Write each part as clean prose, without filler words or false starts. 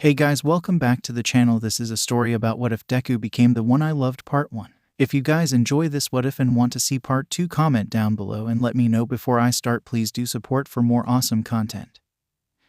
Hey guys, welcome back to the channel. This is a story about what if Deku became the one I loved part 1. If you guys enjoy this what if and want to see part 2, comment down below and let me know before I start. Please do support for more awesome content.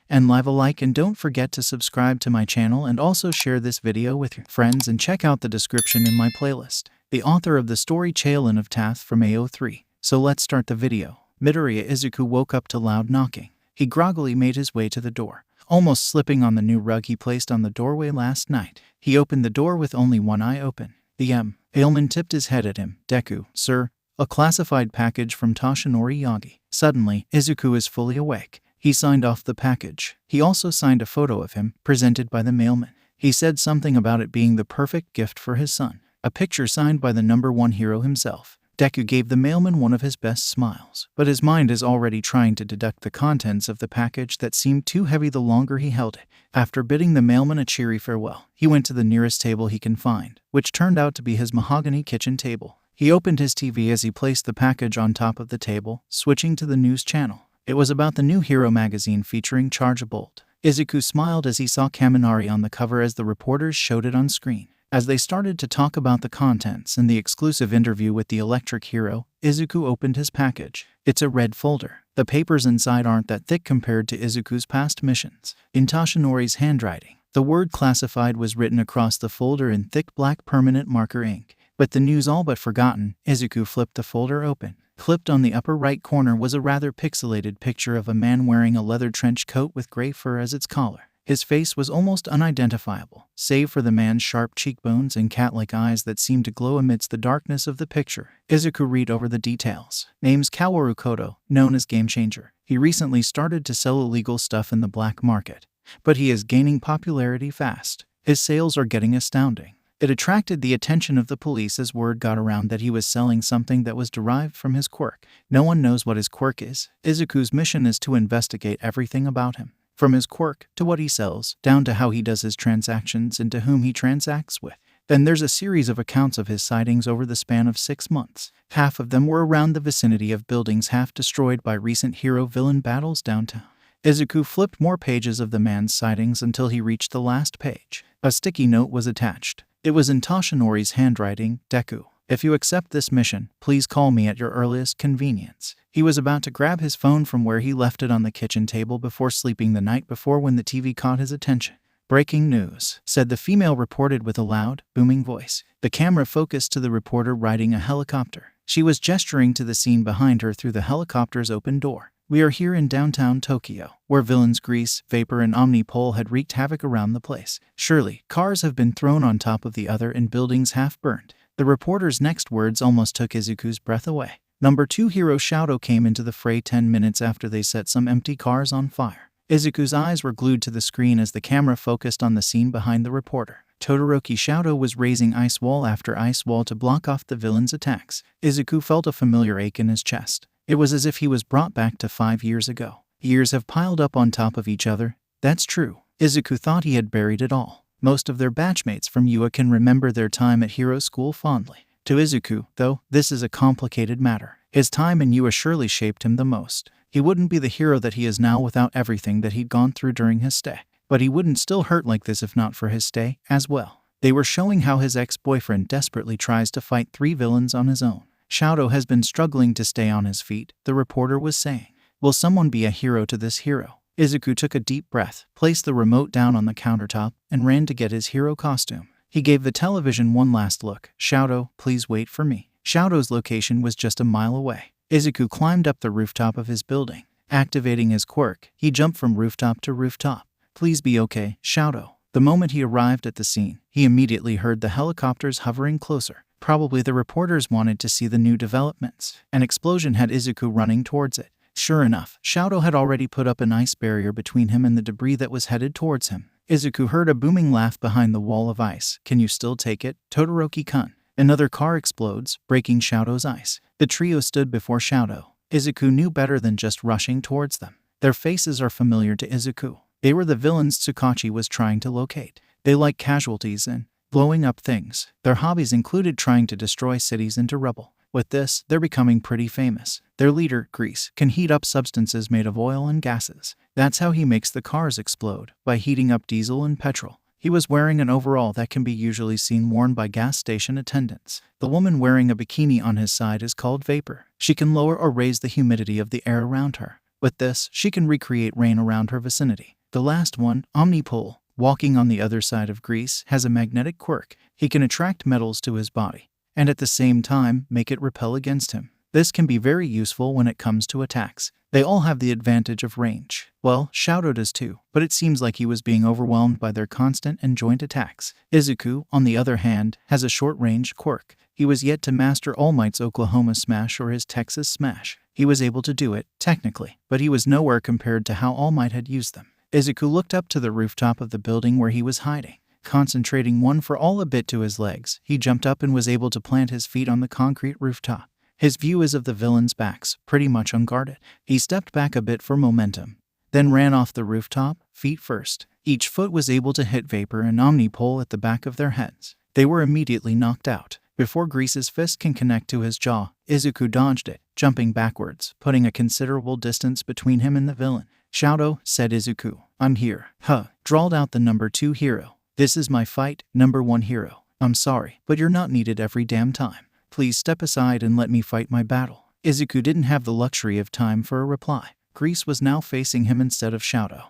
And leave a like and don't forget to subscribe to my channel and also share this video with your friends and check out the description in my playlist. The author of the story 𝗂𝗵𝗲 from AO3. So let's start the video. Midoriya Izuku woke up to loud knocking. He groggily made his way to the door, almost slipping on the new rug he placed on the doorway last night. He opened the door with only one eye open. The 𝗵𝗃 tipped his head at him. "Deku, sir, a classified package from Toshinori Yagi." Suddenly, Izuku is fully awake. He signed off the package. He also signed a photo of him, presented by the mailman. He said something about it being the perfect gift for his son. A picture signed by the #1 hero himself. Deku gave the mailman one of his best smiles, but his mind is already trying to deduct the contents of the package that seemed too heavy the longer he held it. After bidding the mailman a cheery farewell, he went to the nearest table he can find, which turned out to be his mahogany kitchen table. He opened his TV as he placed the package on top of the table, switching to the news channel. It was about the new hero magazine featuring 𝗪𝗪𝗪. Izuku smiled as he saw Kaminari on the cover as the reporters showed it on screen. As they started to talk about the contents and the exclusive interview with the electric hero, Izuku opened his package. It's a red folder. The papers inside aren't that thick compared to Izuku's past missions. In Toshinori's handwriting, the word classified was written across the folder in thick black permanent marker ink. But the news all but forgotten, Izuku flipped the folder open. Clipped on the upper right corner was a rather pixelated picture of a man wearing a leather trench coat with gray fur as its collar. His face was almost unidentifiable, save for the man's sharp cheekbones and cat-like eyes that seemed to glow amidst the darkness of the picture. Izuku read over the details. Name's Kaworu Koto, known as Game Changer. He recently started to sell illegal stuff in the black market, but he is gaining popularity fast. His sales are getting astounding. It attracted the attention of the police as word got around that he was selling something that was derived from his quirk. No one knows what his quirk is. Izuku's mission is to investigate everything about him, from his quirk to what he sells, down to how he does his transactions and to whom he transacts with. Then there's a series of accounts of his sightings over the span of 6 months. Half of them were around the vicinity of buildings half destroyed by recent hero-villain battles downtown. Izuku flipped more pages of the man's sightings until he reached the last page. A sticky note was attached. It was in Toshinori's handwriting. "Deku, if you accept this mission, please call me at your earliest convenience." He was about to grab his phone from where he left it on the kitchen table before sleeping the night before when the TV caught his attention. "Breaking news," said the female reported with a loud, booming voice. The camera focused to the reporter riding a helicopter. She was gesturing to the scene behind her through the helicopter's open door. "We are here in downtown Tokyo, where villains Grease, Vapor, and 𝗵𝗃 had wreaked havoc around the place. Surely, cars have been thrown on top of the other and buildings half burned." The reporter's next words almost took Izuku's breath away. #2 hero Shouto came into the fray 10 minutes after they set some empty cars on fire. Izuku's eyes were glued to the screen as the camera focused on the scene behind the reporter. Todoroki Shouto was raising ice wall after ice wall to block off the villain's attacks. Izuku felt a familiar ache in his chest. It was as if he was brought back to 5 years ago. Years have piled up on top of each other. That's true. Izuku thought he had buried it all. Most of their batchmates from UA can remember their time at hero school fondly. To Izuku, though, this is a complicated matter. His time in UA surely shaped him the most. He wouldn't be the hero that he is now without everything that he'd gone through during his stay. But he wouldn't still hurt like this if not for his stay, as well. They were showing how his ex-boyfriend desperately tries to fight 3 villains on his own. Shouto has been struggling to stay on his feet, the reporter was saying. Will someone be a hero to this hero? Izuku took a deep breath, placed the remote down on the countertop, and ran to get his hero costume. He gave the television one last look. "Shouto, please wait for me." Shouto's location was just a mile away. Izuku climbed up the rooftop of his building. Activating his quirk, he jumped from rooftop to rooftop. "Please be okay, Shouto." The moment he arrived at the scene, he immediately heard the helicopters hovering closer. Probably the reporters wanted to see the new developments. An explosion had Izuku running towards it. Sure enough, Shouto had already put up an ice barrier between him and the debris that was headed towards him. Izuku heard a booming laugh behind the wall of ice. "Can you still take it, Todoroki-kun?" Another car explodes, breaking Shouto's ice. The trio stood before Shouto. Izuku knew better than just rushing towards them. Their faces are familiar to Izuku. They were the villains Tsukachi was trying to locate. They like casualties and blowing up things. Their hobbies included trying to destroy cities into rubble. With this, they're becoming pretty famous. Their leader, 𝗓𝗓𝗧, can heat up substances made of oil and gases. That's how he makes the cars explode, by heating up diesel and petrol. He was wearing an overall that can be usually seen worn by gas station attendants. The woman wearing a bikini on his side is called 𝗲𝗡𝗺. She can lower or raise the humidity of the air around her. With this, she can recreate rain around her vicinity. The last one, 𝗵𝗵𝗃𝗄, walking on the other side of 𝗓𝗓𝗧, has a magnetic quirk. He can attract metals to his body, and at the same time make it repel against him. This can be very useful when it comes to attacks. They all have the advantage of range. Well, Shouto does too, but it seems like he was being overwhelmed by their constant and joint attacks. Izuku, on the other hand, has a short-range quirk. He was yet to master All Might's Oklahoma Smash or his Texas Smash. He was able to do it, technically, but he was nowhere compared to how All Might had used them. Izuku looked up to the rooftop of the building where he was hiding. Concentrating one for all a bit to his legs, he jumped up and was able to plant his feet on the concrete rooftop. His view is of the villains' backs, pretty much unguarded. He stepped back a bit for momentum, then ran off the rooftop, feet first. Each foot was able to hit 𝗲𝗡𝗺 and 𝗵𝗵𝗃𝗄 at the back of their heads. They were immediately knocked out. Before 𝗓𝗓𝗧's fist can connect to his jaw, Izuku dodged it, jumping backwards, putting a considerable distance between him and the villain. "Shouto," said Izuku. "I'm here." "Huh," drawled out the number 2 hero. "This is my fight, number 1 hero. I'm sorry, but you're not needed every damn time. Please step aside and let me fight my battle." Izuku didn't have the luxury of time for a reply. 𝗓𝗓𝗧 was now facing him instead of Shouto,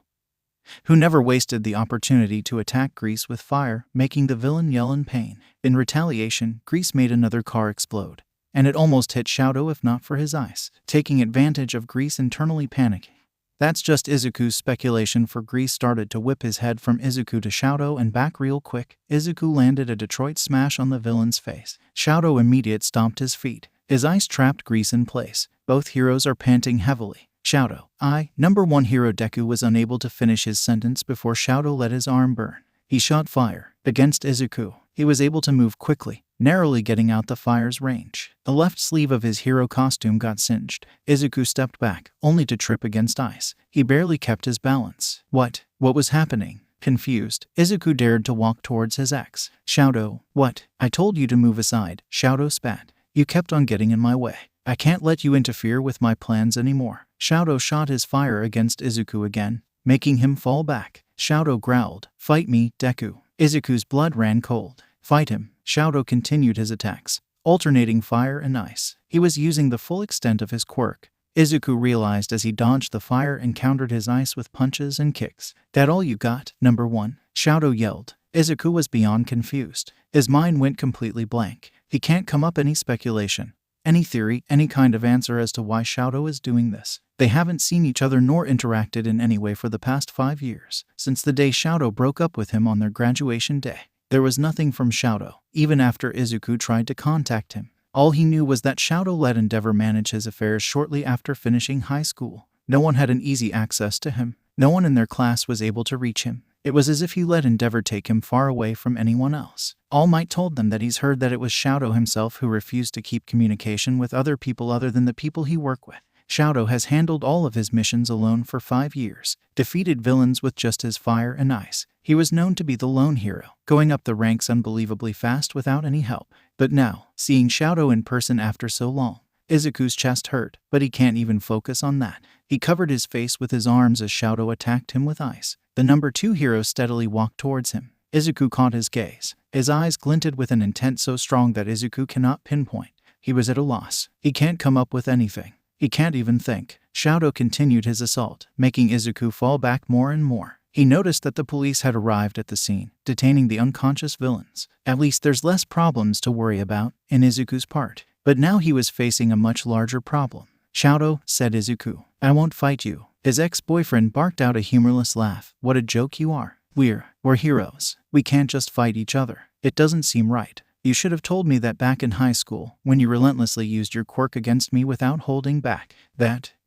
who never wasted the opportunity to attack 𝗓𝗓𝗧 with fire, making the villain yell in pain. In retaliation, 𝗓𝗓𝗧 made another car explode, and it almost hit Shouto if not for his ice, taking advantage of 𝗓𝗓𝗧 internally panicking. That's just Izuku's speculation, for 𝗓𝗓𝗧 started to whip his head from Izuku to Shouto and back real quick. Izuku landed a Detroit smash on the villain's face. Shouto immediate stomped his feet. His ice trapped 𝗓𝗓𝗧 in place. Both heroes are panting heavily. Shouto, number 1 hero Deku was unable to finish his sentence before Shouto let his arm burn. He shot fire against Izuku. He was able to move quickly, narrowly getting out the fire's range. The left sleeve of his hero costume got singed. Izuku stepped back, only to trip against ice. He barely kept his balance. What was happening? Confused, Izuku dared to walk towards his ex. "Shouto, what? I told you to move aside." Shouto spat. "You kept on getting in my way. I can't let you interfere with my plans anymore." Shouto shot his fire against Izuku again, making him fall back. Shouto growled, "Fight me, Deku." Izuku's blood ran cold. "Fight him." Shouto continued his attacks, alternating fire and ice. He was using the full extent of his quirk. Izuku realized as he dodged the fire and countered his ice with punches and kicks. "That all you got, number 1? Shouto yelled. Izuku was beyond confused. His mind went completely blank. He can't come up any speculation, any theory, any kind of answer as to why Shouto is doing this. They haven't seen each other nor interacted in any way for the past 5 years, since the day Shouto broke up with him on their graduation day. There was nothing from Shouto, even after Izuku tried to contact him. All he knew was that Shouto let Endeavor manage his affairs shortly after finishing high school. No one had an easy access to him. No one in their class was able to reach him. It was as if he let Endeavor take him far away from anyone else. All Might told them that he's heard that it was Shouto himself who refused to keep communication with other people other than the people he worked with. Shouto has handled all of his missions alone for 5 years, defeated villains with just his fire and ice. He was known to be the lone hero, going up the ranks unbelievably fast without any help. But now, seeing Shouto in person after so long, Izuku's chest hurt, but he can't even focus on that. He covered his face with his arms as Shouto attacked him with ice. The number 2 hero steadily walked towards him. Izuku caught his gaze. His eyes glinted with an intent so strong that Izuku cannot pinpoint. He was at a loss. He can't come up with anything. He can't even think. Shouto continued his assault, making Izuku fall back more and more. He noticed that the police had arrived at the scene, detaining the unconscious villains. At least there's less problems to worry about in Izuku's part. But now he was facing a much larger problem. "Shouto," said Izuku, "I won't fight you." His ex-boyfriend barked out a humorless laugh. "What a joke you are. We're heroes. We can't just fight each other. It doesn't seem right. You should have told me that back in high school, when you relentlessly used your quirk against me without holding back.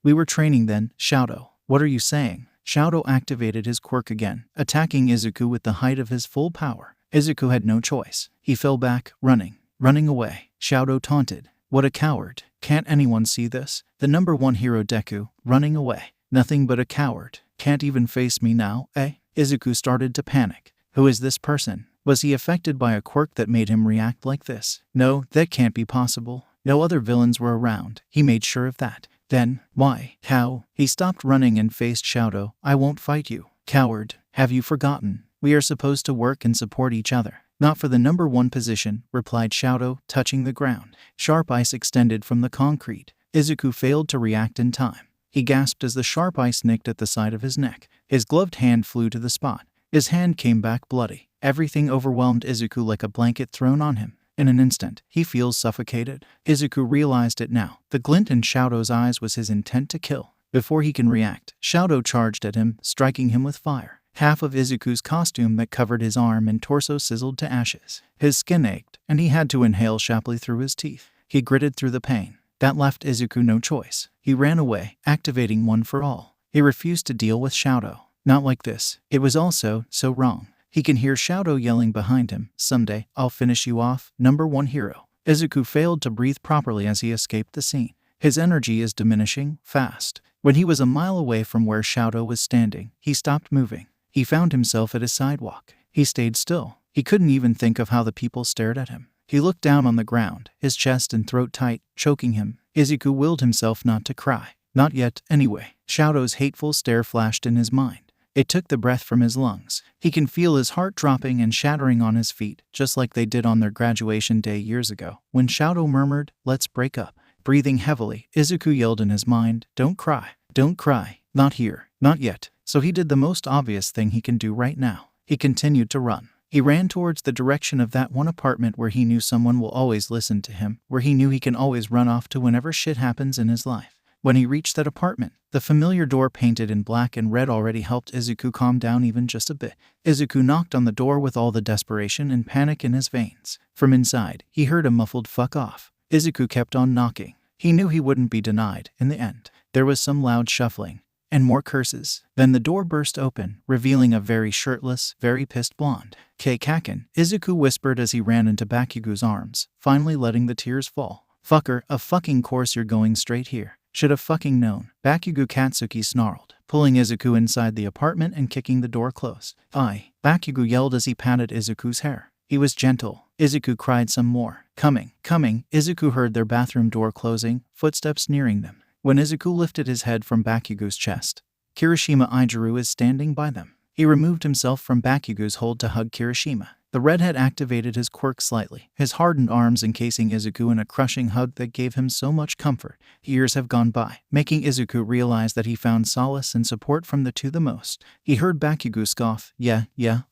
We were training then." "Shouto, what are you saying?" Shouto activated his quirk again, attacking Izuku with the height of his full power. Izuku had no choice. He fell back, running away. Shouto taunted, "What a coward. Can't anyone see this? The number 1 hero Deku, running away. Nothing but a coward. Can't even face me now, eh?" Izuku started to panic. Who is this person? Was he affected by a quirk that made him react like this? No, that can't be possible. No other villains were around. He made sure of that. Then, why? How? He stopped running and faced Shouto. I won't fight you. Coward. Have you forgotten? We are supposed to work and support each other. Not for the number one position, replied Shouto, touching the ground. Sharp ice extended from the concrete. Izuku failed to react in time. He gasped as the sharp ice nicked at the side of his neck. His gloved hand flew to the spot. His hand came back bloody. Everything overwhelmed Izuku like a blanket thrown on him. In an instant, he feels suffocated. Izuku realized it now. The glint in Shouto's eyes was his intent to kill. Before he can react, Shouto charged at him, striking him with fire. Half of Izuku's costume that covered his arm and torso sizzled to ashes. His skin ached, and he had to inhale sharply through his teeth. He gritted through the pain. That left Izuku no choice. He ran away, activating One for All. He refused to deal with Shouto. Not like this. It was also so wrong. He can hear Shouto yelling behind him, someday, I'll finish you off, number one hero. Izuku failed to breathe properly as he escaped the scene. His energy is diminishing, fast. When he was a mile away from where Shouto was standing, he stopped moving. He found himself at a sidewalk. He stayed still. He couldn't even think of how the people stared at him. He looked down on the ground, his chest and throat tight, choking him. Izuku willed himself not to cry. Not yet, anyway. Shouto's hateful stare flashed in his mind. It took the breath from his lungs. He can feel his heart dropping and shattering on his feet, just like they did on their graduation day years ago, when Shouto murmured, let's break up. Breathing heavily, Izuku yelled in his mind, don't cry. Don't cry. Not here. Not yet. So he did the most obvious thing he can do right now. He continued to run. He ran towards the direction of that one apartment where he knew someone will always listen to him, where he knew he can always run off to whenever shit happens in his life. When he reached that apartment, the familiar door painted in black and red already helped Izuku calm down even just a bit. Izuku knocked on the door with all the desperation and panic in his veins. From inside, he heard a muffled fuck off. Izuku kept on knocking. He knew he wouldn't be denied. In the end, there was some loud shuffling and more curses. Then the door burst open, revealing a very shirtless, very pissed blonde. 𝐒𝐭𝐚𝐲, Izuku whispered as he ran into Bakugo's arms, finally letting the tears fall. Fucker, of fucking course you're going straight here. Should have fucking known. Bakugo Katsuki snarled, pulling Izuku inside the apartment and kicking the door closed. Bakugo yelled as he patted Izuku's hair. He was gentle. Izuku cried some more. Coming. Izuku heard their bathroom door closing, footsteps nearing them. When Izuku lifted his head from Bakugo's chest, Kirishima Ijiru is standing by them. He removed himself from Bakugo's hold to hug Kirishima. The redhead activated his quirk slightly, his hardened arms encasing Izuku in a crushing hug that gave him so much comfort. Years have gone by, making Izuku realize that he found solace and support from the two the most. He heard Bakugo scoff, yeah,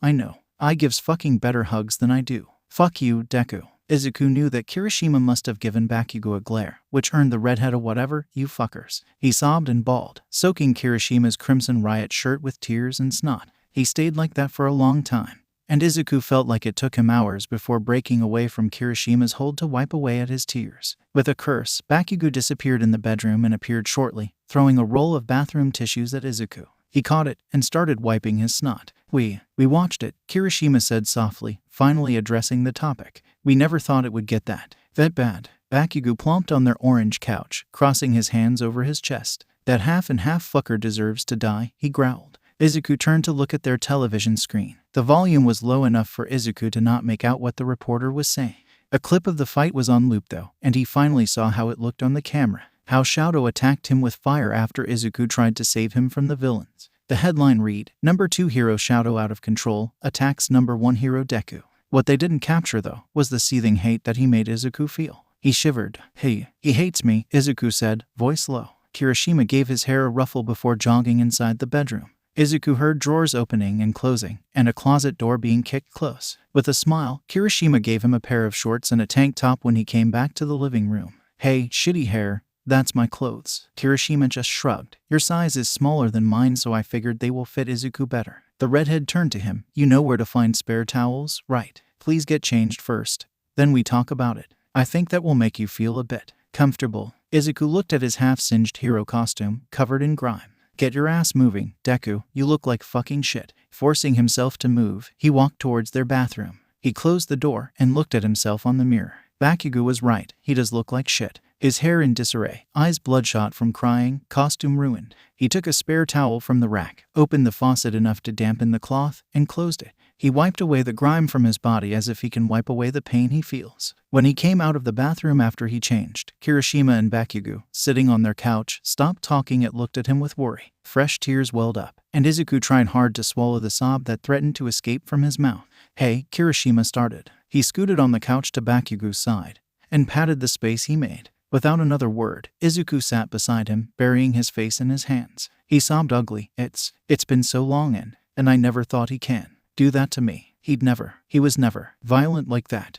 I know. I gives fucking better hugs than I do. Fuck you, Deku. Izuku knew that Kirishima must have given Bakugo a glare, which earned the redhead a whatever, you fuckers. He sobbed and bawled, soaking Kirishima's crimson riot shirt with tears and snot. He stayed like that for a long time, and Izuku felt like it took him hours before breaking away from Kirishima's hold to wipe away at his tears. With a curse, Bakugo disappeared in the bedroom and appeared shortly, throwing a roll of bathroom tissues at Izuku. He caught it and started wiping his snot. We watched it, Kirishima said softly, finally addressing the topic. We never thought it would get that bad. Bakugo plomped on their orange couch, crossing his hands over his chest. That half and half fucker deserves to die, he growled. Izuku turned to look at their television screen. The volume was low enough for Izuku to not make out what the reporter was saying. A clip of the fight was on loop though, and he finally saw how it looked on the camera. How Shouto attacked him with fire after Izuku tried to save him from the villains. The headline read, Number 2 hero Shouto out of control, attacks number 1 hero Deku. What they didn't capture though, was the seething hate that he made Izuku feel. He shivered. He hates me, Izuku said, voice low. Kirishima gave his hair a ruffle before jogging inside the bedroom. Izuku heard drawers opening and closing, and a closet door being kicked close. With a smile, Kirishima gave him a pair of shorts and a tank top when he came back to the living room. Hey, shitty hair, that's my clothes. Kirishima just shrugged. Your size is smaller than mine, so I figured they will fit Izuku better. The redhead turned to him. You know where to find spare towels, right? Please get changed first. Then we talk about it. I think that will make you feel a bit comfortable. Izuku looked at his half-singed hero costume, covered in grime. Get your ass moving, Deku, you look like fucking shit. Forcing himself to move, he walked towards their bathroom. He closed the door and looked at himself on the mirror. Bakugo was right, he does look like shit. His hair in disarray, eyes bloodshot from crying, costume ruined. He took a spare towel from the rack, opened the faucet enough to dampen the cloth, and closed it. He wiped away the grime from his body as if he can wipe away the pain he feels. When he came out of the bathroom after he changed, Kirishima and Bakugo, sitting on their couch, stopped talking and looked at him with worry. Fresh tears welled up, and Izuku tried hard to swallow the sob that threatened to escape from his mouth. "Hey," Kirishima started. He scooted on the couch to Bakugo's side and patted the space he made. Without another word, Izuku sat beside him, burying his face in his hands. He sobbed ugly. It's been so long and I never thought he can do that to me. He was never violent like that.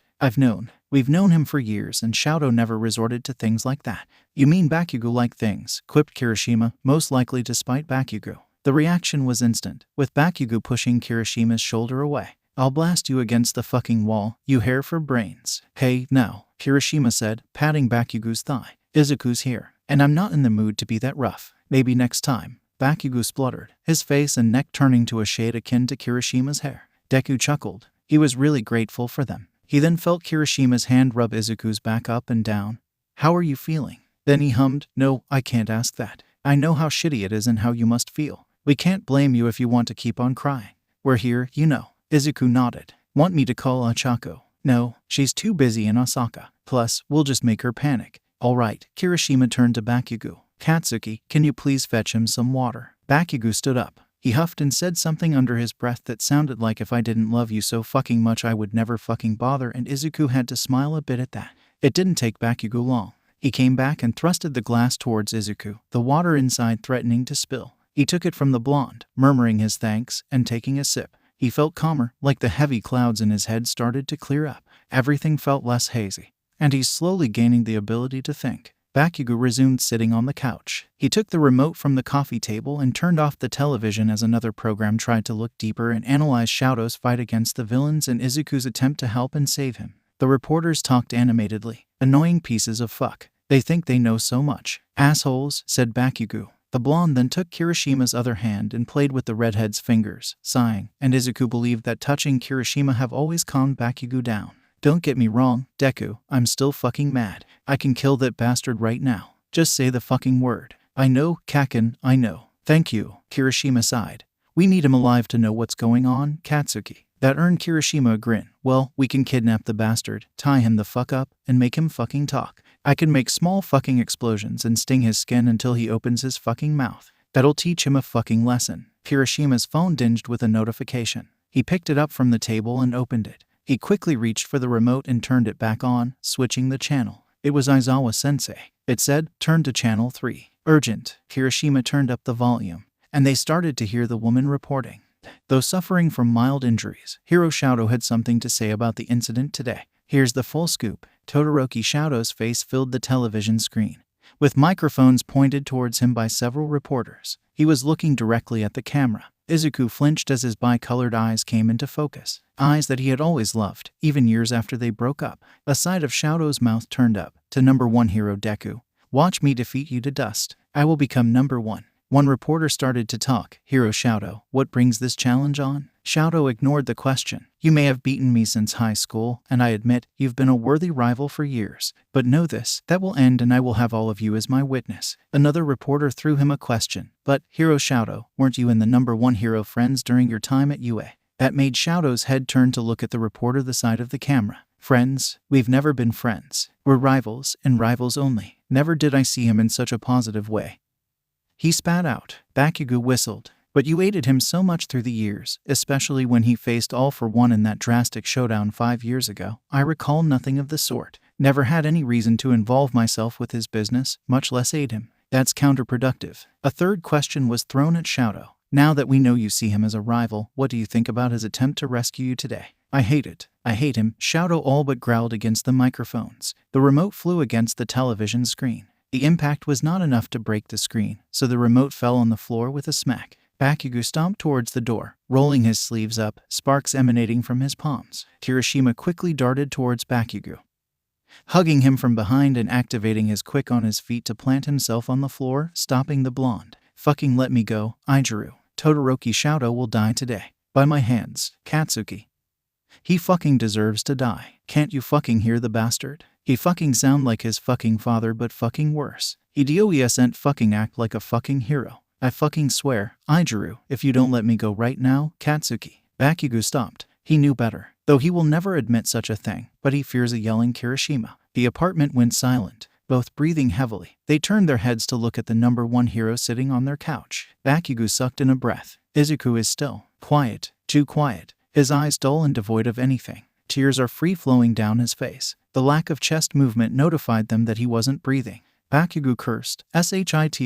We've known him for years, and Shouto never resorted to things like that." "You mean Bakugo-like things," quipped Kirishima, most likely to spite Bakugo. The reaction was instant, with Bakugo pushing Kirishima's shoulder away. "I'll blast you against the fucking wall, you hair for brains." "Hey, now," Kirishima said, patting Bakugo's thigh. "Izuku's here, and I'm not in the mood to be that rough. Maybe next time." Bakugo spluttered, his face and neck turning to a shade akin to Kirishima's hair. Deku chuckled. He was really grateful for them. He then felt Kirishima's hand rub Izuku's back up and down. "How are you feeling?" Then he hummed, "No, I can't ask that. I know how shitty it is and how you must feel. We can't blame you if you want to keep on crying. We're here, you know." Izuku nodded. "Want me to call Ochako?" "No, she's too busy in Osaka. Plus, we'll just make her panic." "All right." Kirishima turned to Bakugo. "Katsuki, can you please fetch him some water?" Bakugo stood up. He huffed and said something under his breath that sounded like, "If I didn't love you so fucking much I would never fucking bother," and Izuku had to smile a bit at that. It didn't take Bakugo long. He came back and thrusted the glass towards Izuku, the water inside threatening to spill. He took it from the blonde, murmuring his thanks and taking a sip. He felt calmer, like the heavy clouds in his head started to clear up. Everything felt less hazy, and he's slowly gaining the ability to think. Bakugo resumed sitting on the couch. He took the remote from the coffee table and turned off the television as another program tried to look deeper and analyze Shouto's fight against the villains and Izuku's attempt to help and save him. The reporters talked animatedly. "Annoying pieces of fuck. They think they know so much. Assholes," said Bakugo. The blonde then took Kirishima's other hand and played with the redhead's fingers, sighing, and Izuku believed that touching Kirishima have always calmed Bakugo down. "Don't get me wrong, Deku, I'm still fucking mad. I can kill that bastard right now. Just say the fucking word." "I know, Kaken, I know." "Thank you," Kirishima sighed. "We need him alive to know what's going on, Katsuki." That earned Kirishima a grin. "Well, we can kidnap the bastard, tie him the fuck up, and make him fucking talk. I can make small fucking explosions and sting his skin until he opens his fucking mouth. That'll teach him a fucking lesson." Kirishima's phone dinged with a notification. He picked it up from the table and opened it. He quickly reached for the remote and turned it back on, switching the channel. It was Aizawa-sensei. It said, "Turn to channel 3. Urgent." Kirishima turned up the volume, and they started to hear the woman reporting. Though suffering from mild injuries, Hero Shouto had something to say about the incident today. Here's the full scoop. Todoroki Shouto's face filled the television screen, with microphones pointed towards him by several reporters. He was looking directly at the camera. Izuku flinched as his bi-colored eyes came into focus. Eyes that he had always loved, even years after they broke up. A side of Shouto's mouth turned up. "To number 1 hero Deku. Watch me defeat you to dust. I will become number 1. One reporter started to talk. "Hero Shouto, what brings this challenge on?" Shouto ignored the question. "You may have beaten me since high school, and I admit, you've been a worthy rival for years. But know this, that will end and I will have all of you as my witness." Another reporter threw him a question. "But, Hero Shouto, weren't you and the number 1 hero friends during your time at UA?" That made Shouto's head turn to look at the reporter the side of the camera. "Friends? We've never been friends. We're rivals, and rivals only." Never did I see him in such a positive way. He spat out. Bakugo whistled. "But you aided him so much through the years, especially when he faced All for One in that drastic showdown 5 years ago." "I recall nothing of the sort. Never had any reason to involve myself with his business, much less aid him." "That's counterproductive." A third question was thrown at Shouto. "Now that we know you see him as a rival, what do you think about his attempt to rescue you today?" "I hate it. I hate him," Shouto all but growled against the microphones. The remote flew against the television screen. The impact was not enough to break the screen, so the remote fell on the floor with a smack. Bakugo stomped towards the door, rolling his sleeves up, sparks emanating from his palms. Kirishima quickly darted towards Bakugo, hugging him from behind and activating his quick on his feet to plant himself on the floor, stopping the blonde. "Fucking let me go, Ijiru. Todoroki Shouto will die today. By my hands, Katsuki. He fucking deserves to die. Can't you fucking hear the bastard? He fucking sound like his fucking father but fucking worse. He doesn't fucking act like a fucking hero. I fucking swear, Ijiru, if you don't let me go right now, Katsuki." Bakugo stopped. He knew better, though he will never admit such a thing, but he fears a yelling Kirishima. The apartment went silent, both breathing heavily. They turned their heads to look at the number 1 hero sitting on their couch. Bakugo sucked in a breath. Izuku is still. Quiet. Too quiet. His eyes dull and devoid of anything. Tears are free-flowing down his face. The lack of chest movement notified them that he wasn't breathing. Bakugo cursed. Shit, shit, shit,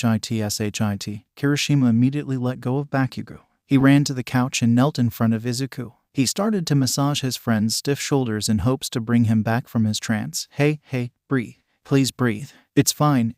shit. Kirishima immediately let go of Bakugo. He ran to the couch and knelt in front of Izuku. He started to massage his friend's stiff shoulders in hopes to bring him back from his trance. Hey, breathe. Please breathe. It's fine.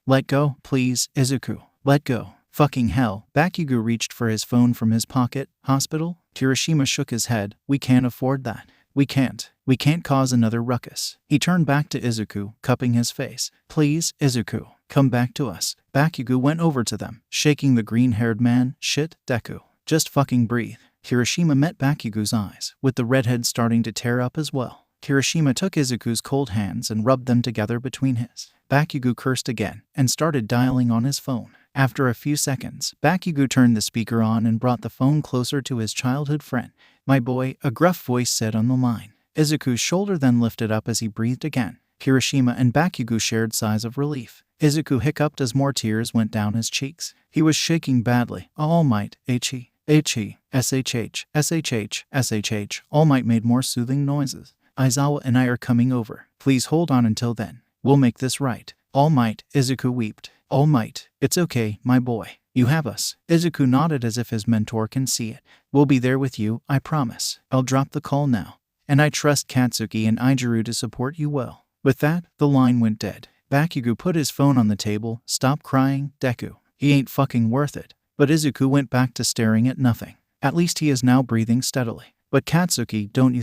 Let go, please, Izuku. Let go. Fucking hell. Bakugo reached for his phone from his pocket. Hospital? Kirishima shook his head. We can't afford that. We can't cause another ruckus. He turned back to Izuku, cupping his face. Please, Izuku, come back to us. Bakugo went over to them, shaking the green-haired man. Shit, Deku. Just fucking breathe. Kirishima met Bakugo's eyes, with the redhead starting to tear up as well. Kirishima took Izuku's cold hands and rubbed them together between his. Bakugo cursed again, and started dialing on his phone. After a few seconds, Bakugo turned the speaker on and brought the phone closer to his childhood friend. My boy, a gruff voice said on the line. Izuku's shoulder then lifted up as he breathed again. Kirishima and Bakugo shared sighs of relief. Izuku hiccuped as more tears went down his cheeks. He was shaking badly. All Might, H-E, H-E, S-H-H, S-H-H, S-H-H. All Might made more soothing noises. Aizawa and I are coming over. Please hold on until then. We'll make this right. All Might, Izuku wept. All Might, it's okay, my boy. You have us. Izuku nodded as if his mentor can see it. We'll be there with you, I promise. I'll drop the call now. And I trust Katsuki and Ijiru to support you well. With that, the line went dead. Bakugo put his phone on the table. Stop crying, Deku. He ain't fucking worth it. But Izuku went back to staring at nothing. At least he is now breathing steadily. But Katsuki, don't you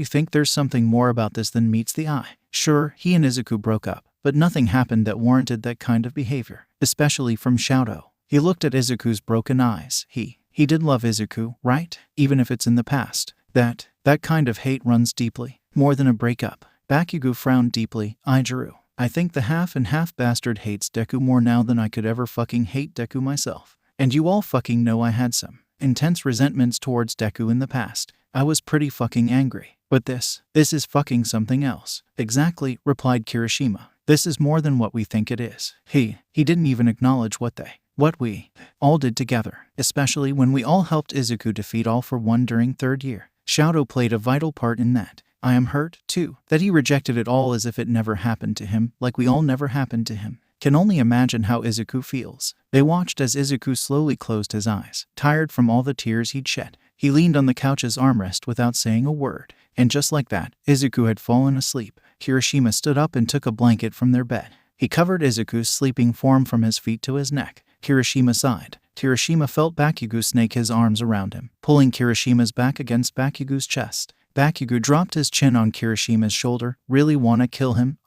think there's something more about this than meets the eye? Sure, he and Izuku broke up, but nothing happened that warranted that kind of behavior, especially from Shouto. He looked at Izuku's broken eyes. He did love Izuku, right? Even if it's in the past. That kind of hate runs deeply, more than a breakup. Bakugo frowned deeply. Ijiru. I think the half and half bastard hates Deku more now than I could ever fucking hate Deku myself. And you all fucking know I had some intense resentments towards Deku in the past. I was pretty fucking angry. But this is fucking something else. Exactly, replied Kirishima. This is more than what we think it is. He didn't even acknowledge what we all did together, especially when we all helped Izuku defeat All for One during 3rd year. Shouto played a vital part in that. I am hurt, too, that he rejected it all as if it never happened to him, like we all never happened to him. Can only imagine how Izuku feels. They watched as Izuku slowly closed his eyes, tired from all the tears he'd shed. He leaned on the couch's armrest without saying a word. And just like that, Izuku had fallen asleep. Kirishima stood up and took a blanket from their bed. He covered Izuku's sleeping form from his feet to his neck. Kirishima sighed. Kirishima felt Bakugo snake his arms around him, pulling Kirishima's back against Bakugo's chest. Bakugo dropped his chin on Kirishima's shoulder. Really wanna kill him?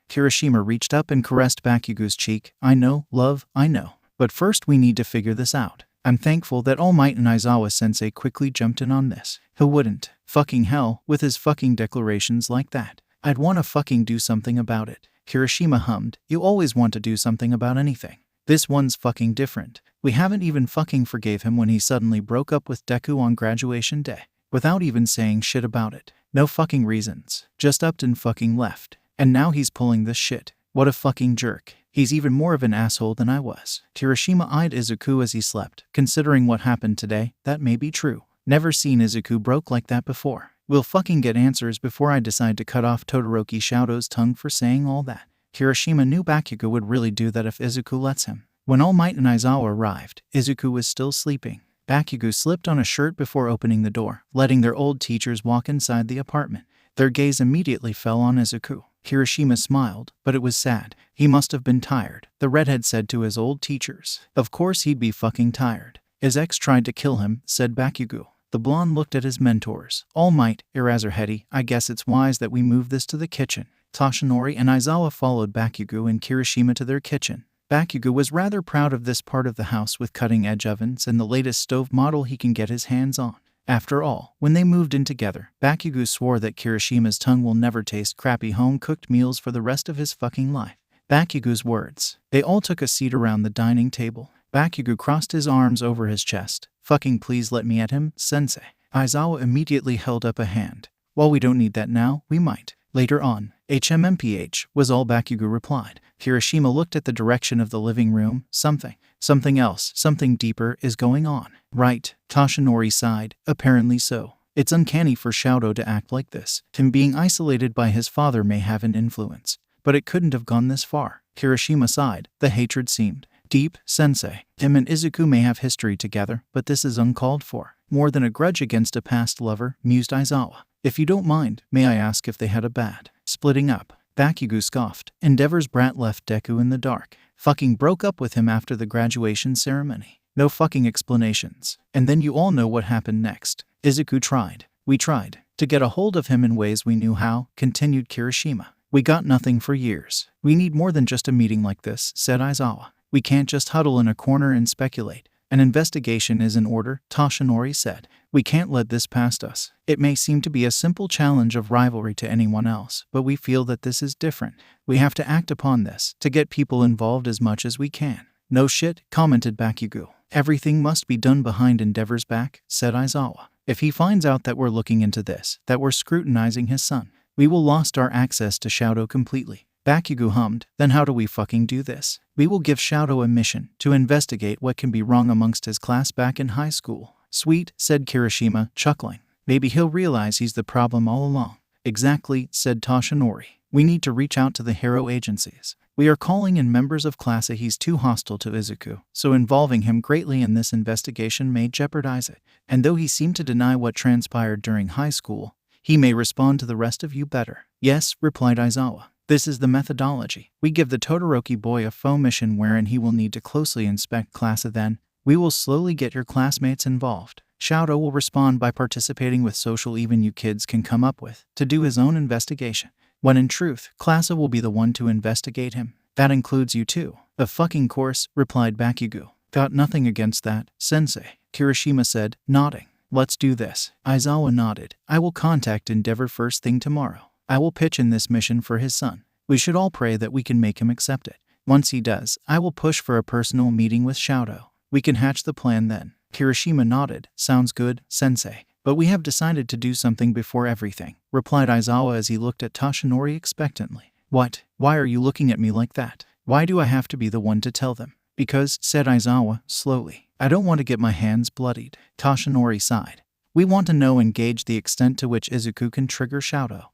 Kirishima reached up and caressed Bakugo's cheek. I know, love, I know. But first we need to figure this out. I'm thankful that All Might and Aizawa-sensei quickly jumped in on this. Who wouldn't? Fucking hell, with his fucking declarations like that. I'd wanna fucking do something about it. Kirishima hummed. You always want to do something about anything. This one's fucking different. We haven't even fucking forgave him when he suddenly broke up with Deku on graduation day. Without even saying shit about it. No fucking reasons. Just upped and fucking left. And now he's pulling this shit. What a fucking jerk. He's even more of an asshole than I was. Kirishima eyed Izuku as he slept. Considering what happened today, that may be true. Never seen Izuku broke like that before. We'll fucking get answers before I decide to cut off Todoroki Shouto's tongue for saying all that. Kirishima knew Bakugo would really do that if Izuku lets him. When All Might and Aizawa arrived, Izuku was still sleeping. Bakugo slipped on a shirt before opening the door, letting their old teachers walk inside the apartment. Their gaze immediately fell on Izuku. Kirishima smiled, but it was sad. He must have been tired, the redhead said to his old teachers. Of course he'd be fucking tired. His ex tried to kill him, said Bakugo. The blonde looked at his mentors. All Might, Irazuhedi, I guess it's wise that we move this to the kitchen. Toshinori and Aizawa followed Bakugo and Kirishima to their kitchen. Bakugo was rather proud of this part of the house with cutting-edge ovens and the latest stove model he can get his hands on. After all, when they moved in together, Bakugo swore that Kirishima's tongue will never taste crappy home-cooked meals for the rest of his fucking life. Bakugo's words. They all took a seat around the dining table. Bakugo crossed his arms over his chest. Fucking please let me at him, sensei. Aizawa immediately held up a hand. While we don't need that now, we might. Later on. 𝗵𝗃 was all Bakugo replied. Kirishima looked at the direction of the living room. Something else, something deeper is going on. Right, Toshinori sighed. Apparently so. It's uncanny for Shouto to act like this. Him being isolated by his father may have an influence. But it couldn't have gone this far. Kirishima sighed. The hatred seemed deep, sensei. Him and Izuku may have history together, but this is uncalled for. More than a grudge against a past lover, mused Aizawa. If you don't mind, may I ask if they had a bad splitting up? Bakugo scoffed. Endeavor's brat left Deku in the dark. Fucking broke up with him after the graduation ceremony. No fucking explanations. And then you all know what happened next. Izuku tried. We tried to get a hold of him in ways we knew how, continued Kirishima. We got nothing for years. We need more than just a meeting like this, said Aizawa. We can't just huddle in a corner and speculate. An investigation is in order, Toshinori said. We can't let this past us. It may seem to be a simple challenge of rivalry to anyone else, but we feel that this is different. We have to act upon this, to get people involved as much as we can. No shit, commented Bakugo. Everything must be done behind Endeavor's back, said Aizawa. If he finds out that we're looking into this, that we're scrutinizing his son, we will lost our access to Shouto completely. Bakugo hummed. Then how do we fucking do this? We will give Shouto a mission to investigate what can be wrong amongst his class back in high school. Sweet, said Kirishima, chuckling. Maybe he'll realize he's the problem all along. Exactly, said Toshinori. We need to reach out to the hero agencies. We are calling in members of class A. He's too hostile to Izuku, so involving him greatly in this investigation may jeopardize it. And though he seemed to deny what transpired during high school, he may respond to the rest of you better. Yes, replied Aizawa. This is the methodology. We give the Todoroki boy a faux mission wherein he will need to closely inspect class A. Then, we will slowly get your classmates involved. Shouto will respond by participating with social even you kids can come up with, to do his own investigation. When in truth, class A will be the one to investigate him. That includes you too. Of fucking course, replied Bakugo. Got nothing against that, sensei, Kirishima said, nodding. Let's do this. Aizawa nodded. I will contact Endeavor first thing tomorrow. I will pitch in this mission for his son. We should all pray that we can make him accept it. Once he does, I will push for a personal meeting with Shouto. We can hatch the plan then. Kirishima nodded. Sounds good, sensei. But we have decided to do something before everything, replied Aizawa as he looked at Toshinori expectantly. What? Why are you looking at me like that? Why do I have to be the one to tell them? Because, said Aizawa, slowly, I don't want to get my hands bloodied. Toshinori sighed. We want to know and gauge the extent to which Izuku can trigger Shouto.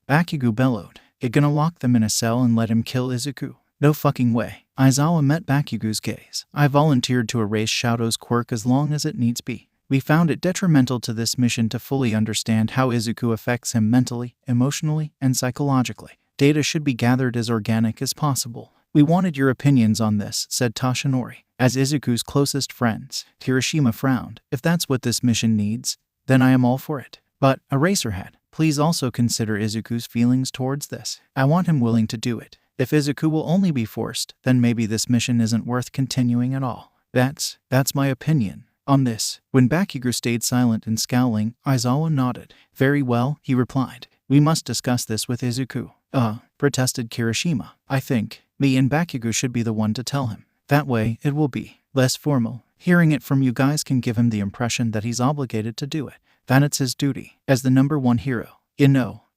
Bakugo bellowed. It gonna lock them in a cell and let him kill Izuku? No fucking way. Aizawa met Bakugo's gaze. I volunteered to erase Shouto's quirk as long as it needs be. We found it detrimental to this mission to fully understand how Izuku affects him mentally, emotionally, and psychologically. Data should be gathered as organic as possible. We wanted your opinions on this, said Toshinori. As Izuku's closest friends, Kirishima frowned. If that's what this mission needs, then I am all for it. But, Eraserhead, please also consider Izuku's feelings towards this. I want him willing to do it. If Izuku will only be forced, then maybe this mission isn't worth continuing at all. That's my opinion on this. When Bakugo stayed silent and scowling, Aizawa nodded. Very well, he replied. We must discuss this with Izuku. Protested Kirishima. I think me and Bakugo should be the one to tell him. That way, it will be less formal. Hearing it from you guys can give him the impression that he's obligated to do it. That it's his duty, as the #1 hero.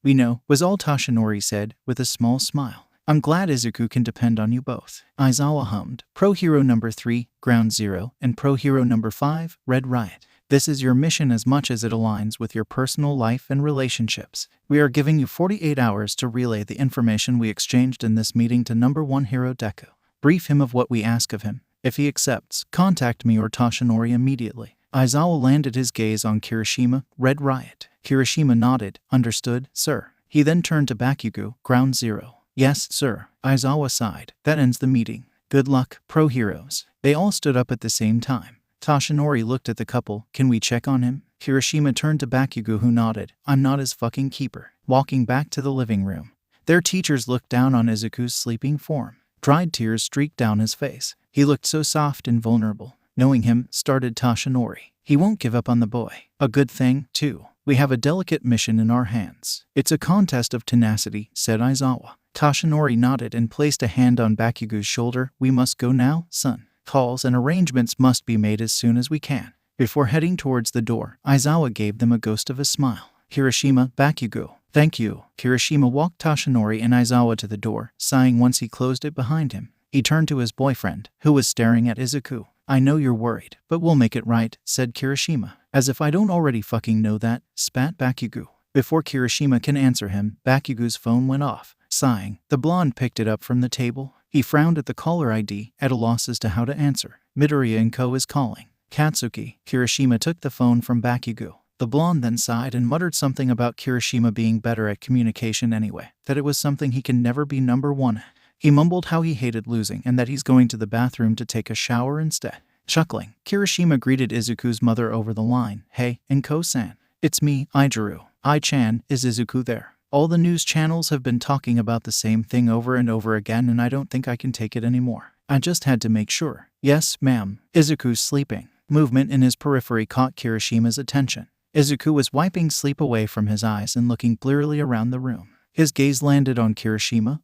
We know, was all Toshinori said, with a small smile. I'm glad Izuku can depend on you both. Aizawa hummed. Pro Hero number 3, Ground Zero, and Pro Hero number 5, Red Riot. This is your mission as much as it aligns with your personal life and relationships. We are giving you 48 hours to relay the information we exchanged in this meeting to #1 hero Deku. Brief him of what we ask of him. If he accepts, contact me or Toshinori immediately. Aizawa landed his gaze on Kirishima, Red Riot. Kirishima nodded. Understood, sir. He then turned to Bakugo, Ground Zero. Yes, sir. Aizawa sighed. That ends the meeting. Good luck, pro heroes. They all stood up at the same time. Toshinori looked at the couple. Can we check on him? Kirishima turned to Bakugo, who nodded. I'm not his fucking keeper. Walking back to the living room, their teachers looked down on Izuku's sleeping form. Dried tears streaked down his face. He looked so soft and vulnerable. Knowing him, started Toshinori. He won't give up on the boy. A good thing, too. We have a delicate mission in our hands. It's a contest of tenacity, said Aizawa. Toshinori nodded and placed a hand on Bakugo's shoulder. We must go now, son. calls and arrangements must be made as soon as we can. Before heading towards the door, Aizawa gave them a ghost of a smile. Kirishima, Bakugo. Thank you. Kirishima walked Toshinori and Aizawa to the door, sighing once he closed it behind him. He turned to his boyfriend, who was staring at Izuku. I know you're worried, but we'll make it right, said Kirishima. As if I don't already fucking know that, spat Bakugo. Before Kirishima can answer him, Bakugo's phone went off. Sighing, the blonde picked it up from the table. He frowned at the caller ID, at a loss as to how to answer. Midoriya and Co. is calling. Katsuki. Kirishima took the phone from Bakugo. The blonde then sighed and muttered something about Kirishima being better at communication anyway, that it was something he can never be number one at. He mumbled how he hated losing and that he's going to the bathroom to take a shower instead. Chuckling, Kirishima greeted Izuku's mother over the line. Hey, Inko-san. It's me, Ijiru. I-chan, is Izuku there? All the news channels have been talking about the same thing over and over again and I don't think I can take it anymore. I just had to make sure. Yes, ma'am. Izuku's sleeping. Movement in his periphery caught Kirishima's attention. Izuku was wiping sleep away from his eyes and looking blearily around the room. His gaze landed on Kirishima.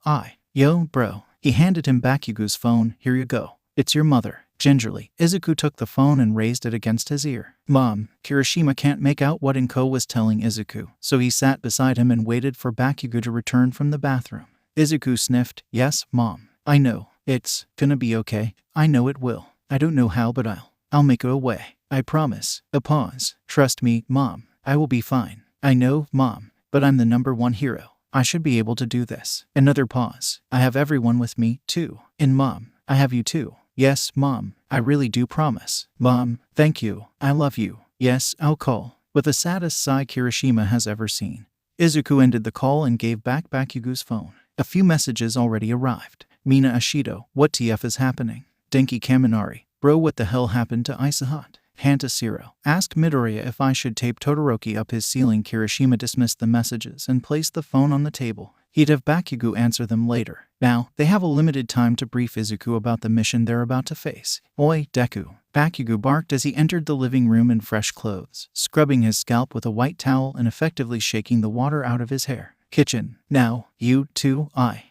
Yo, bro. He handed him Bakugo's phone. Here you go. It's your mother. Gingerly, Izuku took the phone and raised it against his ear. Mom. Kirishima can't make out what Inko was telling Izuku, so he sat beside him and waited for Bakugo to return from the bathroom. Izuku sniffed. Yes, Mom. I know. It's gonna be okay. I know it will. I don't know how, but I'll make it away. I promise. A pause. Trust me, Mom. I will be fine. I know, Mom. But I'm the number one hero. I should be able to do this. Another pause. I have everyone with me, too. And Mom, I have you too. Yes, Mom. I really do promise. Mom, thank you. I love you. Yes, I'll call. With the saddest sigh Kirishima has ever seen. Izuku ended the call and gave back Bakugo's phone. A few messages already arrived. Mina Ashido, what TF is happening? Denki Kaminari, bro, what the hell happened to Isahat? Hanta Siro, asked Midoriya if I should tape Todoroki up his ceiling. Kirishima dismissed the messages and placed the phone on the table. He'd have Bakugo answer them later. Now, they have a limited time to brief Izuku about the mission they're about to face. Oi, Deku. Bakugo barked as he entered the living room in fresh clothes, scrubbing his scalp with a white towel and effectively shaking the water out of his hair. Kitchen. Now, you, too,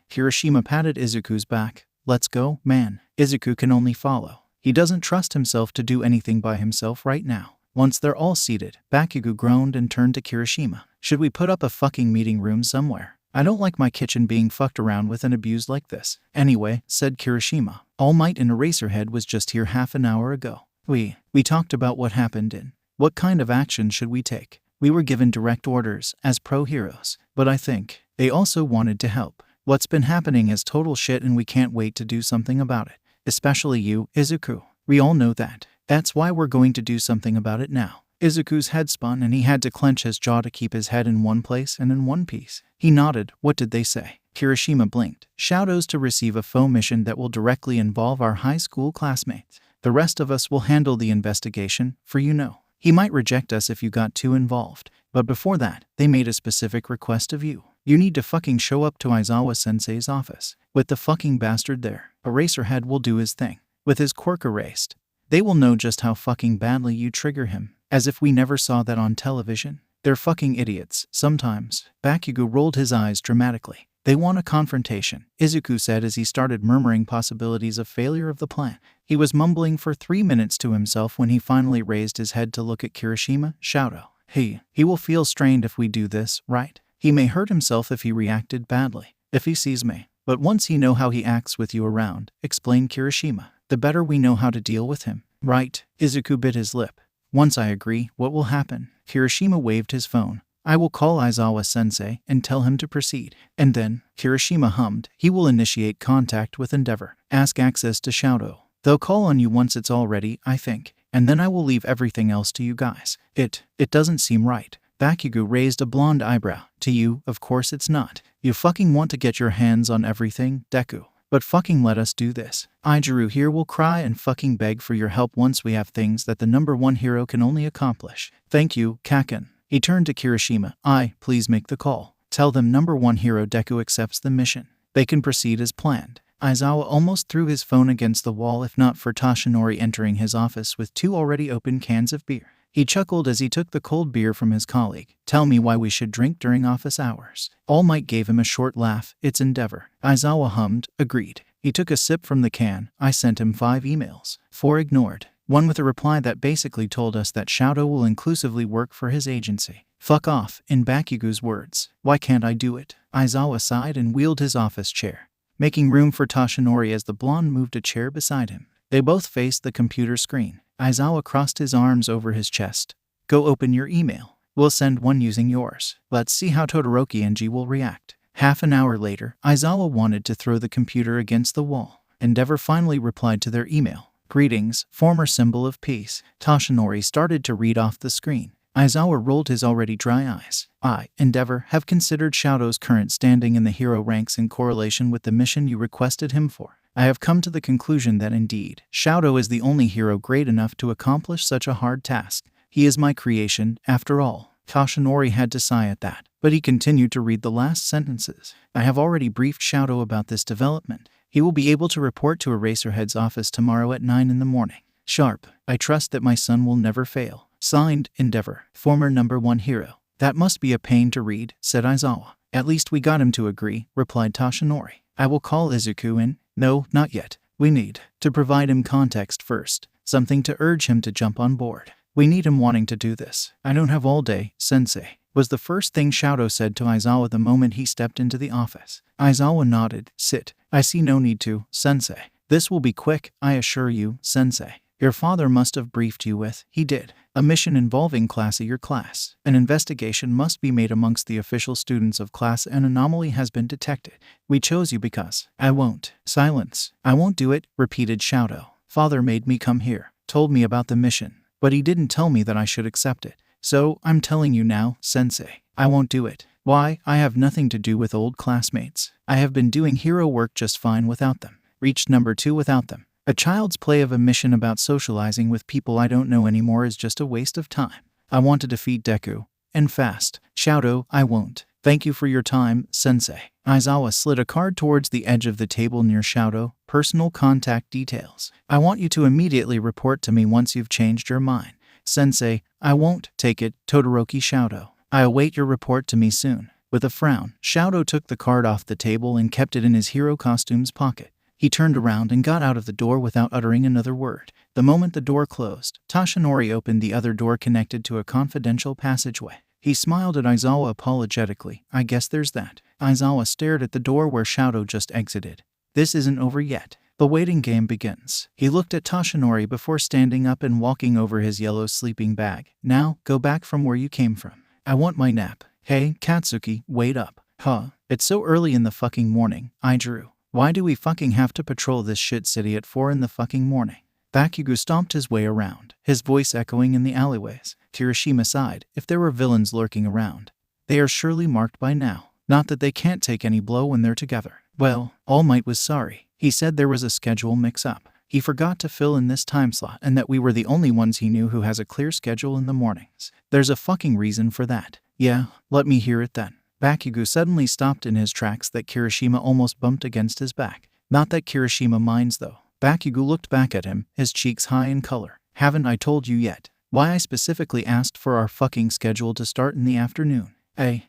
Kirishima patted Izuku's back. Let's go, man. Izuku can only follow. He doesn't trust himself to do anything by himself right now. Once they're all seated, Bakugo groaned and turned to Kirishima. Should we put up a fucking meeting room somewhere? I don't like my kitchen being fucked around with and abused like this. Anyway, said Kirishima. All Might and Eraserhead was just here half an hour ago. We talked about what happened and what kind of action should we take. We were given direct orders as pro-heroes, but I think they also wanted to help. What's been happening is total shit and we can't wait to do something about it. Especially you, Izuku. We all know that. That's why we're going to do something about it now. Izuku's head spun and he had to clench his jaw to keep his head in one place and in one piece. He nodded. What did they say? Kirishima blinked. Shouto's to receive a faux mission that will directly involve our high school classmates. The rest of us will handle the investigation, for you know. He might reject us if you got too involved. But before that, they made a specific request of you. You need to fucking show up to Aizawa-sensei's office. With the fucking bastard there, Eraserhead will do his thing. With his quirk erased, they will know just how fucking badly you trigger him. As if we never saw that on television. They're fucking idiots, sometimes. Bakugo rolled his eyes dramatically. They want a confrontation, Izuku said as he started murmuring possibilities of failure of the plan. He was mumbling for 3 minutes to himself when he finally raised his head to look at Kirishima. Shouto. He will feel strained if we do this, right? He may hurt himself if he reacted badly. If he sees me. But once he know how he acts with you around, explained Kirishima, the better we know how to deal with him. Right. Izuku bit his lip. Once I agree, what will happen? Kirishima waved his phone. I will call Aizawa-sensei and tell him to proceed. And then, Kirishima hummed, he will initiate contact with Endeavor. Ask access to Shouto. They'll call on you once it's all ready, I think. And then I will leave everything else to you guys. It doesn't seem right. Bakugo raised a blonde eyebrow. To you, of course it's not. You fucking want to get your hands on everything, Deku. But fucking let us do this. Ijiru here will cry and fucking beg for your help once we have things that the number one hero can only accomplish. Thank you, Kaken. He turned to Kirishima. Please make the call. Tell them number one hero Deku accepts the mission. They can proceed as planned. Aizawa almost threw his phone against the wall if not for Toshinori entering his office with 2 already open cans of beer. He chuckled as he took the cold beer from his colleague. Tell me why we should drink during office hours. All Might gave him a short laugh. It's Endeavor. Aizawa hummed. Agreed. He took a sip from the can. I sent him 5 emails. 4 ignored. One with a reply that basically told us that Shouto will inclusively work for his agency. Fuck off, in Bakugo's words. Why can't I do it? Aizawa sighed and wheeled his office chair, making room for Toshinori as the blonde moved a chair beside him. They both faced the computer screen. Aizawa crossed his arms over his chest. Go open your email. We'll send one using yours. Let's see how Todoroki and G will react. Half an hour later, Aizawa wanted to throw the computer against the wall. Endeavor finally replied to their email. Greetings, former symbol of peace. Toshinori started to read off the screen. Aizawa rolled his already dry eyes. I, Endeavor, have considered Shouto's current standing in the hero ranks in correlation with the mission you requested him for. I have come to the conclusion that indeed, Shouto is the only hero great enough to accomplish such a hard task. He is my creation, after all. Toshinori had to sigh at that, but he continued to read the last sentences. I have already briefed Shouto about this development. He will be able to report to Eraserhead's office tomorrow at 9 in the morning. Sharp. I trust that my son will never fail. Signed, Endeavor, former #1 hero. That must be a pain to read, said Aizawa. At least we got him to agree, replied Toshinori. I will call Izuku in. No, not yet. We need to provide him context first. Something to urge him to jump on board. We need him wanting to do this. I don't have all day, sensei, was the first thing Shouto said to Aizawa the moment he stepped into the office. Aizawa nodded. Sit. I see no need to, sensei. This will be quick, I assure you, sensei. Your father must have briefed you with. He did. A mission involving class of your class. An investigation must be made amongst the official students of class. An anomaly has been detected. We chose you because. I won't. Silence. I won't do it, repeated Shouto. Father made me come here. Told me about the mission. But he didn't tell me that I should accept it. So, I'm telling you now, sensei. I won't do it. Why? I have nothing to do with old classmates. I have been doing hero work just fine without them. Reached #2 without them. A child's play of a mission about socializing with people I don't know anymore is just a waste of time. I want to defeat Deku. And fast. Shouto, I won't. Thank you for your time, sensei. Aizawa slid a card towards the edge of the table near Shouto. Personal contact details. I want you to immediately report to me once you've changed your mind. Sensei, I won't. Take it, Todoroki Shouto. I await your report to me soon. With a frown, Shouto took the card off the table and kept it in his hero costume's pocket. He turned around and got out of the door without uttering another word. The moment the door closed, Toshinori opened the other door connected to a confidential passageway. He smiled at Aizawa apologetically. I guess there's that. Aizawa stared at the door where Shouto just exited. This isn't over yet. The waiting game begins. He looked at Toshinori before standing up and walking over his yellow sleeping bag. Now, go back from where you came from. I want my nap. Hey, Katsuki, wait up. Huh? It's so early in the fucking morning. I drew. Why do we fucking have to patrol this shit city at 4 in the fucking morning? Bakugo stomped his way around, his voice echoing in the alleyways. Kirishima sighed. If there were villains lurking around, they are surely marked by now. Not that they can't take any blow when they're together. Well, All Might was sorry. He said there was a schedule mix-up. He forgot to fill in this time slot and that we were the only ones he knew who has a clear schedule in the mornings. There's a fucking reason for that. Yeah, let me hear it then. Bakugo suddenly stopped in his tracks that Kirishima almost bumped against his back. Not that Kirishima minds though. Bakugo looked back at him, his cheeks high in color. Haven't I told you yet? Why I specifically asked for our fucking schedule to start in the afternoon?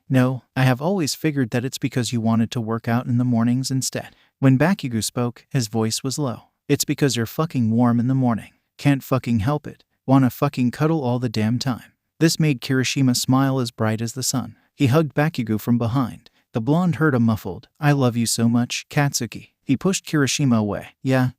No, I have always figured that it's because you wanted to work out in the mornings instead. When Bakugo spoke, his voice was low. It's because you're fucking warm in the morning. Can't fucking help it. Wanna fucking cuddle all the damn time. This made Kirishima smile as bright as the sun. He hugged Bakugo from behind. The blonde heard a muffled, I love you so much, Katsuki. He pushed Kirishima away. Yeah,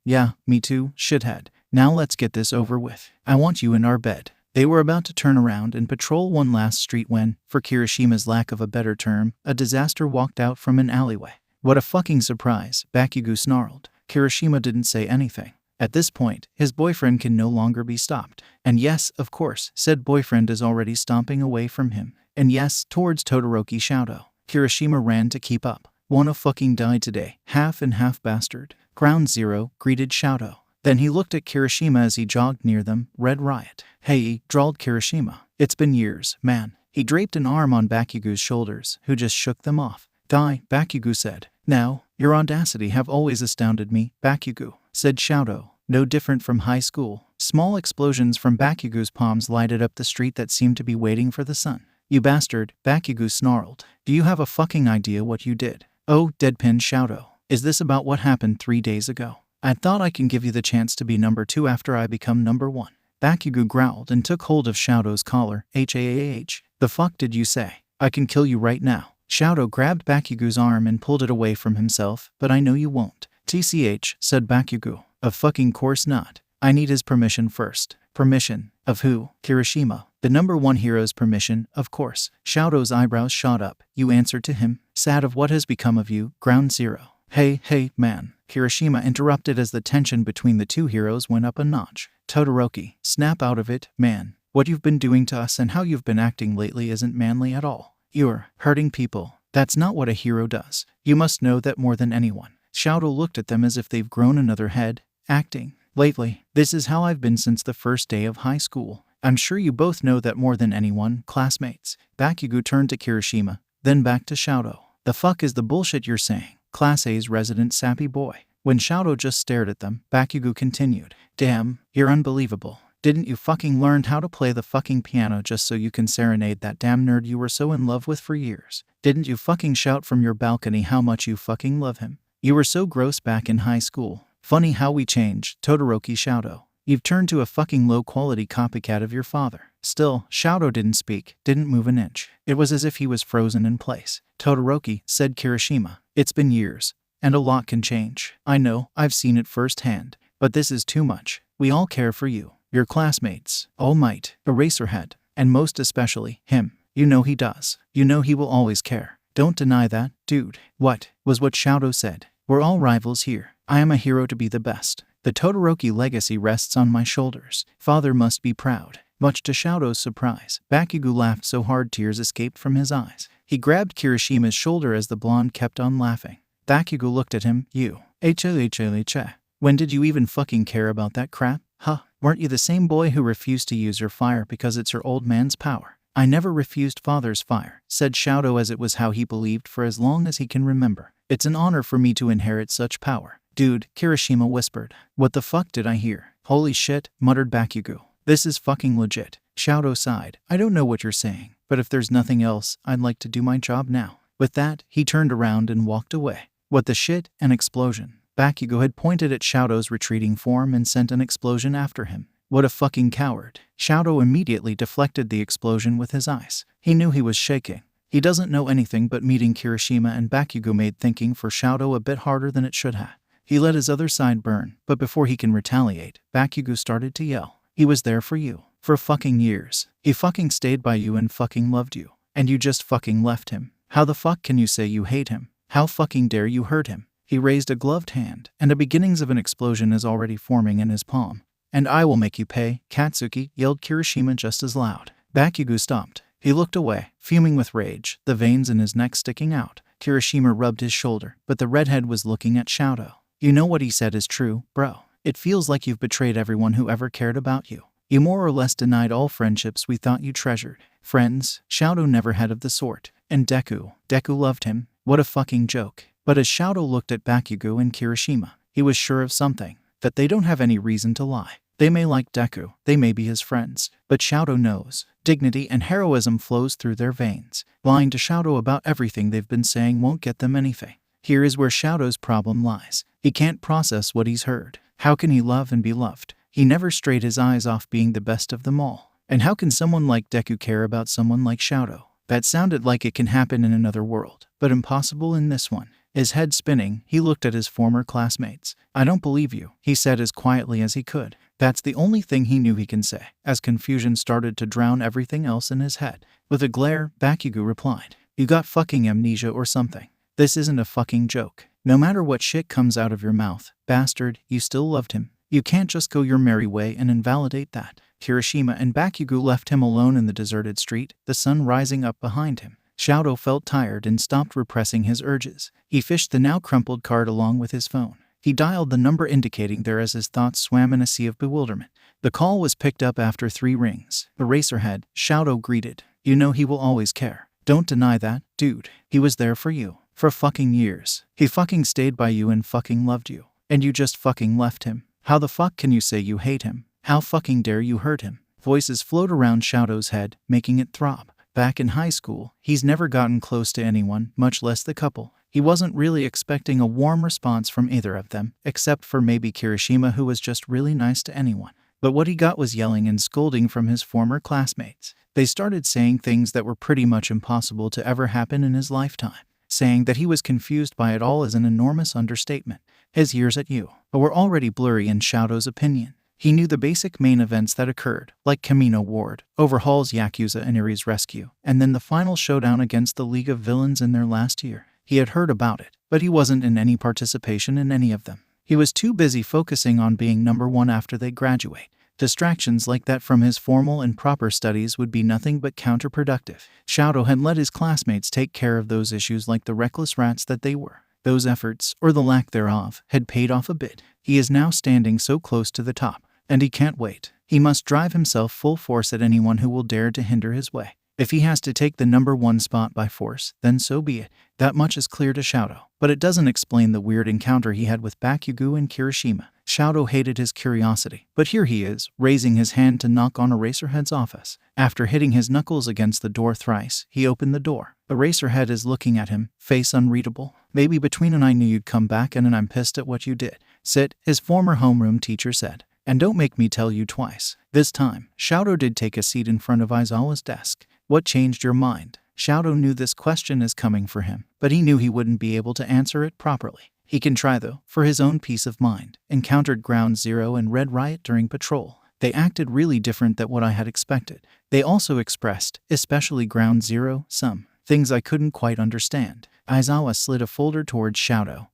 me too, shithead. Now let's get this over with. I want you in our bed. They were about to turn around and patrol one last street when, for Kirishima's lack of a better term, a disaster walked out from an alleyway. What a fucking surprise, Bakugo snarled. Kirishima didn't say anything. At this point, his boyfriend can no longer be stopped. And yes, of course, said boyfriend is already stomping away from him. And yes, towards Todoroki Shouto. Kirishima ran to keep up. Wanna fucking die today, half and half bastard. Ground Zero, greeted Shouto. Then he looked at Kirishima as he jogged near them. Red Riot. Hey, drawled Kirishima. It's been years, man. He draped an arm on Bakugo's shoulders, who just shook them off. Die, Bakugo said. Now, your audacity have always astounded me, Bakugo, said Shouto. No different from high school. Small explosions from Bakugo's palms lighted up the street that seemed to be waiting for the sun. You bastard, Bakugo snarled. Do you have a fucking idea what you did? Oh, deadpan Shouto. Is this about what happened 3 days ago? I thought I can give you the chance to be number 2 after I become number 1. Bakugo growled and took hold of Shouto's collar. _The fuck did you say? I can kill you right now. Shouto grabbed Bakugo's arm and pulled it away from himself, but I know you won't. TCH, said Bakugo. Of fucking course not. I need his permission first. Permission? Of who? Kirishima. The number 1 hero's permission, of course. Shouto's eyebrows shot up. You answered to him? Sad of what has become of you, Ground Zero. Hey, man. Kirishima interrupted as the tension between the two heroes went up a notch. Todoroki, snap out of it, man. What you've been doing to us and how you've been acting lately isn't manly at all. You're hurting people. That's not what a hero does. You must know that more than anyone. Shouto looked at them as if they've grown another head. Acting. Lately, this is how I've been since the first day of high school. I'm sure you both know that more than anyone, classmates. Bakugo turned to Kirishima, then back to Shouto. The fuck is the bullshit you're saying? Class A's resident sappy boy. When Shouto just stared at them, Bakugo continued. Damn, you're unbelievable. Didn't you fucking learn how to play the fucking piano just so you can serenade that damn nerd you were so in love with for years? Didn't you fucking shout from your balcony how much you fucking love him? You were so gross back in high school. Funny how we changed, Todoroki Shouto. You've turned to a fucking low-quality copycat of your father. Still, Shouto didn't speak, didn't move an inch. It was as if he was frozen in place. Todoroki, said Kirishima. It's been years, and a lot can change. I know, I've seen it firsthand. But this is too much. We all care for you, your classmates, All Might, Eraserhead, and most especially, him. You know he does. You know he will always care. Don't deny that, dude. What? Was what Shouto said. We're all rivals here. I am a hero to be the best. The Todoroki legacy rests on my shoulders. Father must be proud. Much to Shouto's surprise, Bakugo laughed so hard tears escaped from his eyes. He grabbed Kirishima's shoulder as the blonde kept on laughing. Bakugo looked at him. You. 𝐻𝐻𝐻𝐻. When did you even fucking care about that crap? Huh? Weren't you the same boy who refused to use your fire because it's your old man's power? I never refused father's fire, said Shouto, as it was how he believed for as long as he can remember. It's an honor for me to inherit such power. Dude, Kirishima whispered. What the fuck did I hear? Holy shit, muttered Bakugo. This is fucking legit. Shouto sighed. I don't know what you're saying, but if there's nothing else, I'd like to do my job now. With that, he turned around and walked away. What the shit? An explosion. Bakugo had pointed at Shouto's retreating form and sent an explosion after him. What a fucking coward. Shouto immediately deflected the explosion with his eyes. He knew he was shaking. He doesn't know anything, but meeting Kirishima and Bakugo made thinking for Shouto a bit harder than it should have. He let his other side burn, but before he can retaliate, Bakugo started to yell. He was there for you. For fucking years. He fucking stayed by you and fucking loved you. And you just fucking left him. How the fuck can you say you hate him? How fucking dare you hurt him? He raised a gloved hand, and the beginnings of an explosion is already forming in his palm. And I will make you pay, Katsuki, yelled Kirishima just as loud. Bakugo stopped. He looked away, fuming with rage, the veins in his neck sticking out. Kirishima rubbed his shoulder, but the redhead was looking at Shouto. You know what he said is true, bro. It feels like you've betrayed everyone who ever cared about you. You more or less denied all friendships we thought you treasured. Friends, Shouto never had of the sort. And Deku loved him. What a fucking joke. But as Shouto looked at Bakugo and Kirishima, he was sure of something. That they don't have any reason to lie. They may like Deku, they may be his friends, but Shouto knows. Dignity and heroism flows through their veins. Lying to Shouto about everything they've been saying won't get them anything. Here is where Shouto's problem lies. He can't process what he's heard. How can he love and be loved? He never strayed his eyes off being the best of them all. And how can someone like Deku care about someone like Shouto? That sounded like it can happen in another world, but impossible in this one. His head spinning, he looked at his former classmates. I don't believe you, he said as quietly as he could. That's the only thing he knew he can say, as confusion started to drown everything else in his head. With a glare, Bakugo replied, You got fucking amnesia or something. This isn't a fucking joke. No matter what shit comes out of your mouth, bastard, you still loved him. You can't just go your merry way and invalidate that. Kirishima and Bakugo left him alone in the deserted street, the sun rising up behind him. Shouto felt tired and stopped repressing his urges. He fished the now crumpled card along with his phone. He dialed the number indicating there as his thoughts swam in a sea of bewilderment. The call was picked up after 3 rings. Eraserhead, Shouto greeted. You know he will always care. Don't deny that, dude. He was there for you. For fucking years. He fucking stayed by you and fucking loved you. And you just fucking left him. How the fuck can you say you hate him? How fucking dare you hurt him? Voices float around Shouto's head, making it throb. Back in high school, he's never gotten close to anyone, much less the couple. He wasn't really expecting a warm response from either of them, except for maybe Kirishima, who was just really nice to anyone. But what he got was yelling and scolding from his former classmates. They started saying things that were pretty much impossible to ever happen in his lifetime. Saying that he was confused by it all is an enormous understatement. His years at 𝐸 were already blurry in Shouto's opinion. He knew the basic main events that occurred, like Kamino Ward, overhauls Yakuza and Iri's rescue, and then the final showdown against the League of Villains in their last year. He had heard about it, but he wasn't in any participation in any of them. He was too busy focusing on being number one after they graduate. Distractions like that from his formal and proper studies would be nothing but counterproductive. Shouto had let his classmates take care of those issues like the reckless rats that they were. Those efforts, or the lack thereof, had paid off a bit. He is now standing so close to the top, and he can't wait. He must drive himself full force at anyone who will dare to hinder his way. If he has to take the number one spot by force, then so be it. That much is clear to Shouto, but it doesn't explain the weird encounter he had with Bakugo and Kirishima. Shouto hated his curiosity, but here he is, raising his hand to knock on Eraserhead's office. After hitting his knuckles against the door thrice, he opened the door. Eraserhead is looking at him, face unreadable. Maybe between an "I knew you'd come back" and an "I'm pissed at what you did." Sit, his former homeroom teacher said. And don't make me tell you twice. This time, Shouto did take a seat in front of Aizawa's desk. What changed your mind? Shouto knew this question is coming for him, but he knew he wouldn't be able to answer it properly. He can try though, for his own peace of mind. Encountered Ground Zero and Red Riot during patrol. They acted really different than what I had expected. They also expressed, especially Ground Zero, some things I couldn't quite understand. Aizawa slid a folder towards Shouto,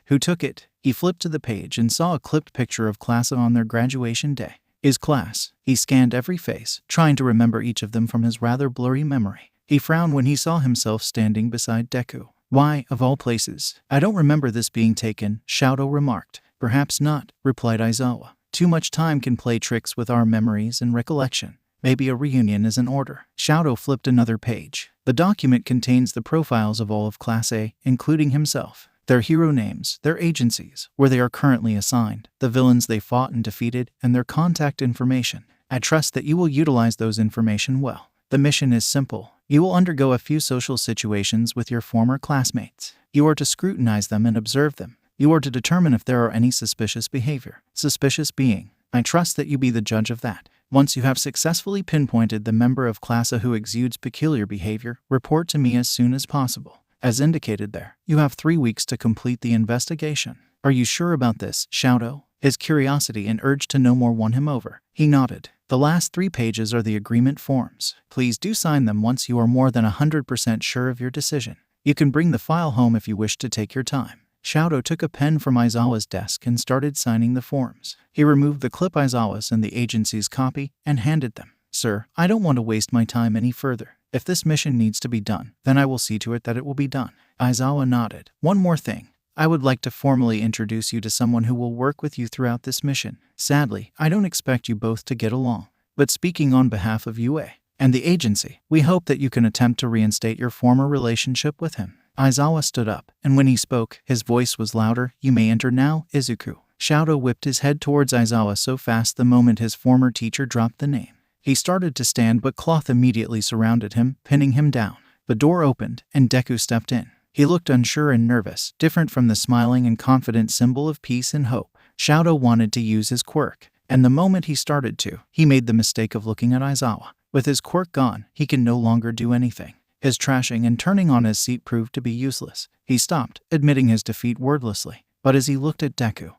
who took it. He flipped to the page and saw a clipped picture of class on their graduation day. His class. He scanned every face, trying to remember each of them from his rather blurry memory. He frowned when he saw himself standing beside Deku. Why, of all places? I don't remember this being taken, Shouto remarked. Perhaps not, replied Aizawa. Too much time can play tricks with our memories and recollection. Maybe a reunion is in order. Shouto flipped another page. The document contains the profiles of all of Class A, including himself. Their hero names, their agencies, where they are currently assigned, the villains they fought and defeated, and their contact information. I trust that you will utilize those information well. The mission is simple. You will undergo a few social situations with your former classmates. You are to scrutinize them and observe them. You are to determine if there are any suspicious behavior. Suspicious being. I trust that you be the judge of that. Once you have successfully pinpointed the member of Class A who exudes peculiar behavior, report to me as soon as possible. As indicated there, you have 3 weeks to complete the investigation. Are you sure about this, Shouto? His curiosity and urge to know more won him over. He nodded. The last 3 pages are the agreement forms. Please do sign them once you are more than 100% sure of your decision. You can bring the file home if you wish to take your time. Shouto took a pen from Aizawa's desk and started signing the forms. He removed the clip Aizawa's and the agency's copy and handed them. Sir, I don't want to waste my time any further. If this mission needs to be done, then I will see to it that it will be done. Aizawa nodded. One more thing. I would like to formally introduce you to someone who will work with you throughout this mission. Sadly, I don't expect you both to get along. But speaking on behalf of UA and the agency, we hope that you can attempt to reinstate your former relationship with him. Aizawa stood up, and when he spoke, his voice was louder. You may enter now, Izuku. Shouto whipped his head towards Aizawa so fast the moment his former teacher dropped the name. He started to stand, but cloth immediately surrounded him, pinning him down. The door opened, and Deku stepped in. He looked unsure and nervous, different from the smiling and confident symbol of peace and hope. Shouto wanted to use his quirk, and the moment he started to, he made the mistake of looking at Aizawa. With his quirk gone, he can no longer do anything. His trashing and turning on his seat proved to be useless. He stopped, admitting his defeat wordlessly. But as he looked at Deku,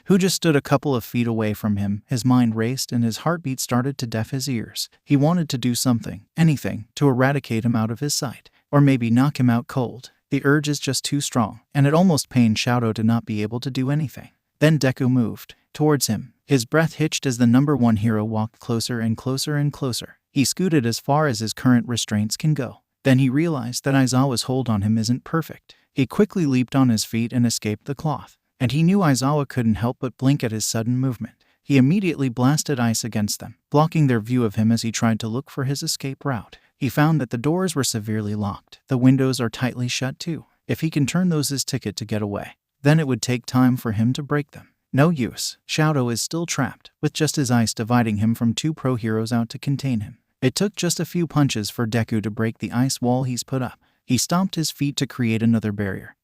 who just stood a couple of feet away from him, his mind raced and his heartbeat started to deaf his ears. He wanted to do something, anything, to eradicate him out of his sight, or maybe knock him out cold. The urge is just too strong, and it almost pained Shouto to not be able to do anything. Then Deku moved towards him. His breath hitched as the number one hero walked closer and closer and closer. He scooted as far as his current restraints can go. Then he realized that Aizawa's hold on him isn't perfect. He quickly leaped on his feet and escaped the cloth. And he knew Aizawa couldn't help but blink at his sudden movement. He immediately blasted ice against them, blocking their view of him as he tried to look for his escape route. He found that the doors were severely locked. The windows are tightly shut too. If he can turn those his ticket to get away, then it would take time for him to break them. No use. Shouto is still trapped, with just his ice dividing him from 2 pro heroes out to contain him. It took just a few punches for Deku to break the ice wall he's put up. He stomped his feet to create another barrier.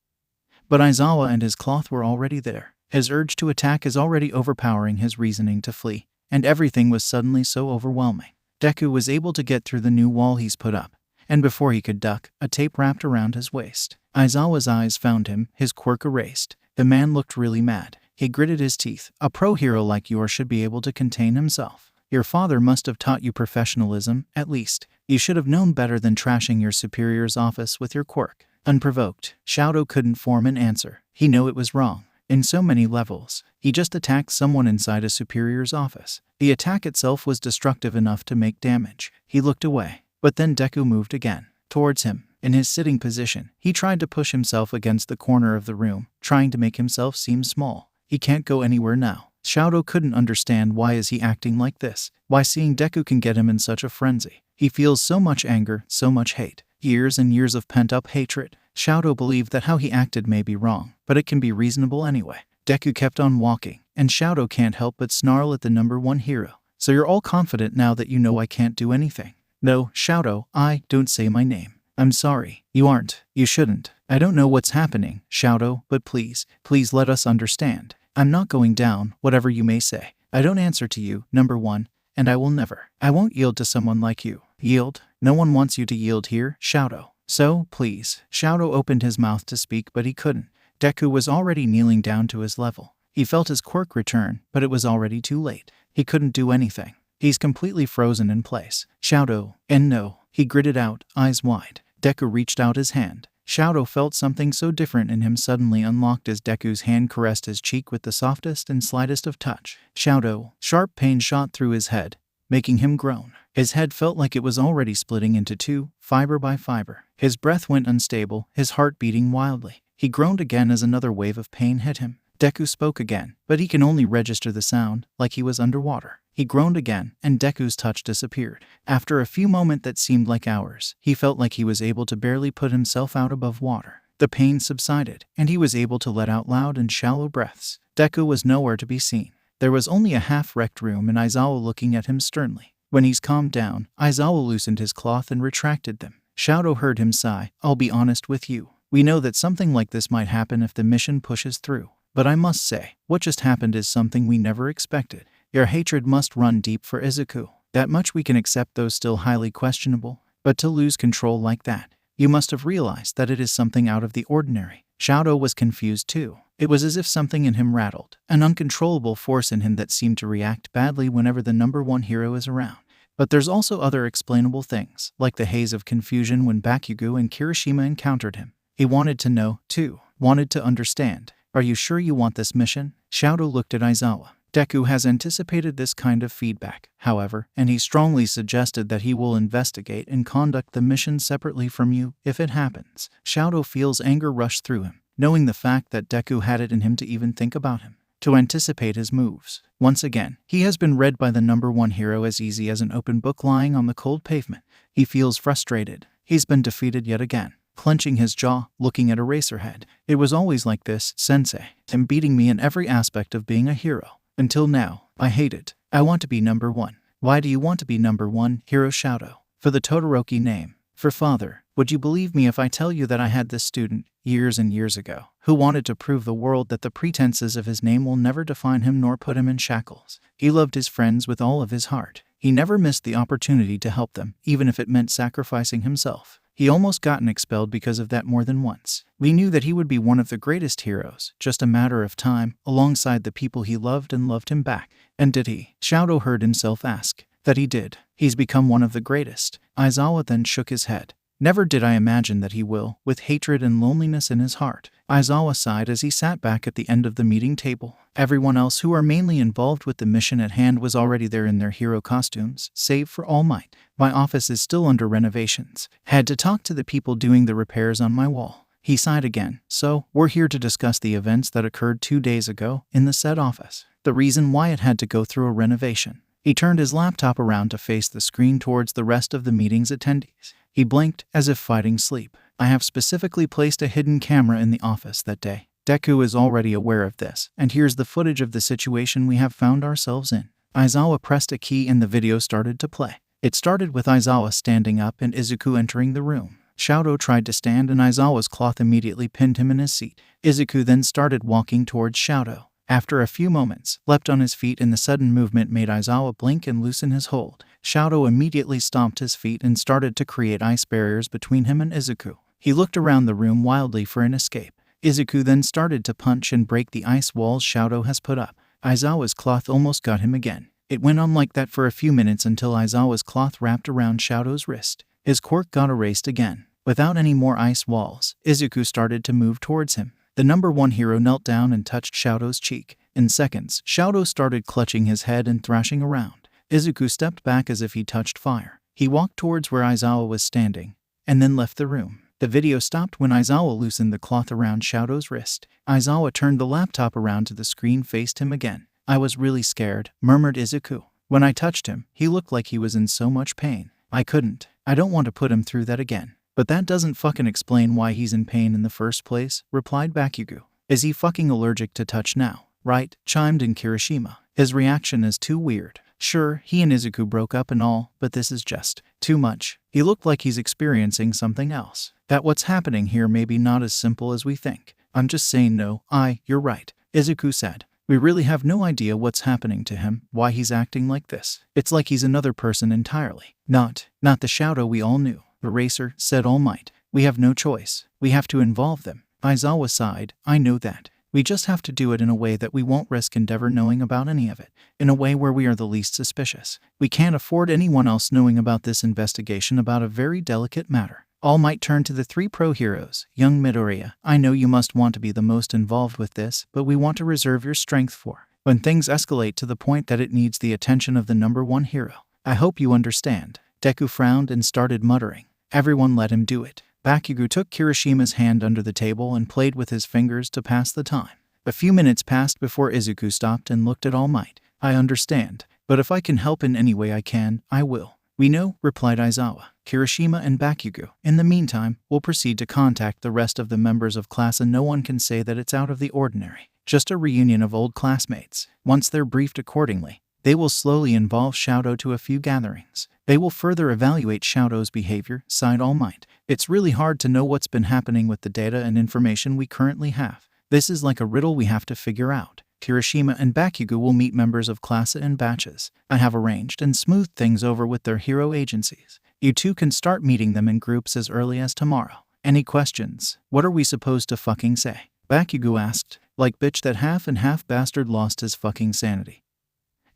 But Aizawa and his cloth were already there. His urge to attack is already overpowering his reasoning to flee, and everything was suddenly so overwhelming. Deku was able to get through the new wall he's put up, and before he could duck, a tape wrapped around his waist. Aizawa's eyes found him, his quirk erased. The man looked really mad. He gritted his teeth. A pro hero like yours should be able to contain himself. Your father must have taught you professionalism, at least. You should have known better than trashing your superior's office with your quirk. Unprovoked, Shouto couldn't form an answer. He knew it was wrong. In so many levels, he just attacked someone inside a superior's office. The attack itself was destructive enough to make damage. He looked away, but then Deku moved again, towards him. In his sitting position, he tried to push himself against the corner of the room, trying to make himself seem small. He can't go anywhere now. Shouto couldn't understand why is he acting like this, why seeing Deku can get him in such a frenzy. He feels so much anger, so much hate. Years and years of pent-up hatred. Shouto believed that how he acted may be wrong, but it can be reasonable anyway. Deku kept on walking, and Shouto can't help but snarl at the number one hero. So you're all confident now that you know I can't do anything. No, Shouto, don't say my name. I'm sorry. You aren't. You shouldn't. I don't know what's happening, Shouto, but please let us understand. I'm not going down, whatever you may say. I don't answer to you, number one, and I will never. I won't yield to someone like you. Yield? No one wants you to yield here, Shouto. So, please. Shouto opened his mouth to speak, but he couldn't. Deku was already kneeling down to his level. He felt his quirk return, but it was already too late. He couldn't do anything. He's completely frozen in place. Shouto, and no, he gritted out, eyes wide. Deku reached out his hand. Shouto felt something so different in him suddenly unlocked as Deku's hand caressed his cheek with the softest and slightest of touch. Shouto, sharp pain shot through his head, making him groan. His head felt like it was already splitting into two, fiber by fiber. His breath went unstable, his heart beating wildly. He groaned again as another wave of pain hit him. Deku spoke again, but he can only register the sound, like he was underwater. He groaned again, and Deku's touch disappeared. After a few moments that seemed like hours, he felt like he was able to barely put himself out above water. The pain subsided, and he was able to let out loud and shallow breaths. Deku was nowhere to be seen. There was only a half-wrecked room and Aizawa looking at him sternly. When he's calmed down, Aizawa loosened his cloth and retracted them. Shouto heard him sigh. I'll be honest with you. We know that something like this might happen if the mission pushes through. But I must say, what just happened is something we never expected. Your hatred must run deep for Izuku. That much we can accept, though still highly questionable. But to lose control like that, you must have realized that it is something out of the ordinary. Shouto was confused too. It was as if something in him rattled, an uncontrollable force in him that seemed to react badly whenever the number one hero is around. But there's also other explainable things, like the haze of confusion when Bakugo and Kirishima encountered him. He wanted to know, too, wanted to understand. Are you sure you want this mission? Shouto looked at Aizawa. Deku has anticipated this kind of feedback, however, and he strongly suggested that he will investigate and conduct the mission separately from you if it happens. Shouto feels anger rush through him, knowing the fact that Deku had it in him to even think about him, to anticipate his moves. Once again, he has been read by the number one hero as easy as an open book lying on the cold pavement. He feels frustrated. He's been defeated yet again. Clenching his jaw, looking at Eraserhead. It was always like this, Sensei. Him beating me in every aspect of being a hero. Until now, I hate it. I want to be number one. Why do you want to be number one, Hero Shouto? For the Todoroki name. For father. Would you believe me if I tell you that I had this student, years and years ago, who wanted to prove the world that the pretenses of his name will never define him nor put him in shackles. He loved his friends with all of his heart. He never missed the opportunity to help them, even if it meant sacrificing himself. He almost gotten expelled because of that more than once. We knew that he would be one of the greatest heroes, just a matter of time, alongside the people he loved and loved him back. And did he? Shouto heard himself ask. That he did. He's become one of the greatest. Aizawa then shook his head. Never did I imagine that he will, with hatred and loneliness in his heart. Aizawa sighed as he sat back at the end of the meeting table. Everyone else who are mainly involved with the mission at hand was already there in their hero costumes, save for All Might. My office is still under renovations. Had to talk to the people doing the repairs on my wall. He sighed again. So, we're here to discuss the events that occurred 2 days ago in the said office. The reason why it had to go through a renovation. He turned his laptop around to face the screen towards the rest of the meeting's attendees. He blinked, as if fighting sleep. I have specifically placed a hidden camera in the office that day. Deku is already aware of this, and here's the footage of the situation we have found ourselves in. Aizawa pressed a key and the video started to play. It started with Aizawa standing up and Izuku entering the room. Shouto tried to stand and Aizawa's cloth immediately pinned him in his seat. Izuku then started walking towards Shouto. After a few moments, leapt on his feet and the sudden movement made Aizawa blink and loosen his hold. Shouto immediately stomped his feet and started to create ice barriers between him and Izuku. He looked around the room wildly for an escape. Izuku then started to punch and break the ice walls Shouto has put up. Aizawa's cloth almost got him again. It went on like that for a few minutes until Aizawa's cloth wrapped around Shouto's wrist. His quirk got erased again. Without any more ice walls, Izuku started to move towards him. The number one hero knelt down and touched Shouto's cheek. In seconds, Shouto started clutching his head and thrashing around. Izuku stepped back as if he touched fire. He walked towards where Aizawa was standing, and then left the room. The video stopped when Aizawa loosened the cloth around Shouto's wrist. Aizawa turned the laptop around to the screen, faced him again. "I was really scared," murmured Izuku. "When I touched him, he looked like he was in so much pain. I don't want to put him through that again." "But that doesn't fucking explain why he's in pain in the first place," replied 𝗵𝘃𝗧𝗏. "Is he fucking allergic to touch now?" "Right," chimed in Kirishima. "His reaction is too weird. Sure, he and Izuku broke up and all, but this is just too much. He looked like he's experiencing something else. That what's happening here may be not as simple as we think. I'm just saying no, you're right," Izuku said. "We really have no idea what's happening to him, why he's acting like this. It's like he's another person entirely. Not the Shouto we all knew." "Eraser," said All Might. "We have no choice. We have to involve them." Aizawa sighed. "I know that. We just have to do it in a way that we won't risk Endeavor knowing about any of it. In a way where we are the least suspicious. We can't afford anyone else knowing about this investigation about a very delicate matter." All Might turned to the three pro heroes. "Young Midoriya, I know you must want to be the most involved with this, but we want to reserve your strength for when things escalate to the point that it needs the attention of the number one hero. I hope you understand." Deku frowned and started muttering. "Everyone let him do it." 𝗵𝘃𝗧𝗏 took Kirishima's hand under the table and played with his fingers to pass the time. A few minutes passed before Izuku stopped and looked at All Might. "I understand, but if I can help in any way I can, I will." "We know," replied Aizawa, Kirishima and 𝗵𝘃𝗧𝗏. "In the meantime, we'll proceed to contact the rest of the members of class and no one can say that it's out of the ordinary. Just a reunion of old classmates. Once they're briefed accordingly, they will slowly involve Shouto to a few gatherings. They will further evaluate Shouto's behavior," sighed All Might. "It's really hard to know what's been happening with the data and information we currently have. This is like a riddle we have to figure out. Kirishima and 𝗵𝘃𝗧𝗏 will meet members of class in batches. I have arranged and smoothed things over with their hero agencies. You two can start meeting them in groups as early as tomorrow. Any questions?" "What are we supposed to fucking say?" 𝗵𝘃𝗧𝗏 asked. "Like bitch that half and half bastard lost his fucking sanity.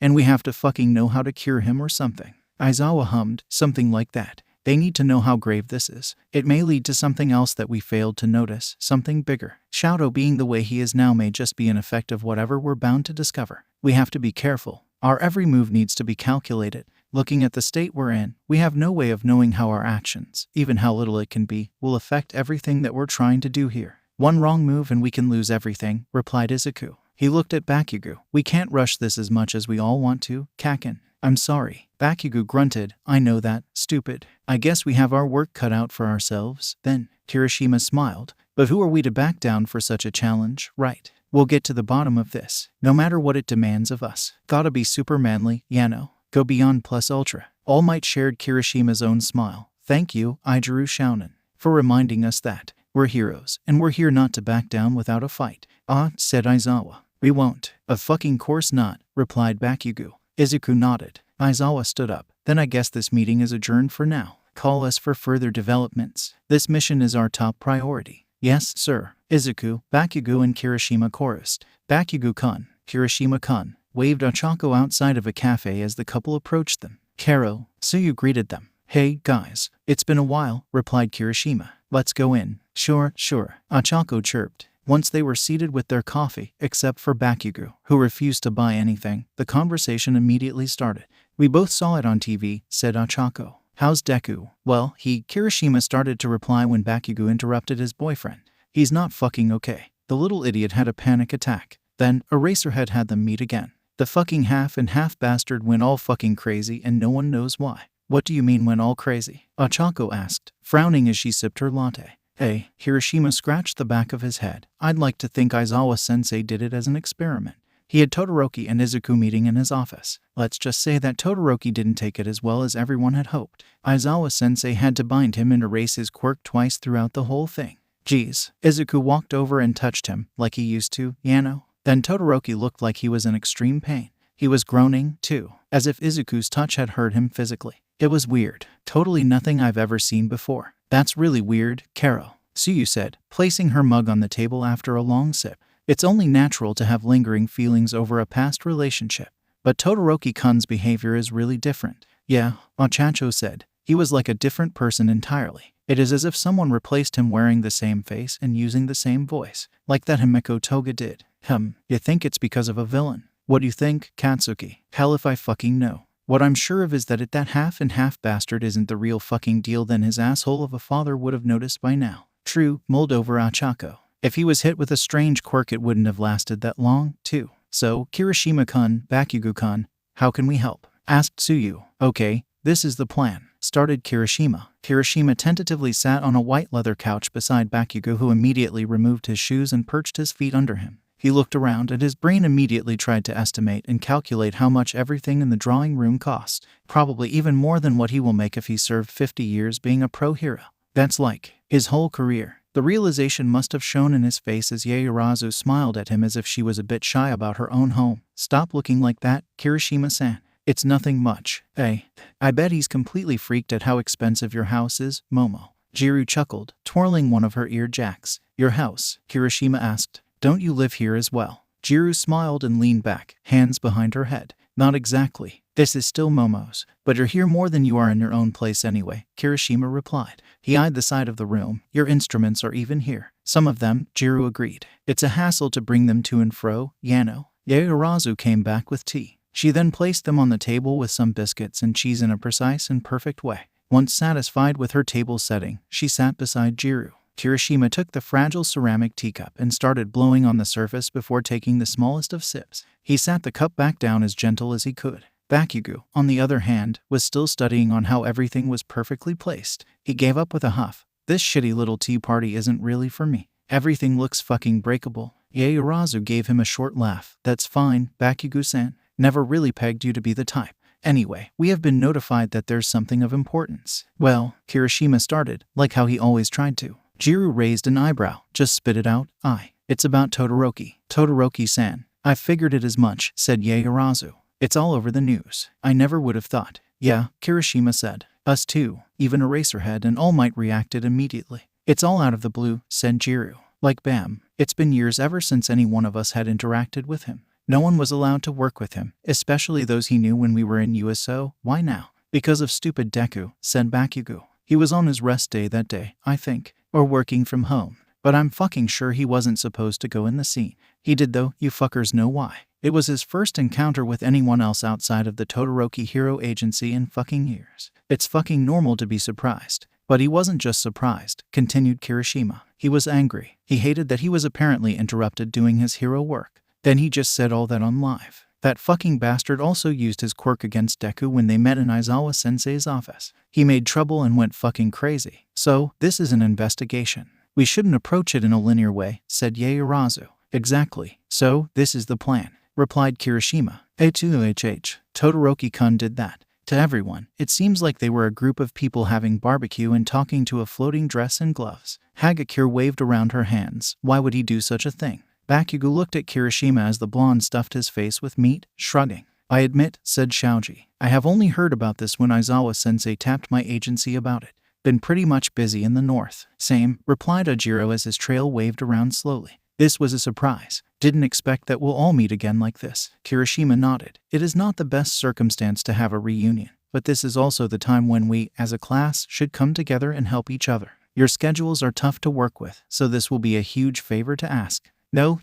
And we have to fucking know how to cure him or something." Aizawa hummed. "Something like that. They need to know how grave this is. It may lead to something else that we failed to notice, something bigger. Shouto being the way he is now may just be an effect of whatever we're bound to discover. We have to be careful. Our every move needs to be calculated. Looking at the state we're in, we have no way of knowing how our actions, even how little it can be, will affect everything that we're trying to do here. One wrong move and we can lose everything," replied Izuku. He looked at 𝗵𝘃𝗧𝗏. "We can't rush this as much as we all want to, Kaken. I'm sorry." 𝗵𝘃𝗧𝗏 grunted. "I know that, stupid. I guess we have our work cut out for ourselves, then." Kirishima smiled. "But who are we to back down for such a challenge, right? We'll get to the bottom of this, no matter what it demands of us. Gotta be super manly, Yano. Go beyond plus ultra." All Might shared Kirishima's own smile. "Thank you, Ijiru Shounen, for reminding us that we're heroes, and we're here not to back down without a fight." Said Aizawa. "We won't." "Of fucking course not," replied 𝗵𝘃𝗧𝗏. Izuku nodded. Aizawa stood up. "Then I guess this meeting is adjourned for now. Call us for further developments. This mission is our top priority." "Yes, sir." Izuku, 𝗵𝘃𝗧𝗏 and Kirishima chorused. 𝗵𝘃𝗧𝗏-kun, Kirishima-kun, waved Ochako outside of a cafe as the couple approached them. "Karo," Tsuyu greeted them. "Hey, guys. It's been a while," replied Kirishima. "Let's go in." Sure, Ochako chirped. Once they were seated with their coffee, except for 𝗵𝘃𝗧𝗏, who refused to buy anything, the conversation immediately started. "We both saw it on TV," said Ochako. "How's Deku?" "Well, Kirishima started to reply when 𝗵𝘃𝗧𝗏 interrupted his boyfriend. "He's not fucking okay. The little idiot had a panic attack." Then, Eraserhead had them meet again. "The fucking half and half bastard went all fucking crazy and no one knows why." "What do you mean went all crazy?" Ochako asked, frowning as she sipped her latte. Hiroshima scratched the back of his head. "I'd like to think Aizawa-sensei did it as an experiment. He had Todoroki and Izuku meeting in his office. Let's just say that Todoroki didn't take it as well as everyone had hoped. Aizawa-sensei had to bind him and erase his quirk twice throughout the whole thing. Geez. Izuku walked over and touched him, like he used to, Then Todoroki looked like he was in extreme pain. He was groaning, too, as if Izuku's touch had hurt him physically. It was weird. Totally nothing I've ever seen before. That's really weird, Karo, Tsuyu said, placing her mug on the table after a long sip. It's only natural to have lingering feelings over a past relationship. But Todoroki-kun's behavior is really different. Yeah, Ochacho said. He was like a different person entirely. It is as if someone replaced him wearing the same face and using the same voice, like that Himeko Toga did. You think it's because of a villain? What do you think, Katsuki? Hell if I fucking know. What I'm sure of is that if that half-and-half bastard isn't the real fucking deal, then his asshole of a father would have noticed by now. True, mulled over Achako. If he was hit with a strange quirk, it wouldn't have lasted that long, too. So, Kirishima-kun, Bakugo-kun, how can we help? Asked Tsuyu. Okay, this is the plan, started Kirishima. Kirishima tentatively sat on a white leather couch beside Bakugo, who immediately removed his shoes and perched his feet under him. He looked around and his brain immediately tried to estimate and calculate how much everything in the drawing room cost. Probably even more than what he will make if he served 50 years being a pro hero. That's like his whole career. The realization must have shown in his face as Ieyasu smiled at him as if she was a bit shy about her own home. Stop looking like that, Kirishima-san. It's nothing much. Hey, I bet he's completely freaked at how expensive your house is, Momo. Jiru chuckled, twirling one of her ear jacks. Your house? Kirishima asked. Don't you live here as well? Jiru smiled and leaned back, hands behind her head. Not exactly. This is still Momo's, but you're here more than you are in your own place anyway, Kirishima replied. He eyed the side of the room. Your instruments are even here. Some of them, Jiru agreed. It's a hassle to bring them to and fro, Ieyasu came back with tea. She then placed them on the table with some biscuits and cheese in a precise and perfect way. Once satisfied with her table setting, she sat beside Jiru. Kirishima took the fragile ceramic teacup and started blowing on the surface before taking the smallest of sips. He sat the cup back down as gentle as he could. Bakugo, on the other hand, was still studying on how everything was perfectly placed. He gave up with a huff. This shitty little tea party isn't really for me. Everything looks fucking breakable. Ieyasu gave him a short laugh. That's fine, Bakugo-san. Never really pegged you to be the type. Anyway, we have been notified that there's something of importance. Well, Kirishima started, like how he always tried to. Jiru raised an eyebrow. Just spit it out. It's about Todoroki. Todoroki-san. I figured it as much, said Ieyasu. It's all over the news. I never would have thought. Yeah, Kirishima said. Us too. Even Eraserhead and All Might reacted immediately. It's all out of the blue, said Jiru. Like bam. It's been years ever since any one of us had interacted with him. No one was allowed to work with him, especially those he knew when we were in USO. Why now? Because of stupid Deku, said Bakugo. He was on his rest day that day, I think. Or working from home. But I'm fucking sure he wasn't supposed to go in the scene. He did though, you fuckers know why. It was his first encounter with anyone else outside of the Todoroki Hero Agency in fucking years. It's fucking normal to be surprised. But he wasn't just surprised, continued Kirishima. He was angry. He hated that he was apparently interrupted doing his hero work. Then he just said all that on live. That fucking bastard also used his quirk against Deku when they met in Aizawa-sensei's office. He made trouble and went fucking crazy. So, this is an investigation. We shouldn't approach it in a linear way, said Ieyasu. Exactly. So, this is the plan, replied Kirishima. Todoroki-kun did that. To everyone, it seems like they were a group of people having barbecue and talking to a floating dress and gloves. Hagakure waved around her hands. Why would he do such a thing? Bakugo looked at Kirishima as the blonde stuffed his face with meat, shrugging. I admit, said Shoji, I have only heard about this when Aizawa-sensei tapped my agency about it. Been pretty much busy in the north. Same, replied Ajiro as his trail waved around slowly. This was a surprise. Didn't expect that we'll all meet again like this. Kirishima nodded. It is not the best circumstance to have a reunion, but this is also the time when we, as a class, should come together and help each other. Your schedules are tough to work with, so this will be a huge favor to ask. No,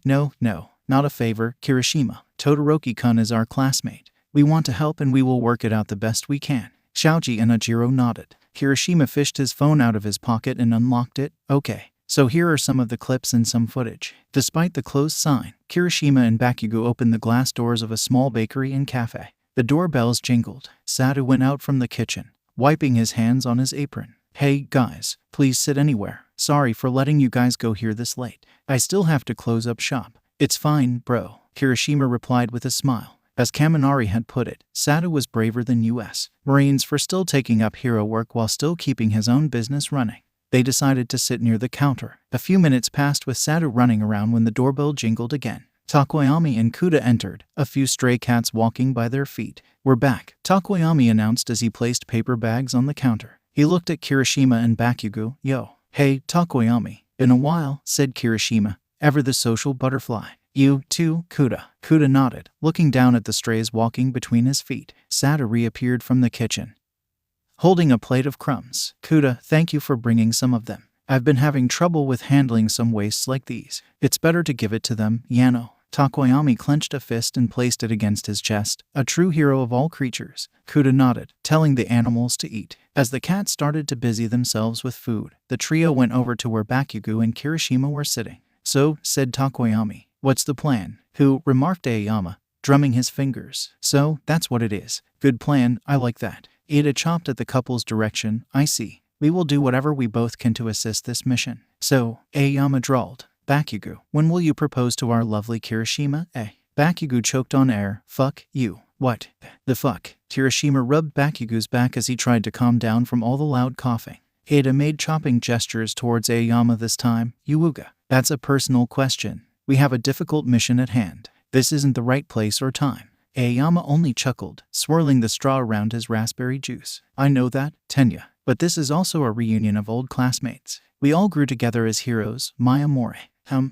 not a favor, Kirishima. Todoroki-kun is our classmate. We want to help and we will work it out the best we can. Shoji and Ajiro nodded. Kirishima fished his phone out of his pocket and unlocked it. Okay, so here are some of the clips and some footage. Despite the closed sign, Kirishima and Bakugo opened the glass doors of a small bakery and cafe. The doorbells jingled. Satu went out from the kitchen, wiping his hands on his apron. Hey, guys, please sit anywhere. Sorry for letting you guys go here this late. I still have to close up shop. It's fine, bro, Kirishima replied with a smile. As Kaminari had put it, Sato was braver than U.S. Marines for still taking up hero work while still keeping his own business running. They decided to sit near the counter. A few minutes passed with Sato running around when the doorbell jingled again. Tokoyami and Kuda entered, a few stray cats walking by their feet. We're back, Tokoyami announced as he placed paper bags on the counter. He looked at Kirishima and Bakugo. Yo. Hey, Tokoyami. In a while, said Kirishima. Ever the social butterfly. You, too, Kuda. Kuda nodded, looking down at the strays walking between his feet. Sato reappeared from the kitchen, holding a plate of crumbs. Kuda, thank you for bringing some of them. I've been having trouble with handling some wastes like these. It's better to give it to them, Yano. Tokoyami clenched a fist and placed it against his chest. A true hero of all creatures. Kuda nodded, telling the animals to eat. As the cats started to busy themselves with food, the trio went over to where Bakugo and Kirishima were sitting. So, said Tokoyami, what's the plan? Who, remarked Aoyama, drumming his fingers. So, that's what it is. Good plan, I like that. Ida chopped at the couple's direction. I see. We will do whatever we both can to assist this mission. So, Aoyama drawled. Bakugo, when will you propose to our lovely Kirishima, eh? Bakugo choked on air. Fuck you. What the fuck? Kirishima rubbed Bakugo's back as he tried to calm down from all the loud coughing. Ida made chopping gestures towards Aoyama this time. Yuuga, that's a personal question. We have a difficult mission at hand. This isn't the right place or time. Aoyama only chuckled, swirling the straw around his raspberry juice. I know that, Tenya, but this is also a reunion of old classmates. We all grew together as heroes, my amore.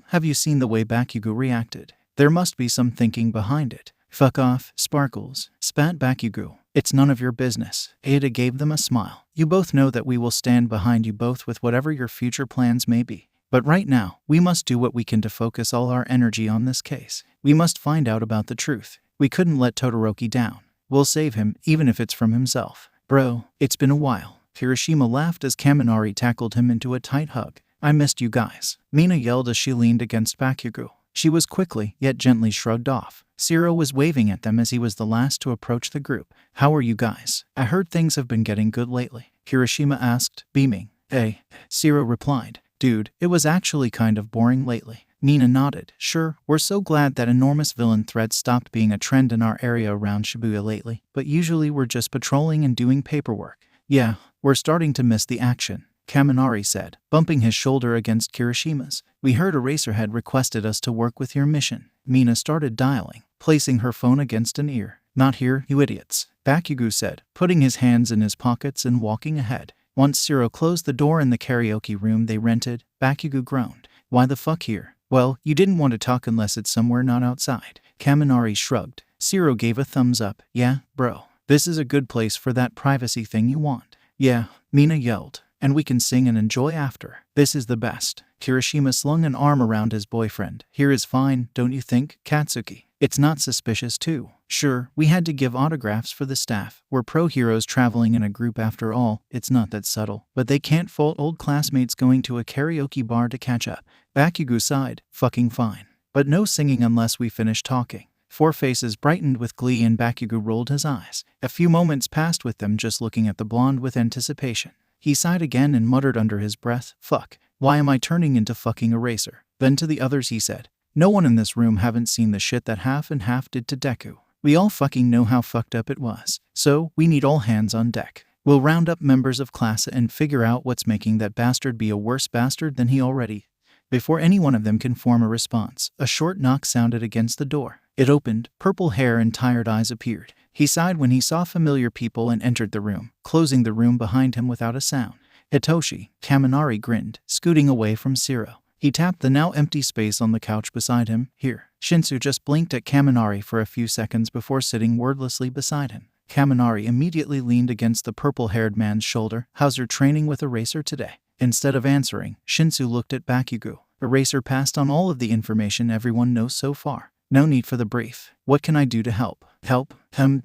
Have you seen the way Bakugo reacted? There must be some thinking behind it. Fuck off, Sparkles, spat Bakugo. It's none of your business. Ada gave them a smile. You both know that we will stand behind you both with whatever your future plans may be. But right now, we must do what we can to focus all our energy on this case. We must find out about the truth. We couldn't let Todoroki down. We'll save him, even if it's from himself. Bro, it's been a while. Kirishima laughed as Kaminari tackled him into a tight hug. I missed you guys. Mina yelled as she leaned against Bakugo. She was quickly, yet gently shrugged off. Zero was waving at them as he was the last to approach the group. How are you guys? I heard things have been getting good lately. Kirishima asked, beaming. Hey, Zero replied. Dude, it was actually kind of boring lately. Nina nodded. Sure, we're so glad that enormous villain threats stopped being a trend in our area around Shibuya lately, but usually we're just patrolling and doing paperwork. Yeah, we're starting to miss the action, Kaminari said, bumping his shoulder against Kirishima's. We heard Eraserhead requested us to work with your mission. Mina started dialing, placing her phone against an ear. Not here, you idiots, Bakugo said, putting his hands in his pockets and walking ahead. Once Zero closed the door in the karaoke room they rented, Bakugo groaned. Why the fuck here? Well, you didn't want to talk unless it's somewhere not outside. Kaminari shrugged. Zero gave a thumbs up. Yeah, bro. This is a good place for that privacy thing you want. Yeah, Mina yelled. And we can sing and enjoy after. This is the best. Kirishima slung an arm around his boyfriend. Here is fine, don't you think, Katsuki? It's not suspicious too. Sure, we had to give autographs for the staff. We're pro-heroes traveling in a group after all. It's not that subtle. But they can't fault old classmates going to a karaoke bar to catch up. Bakugo sighed. Fucking fine. But no singing unless we finish talking. Four faces brightened with glee and Bakugo rolled his eyes. A few moments passed with them just looking at the blonde with anticipation. He sighed again and muttered under his breath, fuck, why am I turning into fucking Eraser? Then to the others he said, no one in this room haven't seen the shit that Half and Half did to Deku. We all fucking know how fucked up it was. So, we need all hands on deck. We'll round up members of class and figure out what's making that bastard be a worse bastard than he already. Before any one of them can form a response, a short knock sounded against the door. It opened, purple hair and tired eyes appeared. He sighed when he saw familiar people and entered the room, closing the room behind him without a sound. Hitoshi, Kaminari grinned, scooting away from Zero. He tapped the now empty space on the couch beside him. Here. Shinsu just blinked at Kaminari for a few seconds before sitting wordlessly beside him. Kaminari immediately leaned against the purple-haired man's shoulder. How's your training with Eraser today? Instead of answering, Shinsu looked at Bakugo. Eraser passed on all of the information everyone knows so far. No need for the brief. What can I do to help? Help?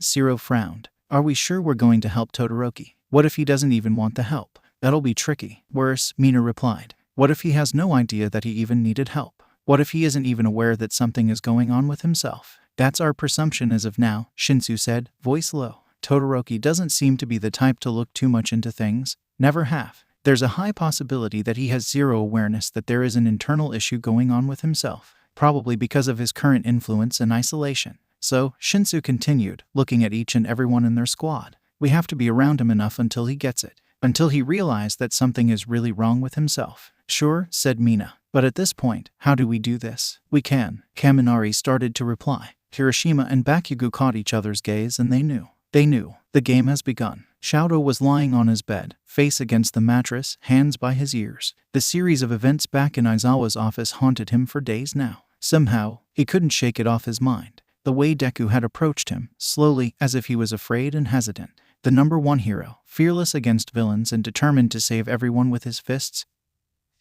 Zero frowned. Are we sure we're going to help Todoroki? What if he doesn't even want the help? That'll be tricky. Worse, Mina replied. What if he has no idea that he even needed help? What if he isn't even aware that something is going on with himself? That's our presumption as of now, Shinsu said, voice low. Todoroki doesn't seem to be the type to look too much into things. Never have. There's a high possibility that he has zero awareness that there is an internal issue going on with himself. probably because of his current influence and isolation. So, Shinsu continued, looking at each and everyone in their squad. We have to be around him enough until he gets it. Until he realized that something is really wrong with himself. Sure, said Mina. But at this point, how do we do this? We can. Kaminari started to reply. Hiroshima and Bakugo caught each other's gaze and they knew. They knew. The game has begun. Shouto was lying on his bed, face against the mattress, hands by his ears. The series of events back in Aizawa's office haunted him for days now. Somehow, he couldn't shake it off his mind. The way Deku had approached him, slowly, as if he was afraid and hesitant. The #1 hero, fearless against villains and determined to save everyone with his fists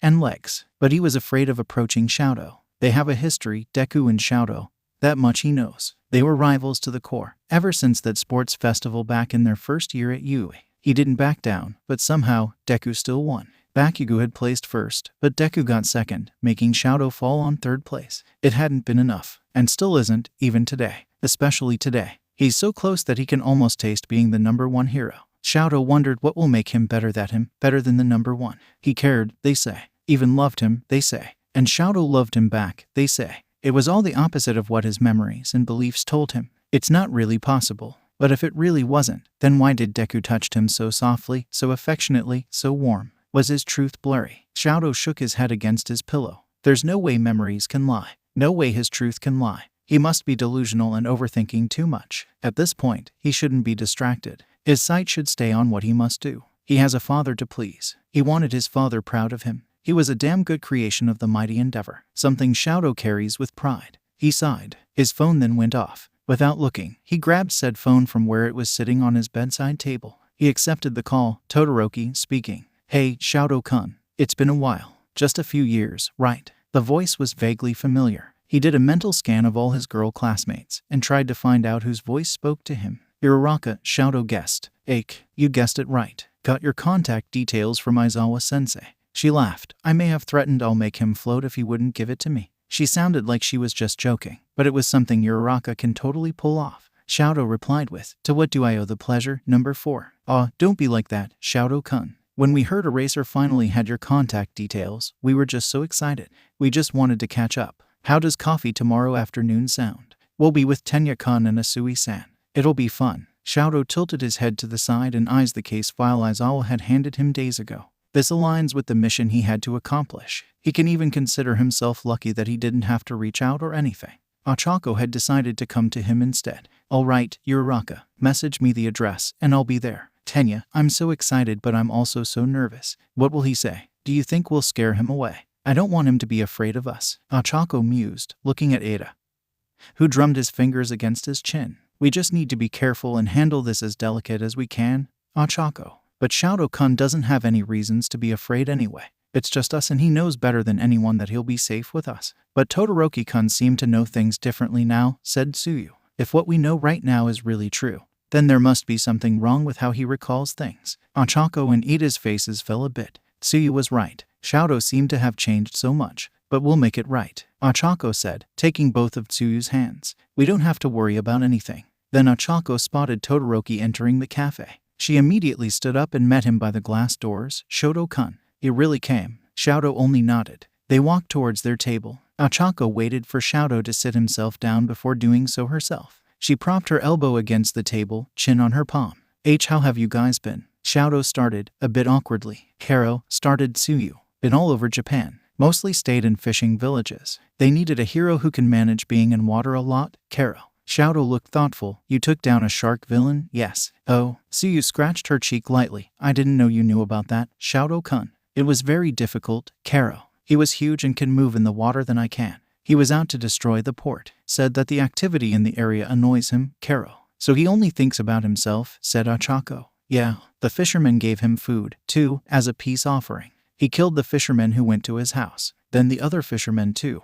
and legs. But he was afraid of approaching Shouto. They have a history, Deku and Shouto. That much he knows. They were rivals to the core. Ever since that sports festival back in their first year at UA. He didn't back down, but somehow, Deku still won. Bakugo had placed first, but Deku got second, making Shouto fall on third place. It hadn't been enough, and still isn't, even today. Especially today. He's so close that he can almost taste being the #1 hero. Shouto wondered what will make him better than the #1. He cared, they say. Even loved him, they say. And Shouto loved him back, they say. It was all the opposite of what his memories and beliefs told him. It's not really possible. But if it really wasn't, then why did Deku touch him so softly, so affectionately, so warm? Was his truth blurry? Shouto shook his head against his pillow. There's no way memories can lie. No way his truth can lie. He must be delusional and overthinking too much. At this point, he shouldn't be distracted. His sight should stay on what he must do. He has a father to please. He wanted his father proud of him. He was a damn good creation of the mighty endeavor. Something Shouto carries with pride. He sighed. His phone then went off. Without looking, he grabbed said phone from where it was sitting on his bedside table. He accepted the call. Todoroki speaking. Hey, Shouto-kun. It's been a while. Just a few years, right? The voice was vaguely familiar. He did a mental scan of all his girl classmates and tried to find out whose voice spoke to him. Uraraka, Shouto guessed. You guessed it right. Got your contact details from Aizawa-sensei. She laughed. I may have threatened I'll make him float if he wouldn't give it to me. She sounded like she was just joking, but it was something Uraraka can totally pull off. Shouto replied with, to what do I owe the pleasure, #4? Don't be like that, Shouto-kun. When we heard Eraser finally had your contact details, we were just so excited. We just wanted to catch up. How does coffee tomorrow afternoon sound? We'll be with Tenya-kun and Asui-san. It'll be fun. Shouto tilted his head to the side and eyes the case file Aizawa had handed him days ago. This aligns with the mission he had to accomplish. He can even consider himself lucky that he didn't have to reach out or anything. Ochako had decided to come to him instead. All right, Uraraka, message me the address, and I'll be there. Tenya, I'm so excited but I'm also so nervous. What will he say? Do you think we'll scare him away? I don't want him to be afraid of us. Ochako mused, looking at Ada, who drummed his fingers against his chin. We just need to be careful and handle this as delicate as we can, Ochako. But Shouto-kun doesn't have any reasons to be afraid anyway. It's just us and he knows better than anyone that he'll be safe with us. But Todoroki-kun seemed to know things differently now, said Tsuyu. If what we know right now is really true, then there must be something wrong with how he recalls things. Ochako and Ida's faces fell a bit. Tsuyu was right. Shouto seemed to have changed so much. But we'll make it right, Ochako said, taking both of Tsuyu's hands. We don't have to worry about anything. Then Ochako spotted Todoroki entering the cafe. She immediately stood up and met him by the glass doors. Shouto-kun. He really came. Shouto only nodded. They walked towards their table. Ochako waited for Shouto to sit himself down before doing so herself. She propped her elbow against the table, chin on her palm. How have you guys been? Shouto started, a bit awkwardly. Karo, started Tsuyu. Been all over Japan. Mostly stayed in fishing villages. They needed a hero who can manage being in water a lot. Karo. Shouto looked thoughtful. You took down a shark villain? Yes. Oh. Tsuyu scratched her cheek lightly. I didn't know you knew about that, Shouto-kun. It was very difficult, Karo. He was huge and can move in the water than I can. He was out to destroy the port. Said that the activity in the area annoys him, Karo. So he only thinks about himself, said Ochako. Yeah. The fisherman gave him food, too, as a peace offering. He killed the fishermen who went to his house. Then the other fishermen, too.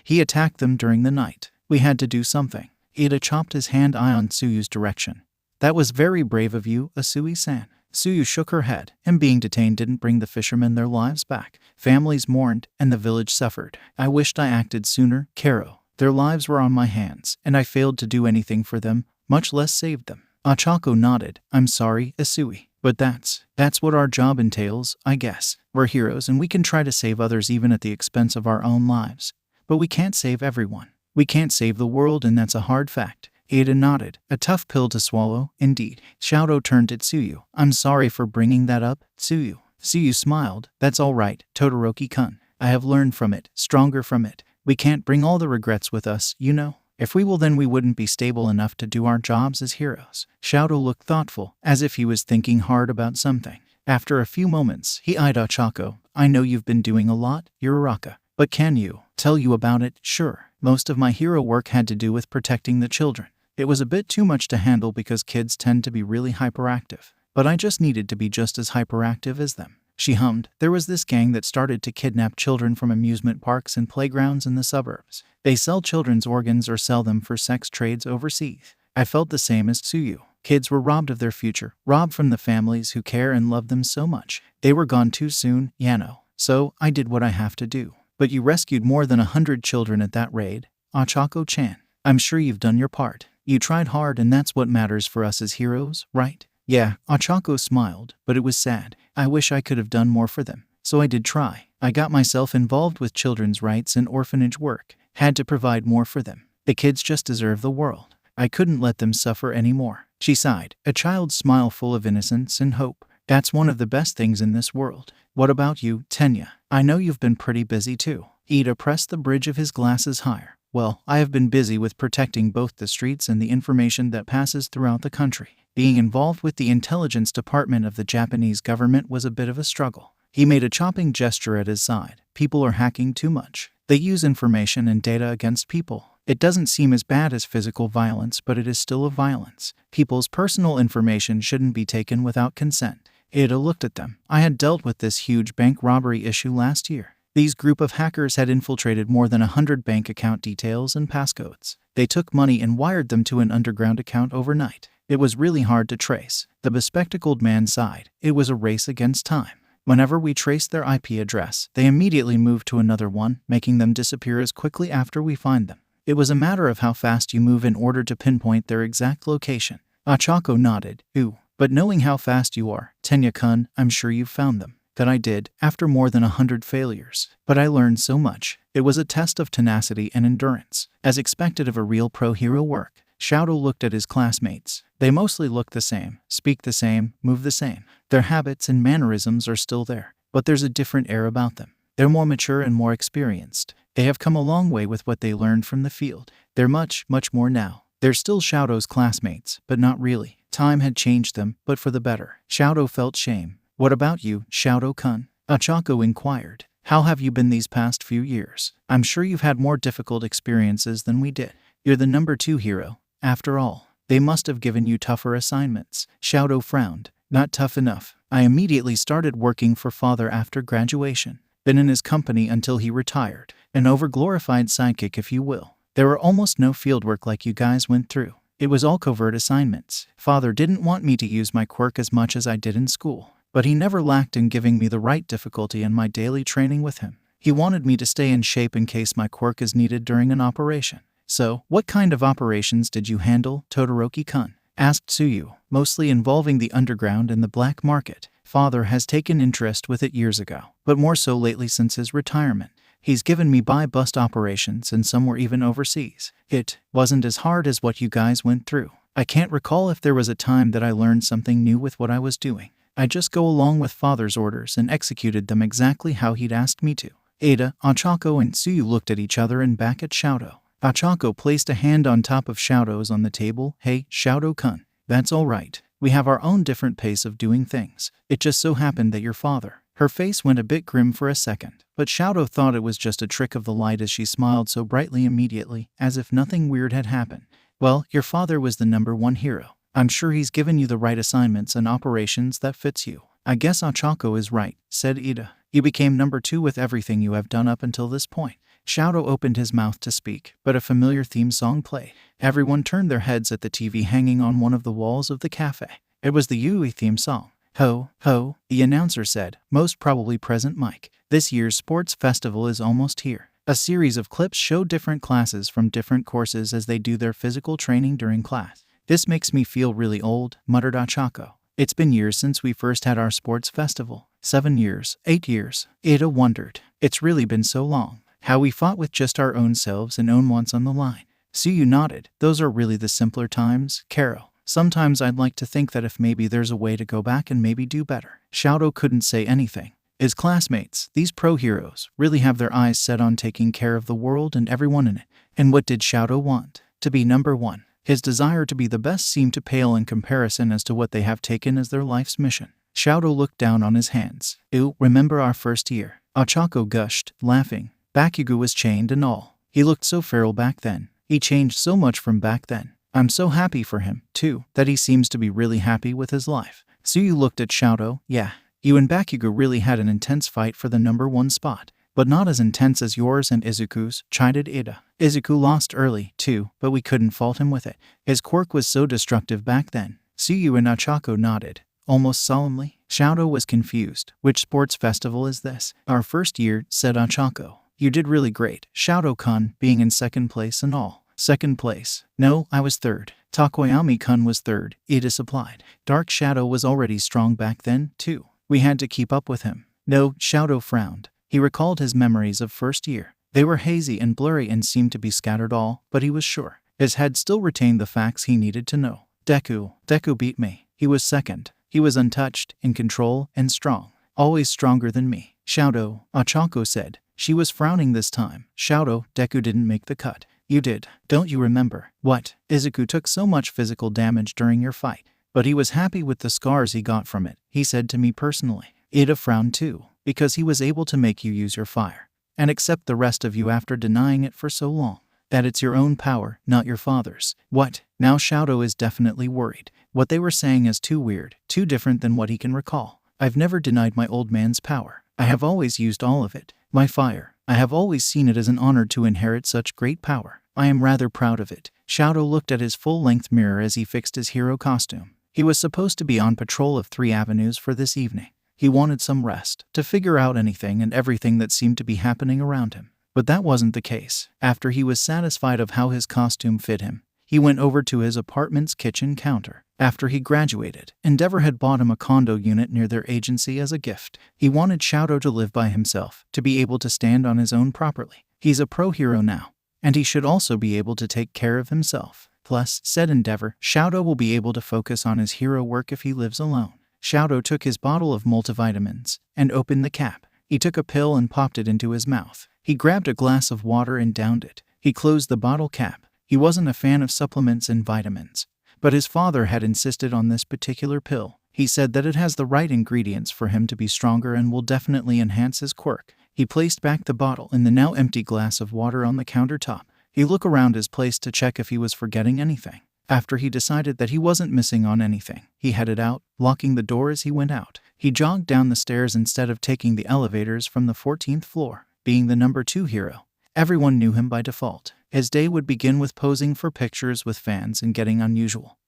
He attacked them during the night. We had to do something. Ida chopped his hand on Tsuyu's direction. That was very brave of you, Asui-san. Tsuyu shook her head. Him being detained didn't bring the fishermen their lives back. Families mourned, and the village suffered. I wished I acted sooner, Karo. Their lives were on my hands, and I failed to do anything for them, much less saved them. Ochako nodded. I'm sorry, Asui. But that's what our job entails, I guess. We're heroes and we can try to save others even at the expense of our own lives. But we can't save everyone. We can't save the world, and that's a hard fact. 𝐸𝐴 nodded. A tough pill to swallow, indeed. Shouto turned to 𝗬𝗪. I'm sorry for bringing that up, 𝗬𝗪. 𝗬𝗪 smiled. That's all right, Todoroki-kun. I have learned from it, stronger from it. We can't bring all the regrets with us, you know. If we will, then we wouldn't be stable enough to do our jobs as heroes. Shouto looked thoughtful, as if he was thinking hard about something. After a few moments, he eyed Ochako. I know you've been doing a lot, Uraraka. But can you tell you about it? Sure. Most of my hero work had to do with protecting the children. It was a bit too much to handle because kids tend to be really hyperactive. But I just needed to be just as hyperactive as them. She hummed. There was this gang that started to kidnap children from amusement parks and playgrounds in the suburbs. They sell children's organs or sell them for sex trades overseas. I felt the same as 𝗬𝗪. Kids were robbed of their future, robbed from the families who care and love them so much. They were gone too soon, Yano. So, I did what I have to do. But you rescued more than 100 children at that raid, Ochako-chan. I'm sure you've done your part. You tried hard, and that's what matters for us as heroes, right? Yeah, Ochako smiled, but it was sad. I wish I could have done more for them. So I did try. I got myself involved with children's rights and orphanage work. Had to provide more for them. The kids just deserve the world. I couldn't let them suffer anymore. She sighed, a child's smile full of innocence and hope. That's one of the best things in this world. What about you, Tenya? I know you've been pretty busy too. Ida pressed the bridge of his glasses higher. Well, I have been busy with protecting both the streets and the information that passes throughout the country. Being involved with the intelligence department of the Japanese government was a bit of a struggle. He made a chopping gesture at his side. People are hacking too much. They use information and data against people. It doesn't seem as bad as physical violence, but it is still a violence. People's personal information shouldn't be taken without consent. Ida looked at them. I had dealt with this huge bank robbery issue last year. These group of hackers had infiltrated more than 100 bank account details and passcodes. They took money and wired them to an underground account overnight. It was really hard to trace. The bespectacled man sighed. It was a race against time. Whenever we traced their IP address, they immediately moved to another one, making them disappear as quickly after we find them. It was a matter of how fast you move in order to pinpoint their exact location. Ochako nodded. Ooh, but knowing how fast you are, Tenya-kun, I'm sure you've found them. That I did, after more than 100 failures. But I learned so much. It was a test of tenacity and endurance, as expected of a real pro-hero work. Shouto looked at his classmates. They mostly look the same, speak the same, move the same. Their habits and mannerisms are still there, but there's a different air about them. They're more mature and more experienced. They have come a long way with what they learned from the field. They're much, much more now. They're still Shouto's classmates, but not really. Time had changed them, but for the better. Shouto felt shame. What about you, Shouto-kun? Ochako inquired. How have you been these past few years? I'm sure you've had more difficult experiences than we did. You're the number 2 hero. After all, they must have given you tougher assignments. Shouto frowned. Not tough enough. I immediately started working for father after graduation. Been in his company until he retired. An overglorified sidekick, if you will. There were almost no fieldwork like you guys went through. It was all covert assignments. Father didn't want me to use my quirk as much as I did in school. But he never lacked in giving me the right difficulty in my daily training with him. He wanted me to stay in shape in case my quirk is needed during an operation. So, what kind of operations did you handle, Todoroki-kun? Asked 𝗬𝗪. Mostly involving the underground and the black market. Father has taken interest with it years ago, but more so lately since his retirement. He's given me buy-bust operations, and some were even overseas. It wasn't as hard as what you guys went through. I can't recall if there was a time that I learned something new with what I was doing. I just go along with father's orders and executed them exactly how he'd asked me to. Ida, Ochako, and 𝗬𝗪 looked at each other and back at Shouto. Ochako placed a hand on top of Shouto's on the table. Hey, Shouto-kun. That's all right. We have our own different pace of doing things. It just so happened that your father... Her face went a bit grim for a second, but Shouto thought it was just a trick of the light as she smiled so brightly immediately, as if nothing weird had happened. Well, your father was the number 1 hero. I'm sure he's given you the right assignments and operations that fits you. I guess Ochako is right, said Ida. You became number 2 with everything you have done up until this point. Shouto opened his mouth to speak, but a familiar theme song played. Everyone turned their heads at the TV hanging on one of the walls of the cafe. It was the Yui theme song. Ho, ho, the announcer said, most probably present Mike. This year's sports festival is almost here. A series of clips show different classes from different courses as they do their physical training during class. This makes me feel really old, muttered Ochako. It's been years since we first had our sports festival. 7 years, 8 years. Ida wondered. It's really been so long. How we fought with just our own selves and own wants on the line. 𝗬𝗠 nodded. Those are really the simpler times, Karo. Sometimes I'd like to think that if maybe there's a way to go back and maybe do better. Shouto couldn't say anything. His classmates, these pro-heroes, really have their eyes set on taking care of the world and everyone in it. And what did Shouto want? To be number one. His desire to be the best seemed to pale in comparison as to what they have taken as their life's mission. Shouto looked down on his hands. Remember our first year? Ochako gushed, laughing. Bakugo was chained and all. He looked so feral back then. He changed so much from back then. I'm so happy for him, too, that he seems to be really happy with his life. 𝗬𝗠 looked at Shouto. Yeah, you and Bakugo really had an intense fight for the number one spot, but not as intense as yours and Izuku's, chided Ida. Izuku lost early, too, but we couldn't fault him with it. His quirk was so destructive back then. 𝗬𝗠 and Ochako nodded, almost solemnly. Shouto was confused. Which sports festival is this? Our first year, said Ochako. You did really great, Shouto-kun, being in second place and all. Second place. No, I was third. Tokoyami-kun was third, Ida supplied. Dark Shadow was already strong back then, too. We had to keep up with him. No, Shouto frowned. He recalled his memories of first year. They were hazy and blurry and seemed to be scattered all, but he was sure. His head still retained the facts he needed to know. Deku beat me. He was second. He was untouched, in control, and strong. Always stronger than me. Shouto, Ochako said. She was frowning this time. Shouto, Deku didn't make the cut. You did. Don't you remember? What? Izuku took so much physical damage during your fight, but he was happy with the scars he got from it, he said to me personally. Ida frowned too, because he was able to make you use your fire, and accept the rest of you after denying it for so long. That it's your own power, not your father's. What? Now Shouto is definitely worried. What they were saying is too weird, too different than what he can recall. I've never denied my old man's power. I have always used all of it. My fire. I have always seen it as an honor to inherit such great power. I am rather proud of it. Shouto looked at his full-length mirror as he fixed his hero costume. He was supposed to be on patrol of 3 avenues for this evening. He wanted some rest, to figure out anything and everything that seemed to be happening around him. But that wasn't the case. After he was satisfied of how his costume fit him, he went over to his apartment's kitchen counter. After he graduated, Endeavor had bought him a condo unit near their agency as a gift. He wanted Shouto to live by himself, to be able to stand on his own properly. He's a pro-hero now, and he should also be able to take care of himself. Plus, said Endeavor, Shouto will be able to focus on his hero work if he lives alone. Shouto took his bottle of multivitamins and opened the cap. He took a pill and popped it into his mouth. He grabbed a glass of water and downed it. He closed the bottle cap. He wasn't a fan of supplements and vitamins, but his father had insisted on this particular pill. He said that it has the right ingredients for him to be stronger and will definitely enhance his quirk. He placed back the bottle in the now empty glass of water on the countertop. He looked around his place to check if he was forgetting anything. After he decided that he wasn't missing on anything, he headed out, locking the door as he went out. He jogged down the stairs instead of taking the elevators from the 14th floor. Being the number 2 hero, everyone knew him by default. His day would begin with posing for pictures with fans and getting unusual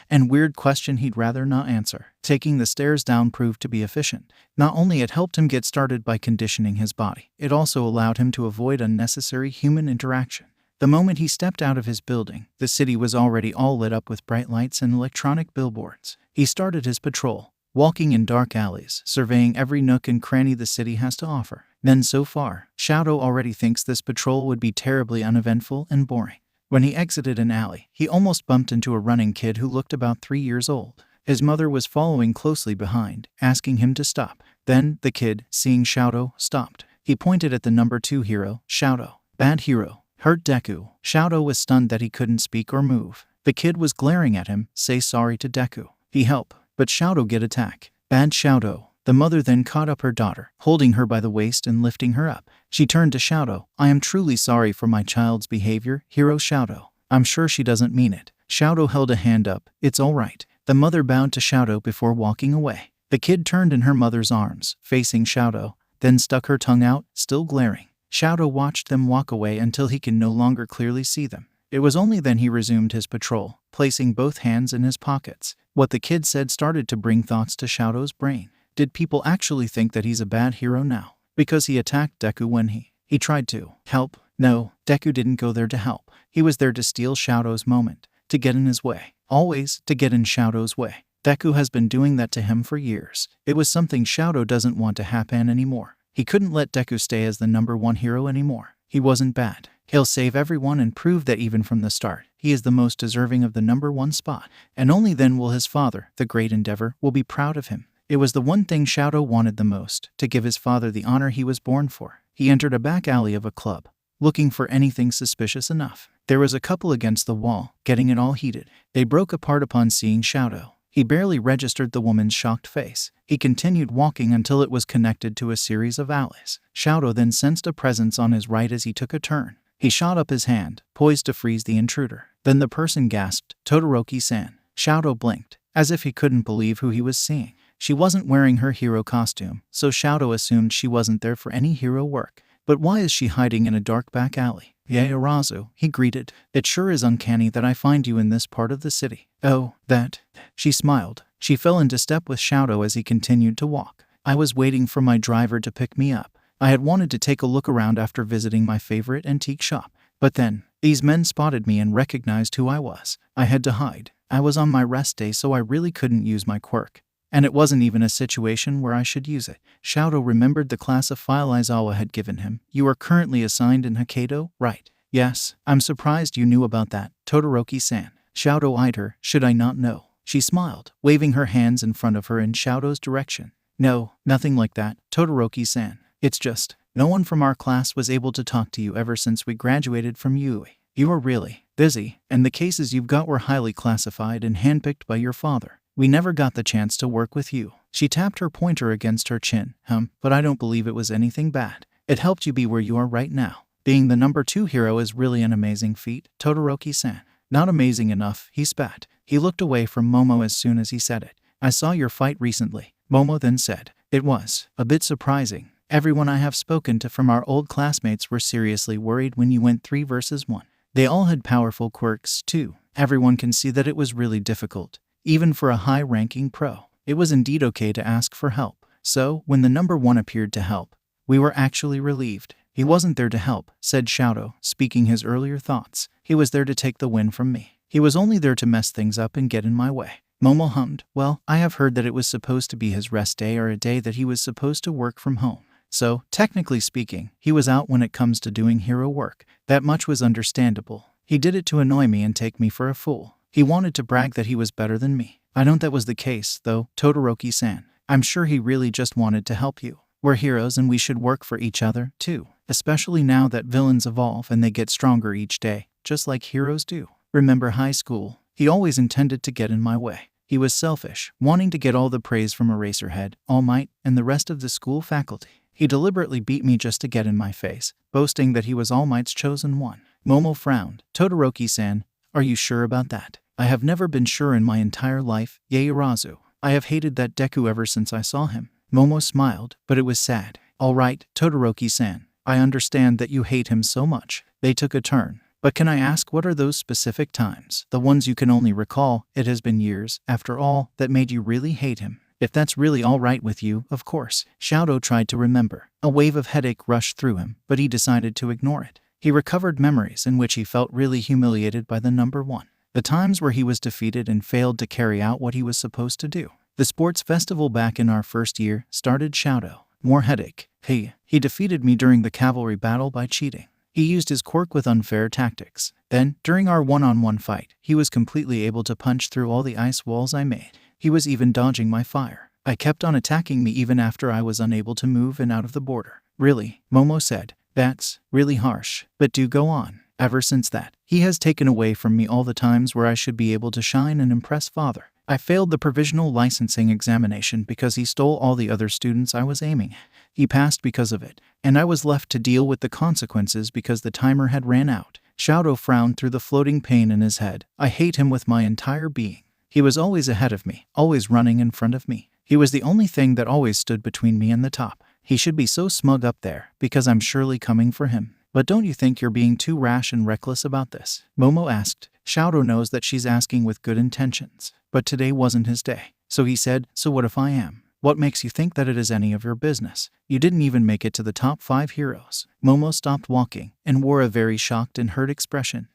and weird question he'd rather not answer. Taking the stairs down proved to be efficient. Not only it helped him get started by conditioning his body, it also allowed him to avoid unnecessary human interaction. The moment he stepped out of his building, the city was already all lit up with bright lights and electronic billboards. He started his patrol, walking in dark alleys, surveying every nook and cranny the city has to offer. Then so far, Shouto already thinks this patrol would be terribly uneventful and boring. When he exited an alley, he almost bumped into a running kid who looked about 3 years old. His mother was following closely behind, asking him to stop. Then, the kid, seeing Shouto, stopped. He pointed at the number 2 hero, Shouto. Bad hero. Hurt Deku. Shouto was stunned that he couldn't speak or move. The kid was glaring at him. Say sorry to Deku. He help, but Shouto get attack. Bad Shouto. The mother then caught up her daughter, holding her by the waist and lifting her up. She turned to Shouto. I am truly sorry for my child's behavior, Hero Shouto. I'm sure she doesn't mean it. Shouto held a hand up. It's all right. The mother bowed to Shouto before walking away. The kid turned in her mother's arms, facing Shouto, then stuck her tongue out, still glaring. Shouto watched them walk away until he could no longer clearly see them. It was only then he resumed his patrol, placing both hands in his pockets. What the kid said started to bring thoughts to Shouto's brain. Did people actually think that he's a bad hero now? Because he attacked Deku when he tried to help? No, Deku didn't go there to help. He was there to steal Shouto's moment, to get in his way. Always to get in Shouto's way. Deku has been doing that to him for years. It was something Shouto doesn't want to happen anymore. He couldn't let Deku stay as the #1 hero anymore. He wasn't bad. He'll save everyone and prove that even from the start, he is the most deserving of the #1 spot. And only then will his father, the great Endeavor, will be proud of him. It was the one thing Shouto wanted the most, to give his father the honor he was born for. He entered a back alley of a club, looking for anything suspicious enough. There was a couple against the wall, getting it all heated. They broke apart upon seeing Shouto. He barely registered the woman's shocked face. He continued walking until it was connected to a series of alleys. Shouto then sensed a presence on his right as he took a turn. He shot up his hand, poised to freeze the intruder. Then the person gasped, "Todoroki-san." Shouto blinked, as if he couldn't believe who he was seeing. She wasn't wearing her hero costume, so Shouto assumed she wasn't there for any hero work. But why is she hiding in a dark back alley? "Yaoyorozu," he greeted. "It sure is uncanny that I find you in this part of the city." "Oh, that." She smiled. She fell into step with Shouto as he continued to walk. "I was waiting for my driver to pick me up. I had wanted to take a look around after visiting my favorite antique shop. But then, these men spotted me and recognized who I was. I had to hide. I was on my rest day, so I really couldn't use my quirk. And it wasn't even a situation where I should use it." Shouto remembered the class of file Aizawa had given him. "You are currently assigned in Hokkaido, right?" "Yes. I'm surprised you knew about that, Todoroki-san." Shouto eyed her. "Should I not know?" She smiled, waving her hands in front of her in Shouto's direction. "No, nothing like that, Todoroki-san. It's just, no one from our class was able to talk to you ever since we graduated from UE. You were really busy, and the cases you've got were highly classified and handpicked by your father. We never got the chance to work with you." She tapped her pointer against her chin. But I don't believe it was anything bad. It helped you be where you are right now. Being the #2 hero is really an amazing feat, Todoroki-san." "Not amazing enough," he spat. He looked away from Momo as soon as he said it. "I saw your fight recently," Momo then said. "It was a bit surprising. Everyone I have spoken to from our old classmates were seriously worried when you went 3 versus 1. They all had powerful quirks, too. Everyone can see that it was really difficult. Even for a high-ranking pro, it was indeed okay to ask for help. So, when the #1 appeared to help, we were actually relieved." "He wasn't there to help," said Shouto, speaking his earlier thoughts. "He was there to take the win from me. He was only there to mess things up and get in my way." Momo hummed. "Well, I have heard that it was supposed to be his rest day or a day that he was supposed to work from home. So, technically speaking, he was out when it comes to doing hero work. That much was understandable. He did it to annoy me and take me for a fool. He wanted to brag that he was better than me. I don't that was the case, though, Todoroki-san. I'm sure he really just wanted to help you. We're heroes and we should work for each other, too. Especially now that villains evolve and they get stronger each day, just like heroes do. Remember high school? He always intended to get in my way. He was selfish, wanting to get all the praise from Eraserhead, All Might, and the rest of the school faculty. He deliberately beat me just to get in my face, boasting that he was All Might's chosen one." Momo frowned. "Todoroki-san, are you sure about that?" "I have never been sure in my entire life, Yaoyorozu. I have hated that Deku ever since I saw him." Momo smiled, but it was sad. "All right, Todoroki-san. I understand that you hate him so much." They took a turn. "But can I ask what are those specific times? The ones you can only recall. It has been years, after all, that made you really hate him. If that's really all right with you, of course." Shouto tried to remember. A wave of headache rushed through him, but he decided to ignore it. He recovered memories in which he felt really humiliated by the #1. The times where he was defeated and failed to carry out what he was supposed to do. "The sports festival back in our first year," started Shouto. "More headache. He defeated me during the cavalry battle by cheating. He used his quirk with unfair tactics. Then, during our one-on-one fight, he was completely able to punch through all the ice walls I made. He was even dodging my fire. I kept on attacking me even after I was unable to move and out of the border." "Really?" Momo said. "That's really harsh. But do go on." "Ever since that, he has taken away from me all the times where I should be able to shine and impress father. I failed the provisional licensing examination because he stole all the other students I was aiming at. He passed because of it, and I was left to deal with the consequences because the timer had ran out." Shouto frowned through the floating pain in his head. "I hate him with my entire being. He was always ahead of me, always running in front of me. He was the only thing that always stood between me and the top. He should be so smug up there, because I'm surely coming for him. But don't you think you're being too rash and reckless about this?" Momo asked. Shouto knows that she's asking with good intentions. But today wasn't his day. So he said, "So what if I am? What makes you think that it is any of your business? You didn't even make it to the top 5 heroes." Momo stopped walking and wore a very shocked and hurt expression.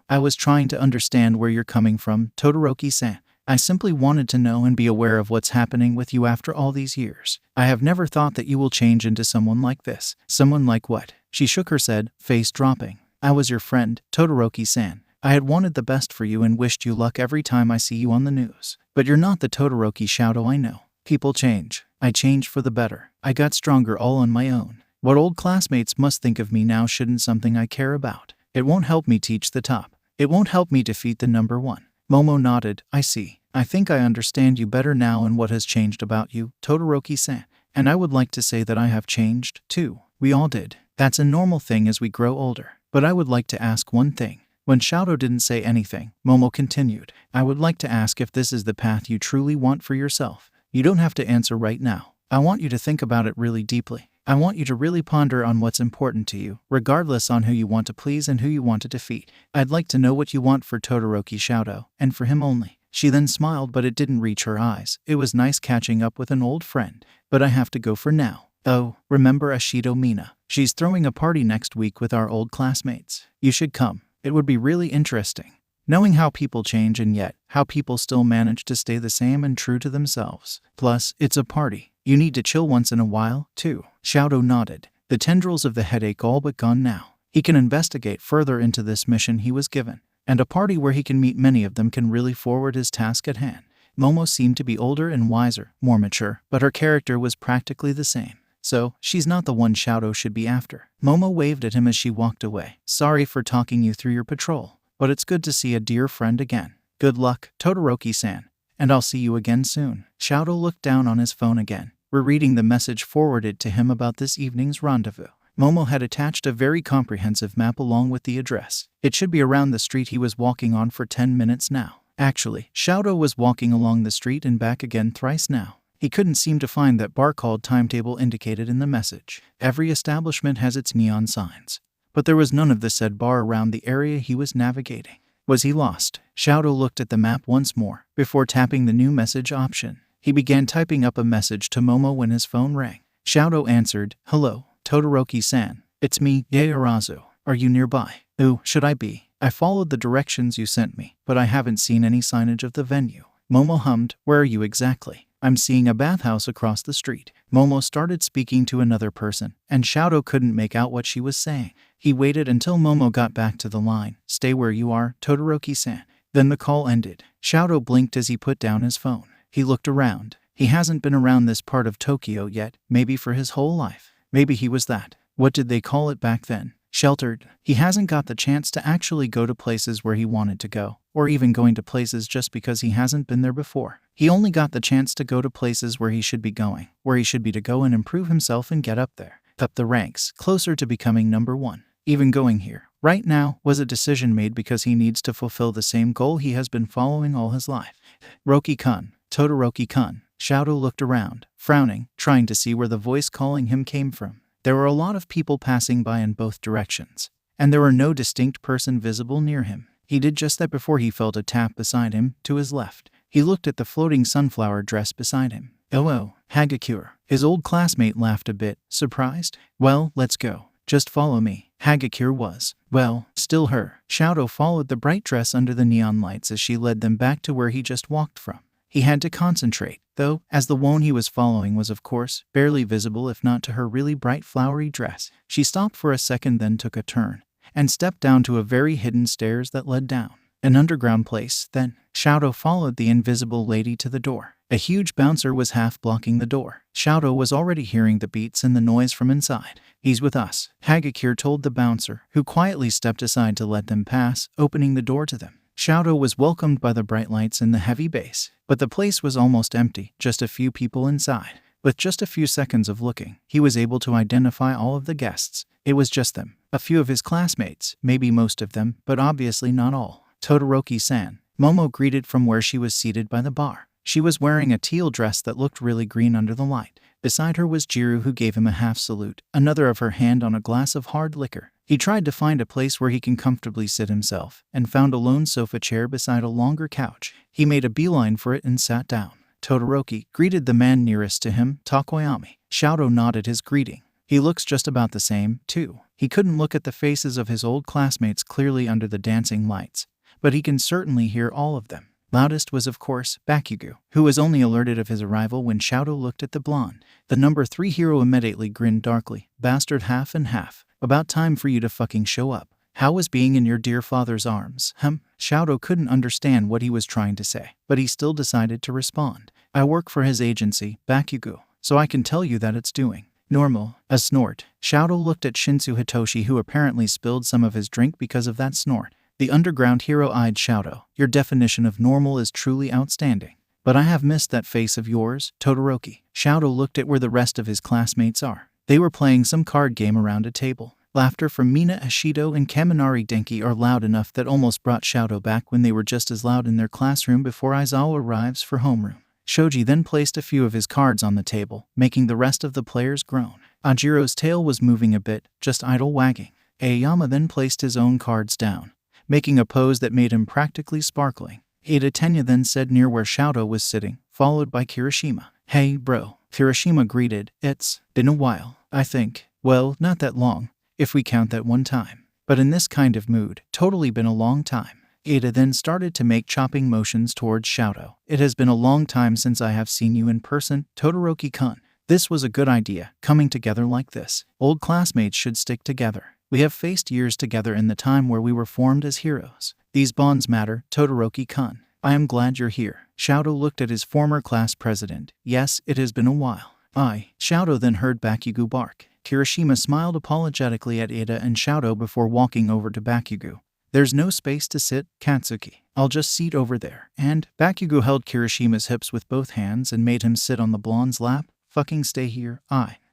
"I was trying to understand where you're coming from, Todoroki-san." I simply wanted to know and be aware of what's happening with you after all these years. I have never thought that you will change into someone like this. Someone like what? She shook her head, face dropping. I was your friend, Todoroki-san. I had wanted the best for you and wished you luck every time I see you on the news. But you're not the Todoroki Shouto I know. People change. I changed for the better. I got stronger all on my own. What old classmates must think of me now shouldn't something I care about. It won't help me teach the top. It won't help me defeat the number one. Momo nodded. I see. I think I understand you better now and what has changed about you, Todoroki-san. And I would like to say that I have changed, too. We all did. That's a normal thing as we grow older. But I would like to ask one thing. When Shouto didn't say anything, Momo continued. I would like to ask if this is the path you truly want for yourself. You don't have to answer right now. I want you to think about it really deeply. I want you to really ponder on what's important to you, regardless on who you want to please and who you want to defeat. I'd like to know what you want for Todoroki Shouto, and for him only. She then smiled, but it didn't reach her eyes. It was nice catching up with an old friend. But I have to go for now. Oh, remember Ashido Mina? She's throwing a party next week with our old classmates. You should come. It would be really interesting. Knowing how people change and yet how people still manage to stay the same and true to themselves. Plus, it's a party. You need to chill once in a while, too. Shouto nodded. The tendrils of the headache all but gone now. He can investigate further into this mission he was given. And a party where he can meet many of them can really forward his task at hand. Momo seemed to be older and wiser, more mature, but her character was practically the same. So, she's not the one Shouto should be after. Momo waved at him as she walked away. Sorry for talking you through your patrol, but it's good to see a dear friend again. Good luck, Todoroki-san, and I'll see you again soon. Shouto looked down on his phone again, rereading the message forwarded to him about this evening's rendezvous. Momo had attached a very comprehensive map along with the address. It should be around the street he was walking on for 10 minutes now. Actually, Shouto was walking along the street and back again thrice now. He couldn't seem to find that bar called timetable indicated in the message. Every establishment has its neon signs, but there was none of the said bar around the area he was navigating. Was he lost? Shouto looked at the map once more, before tapping the new message option. He began typing up a message to Momo when his phone rang. Shouto answered, Hello, Todoroki-san. It's me, Ieyasu. Are you nearby? Ooh, should I be? I followed the directions you sent me, but I haven't seen any signage of the venue. Momo hummed, Where are you exactly? I'm seeing a bathhouse across the street. Momo started speaking to another person, and Shouto couldn't make out what she was saying. He waited until Momo got back to the line. Stay where you are, Todoroki-san. Then the call ended. Shouto blinked as he put down his phone. He looked around. He hasn't been around this part of Tokyo yet, maybe for his whole life. Maybe he was that. What did they call it back then? Sheltered. He hasn't got the chance to actually go to places where he wanted to go, or even going to places just because he hasn't been there before. He only got the chance to go to places where he should be going, where he should be to go and improve himself and get up there, up the ranks, closer to becoming number one. Even going here, right now, was a decision made because he needs to fulfill the same goal he has been following all his life. Roki-kun, Todoroki-kun. Shouto looked around, frowning, trying to see where the voice calling him came from. There were a lot of people passing by in both directions, and there were no distinct person visible near him. He did just that before he felt a tap beside him, to his left. He looked at the floating sunflower dress beside him. Oh, Hagakure. His old classmate laughed a bit, surprised. Well, let's go. Just follow me. Hagakure was, well, still her. Shouto followed the bright dress under the neon lights as she led them back to where he just walked from. He had to concentrate, though, as the one he was following was, of course, barely visible if not to her really bright flowery dress. She stopped for a second, then took a turn, and stepped down to a very hidden stairs that led down. An underground place, then. Shouto followed the invisible lady to the door. A huge bouncer was half blocking the door. Shouto was already hearing the beats and the noise from inside. He's with us, Hagakure told the bouncer, who quietly stepped aside to let them pass, opening the door to them. Shouto was welcomed by the bright lights and the heavy bass, but the place was almost empty, just a few people inside. With just a few seconds of looking, he was able to identify all of the guests. It was just them. A few of his classmates, maybe most of them, but obviously not all. Todoroki-san, Momo greeted from where she was seated by the bar. She was wearing a teal dress that looked really green under the light. Beside her was Jiru, who gave him a half salute, another of her hand on a glass of hard liquor. He tried to find a place where he can comfortably sit himself, and found a lone sofa chair beside a longer couch. He made a beeline for it and sat down. Todoroki greeted the man nearest to him, Takoyami. Shouto nodded his greeting. He looks just about the same, too. He couldn't look at the faces of his old classmates clearly under the dancing lights, but he can certainly hear all of them. Loudest was of course Bakugo, who was only alerted of his arrival when Shouto looked at the blonde. The number 3 hero immediately grinned darkly. Bastard, half and half. About time for you to fucking show up. How was being in your dear father's arms? Shouto couldn't understand what he was trying to say, but he still decided to respond. I work for his agency, Bakugo, so I can tell you that it's doing normal. A snort. Shouto looked at Shinsu Hitoshi, who apparently spilled some of his drink because of that snort. The underground hero eyed Shouto. Your definition of normal is truly outstanding. But I have missed that face of yours, Todoroki. Shouto looked at where the rest of his classmates are. They were playing some card game around a table. Laughter from Mina, Ashido, and Kaminari Denki are loud enough that almost brought Shouto back when they were just as loud in their classroom before Aizawa arrives for homeroom. Shoji then placed a few of his cards on the table, making the rest of the players groan. Ajiro's tail was moving a bit, just idle wagging. Aoyama then placed his own cards down, making a pose that made him practically sparkling. Tenya then said near where Shouto was sitting, followed by Kirishima. Hey bro. Kirishima greeted. It's been a while, I think. Well, not that long, if we count that one time. But in this kind of mood, totally been a long time. Ada then started to make chopping motions towards Shouto. It has been a long time since I have seen you in person, Todoroki-kun. This was a good idea, coming together like this. Old classmates should stick together. We have faced years together in the time where we were formed as heroes. These bonds matter, Todoroki-kun. I am glad you're here. Shouto looked at his former class president. Yes, it has been a while. Shouto then heard Bakugo bark. Kirishima smiled apologetically at Ada and Shouto before walking over to Bakugo. There's no space to sit, Katsuki. I'll just seat over there. And Bakugo held Kirishima's hips with both hands and made him sit on the blonde's lap. Fucking stay here.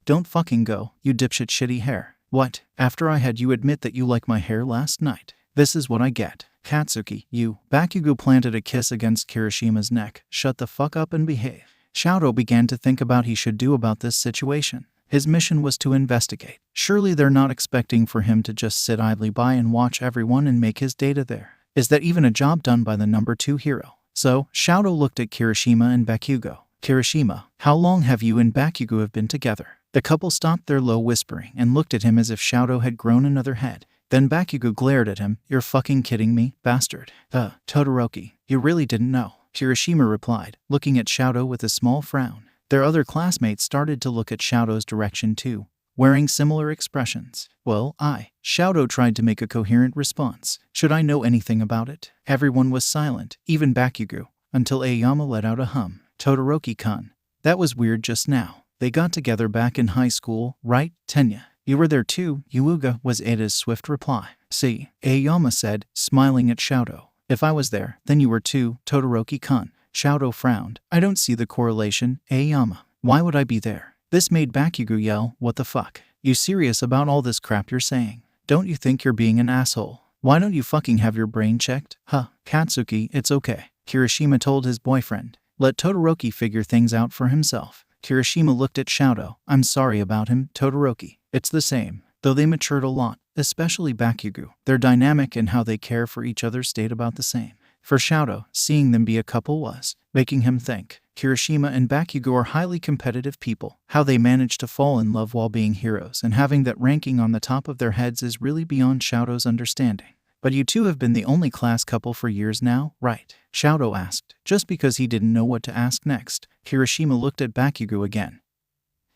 Don't fucking go, you dipshit shitty hair. What? After I had you admit that you like my hair last night. This is what I get. Katsuki, you. Bakugo planted a kiss against Kirishima's neck. Shut the fuck up and behave. Shouto began to think about what he should do about this situation. His mission was to investigate. Surely they're not expecting for him to just sit idly by and watch everyone and make his data there. Is that even a job done by the number 2 hero? So, Shouto looked at Kirishima and Bakugo. Kirishima, how long have you and Bakugo have been together? The couple stopped their low whispering and looked at him as if Shouto had grown another head. Then Bakugo glared at him. You're fucking kidding me, bastard. Todoroki, you really didn't know. Kirishima replied, looking at Shouto with a small frown. Their other classmates started to look at Shouto's direction too, wearing similar expressions. Well, Shouto tried to make a coherent response. Should I know anything about it? Everyone was silent, even Bakugo, until Aoyama let out a hum. Todoroki-kun. That was weird just now. They got together back in high school, right, Tenya? You were there too, Yuuga, was Ada's swift reply. See, Aoyama said, smiling at Shouto. If I was there, then you were too, Todoroki-kun. Shouto frowned. I don't see the correlation, Aoyama. Why would I be there? This made Bakugo yell, what the fuck? You serious about all this crap you're saying? Don't you think you're being an asshole? Why don't you fucking have your brain checked? Katsuki, it's okay. Kirishima told his boyfriend. Let Todoroki figure things out for himself. Kirishima looked at Shouto. I'm sorry about him, Todoroki. It's the same, though they matured a lot, especially Bakugo. Their dynamic and how they care for each other stayed about the same. For Shouto, seeing them be a couple was making him think. Kirishima and Bakugo are highly competitive people. How they manage to fall in love while being heroes and having that ranking on the top of their heads is really beyond Shouto's understanding. But you two have been the only class couple for years now, right? Shouto asked, just because he didn't know what to ask next. Kirishima looked at Bakugo again,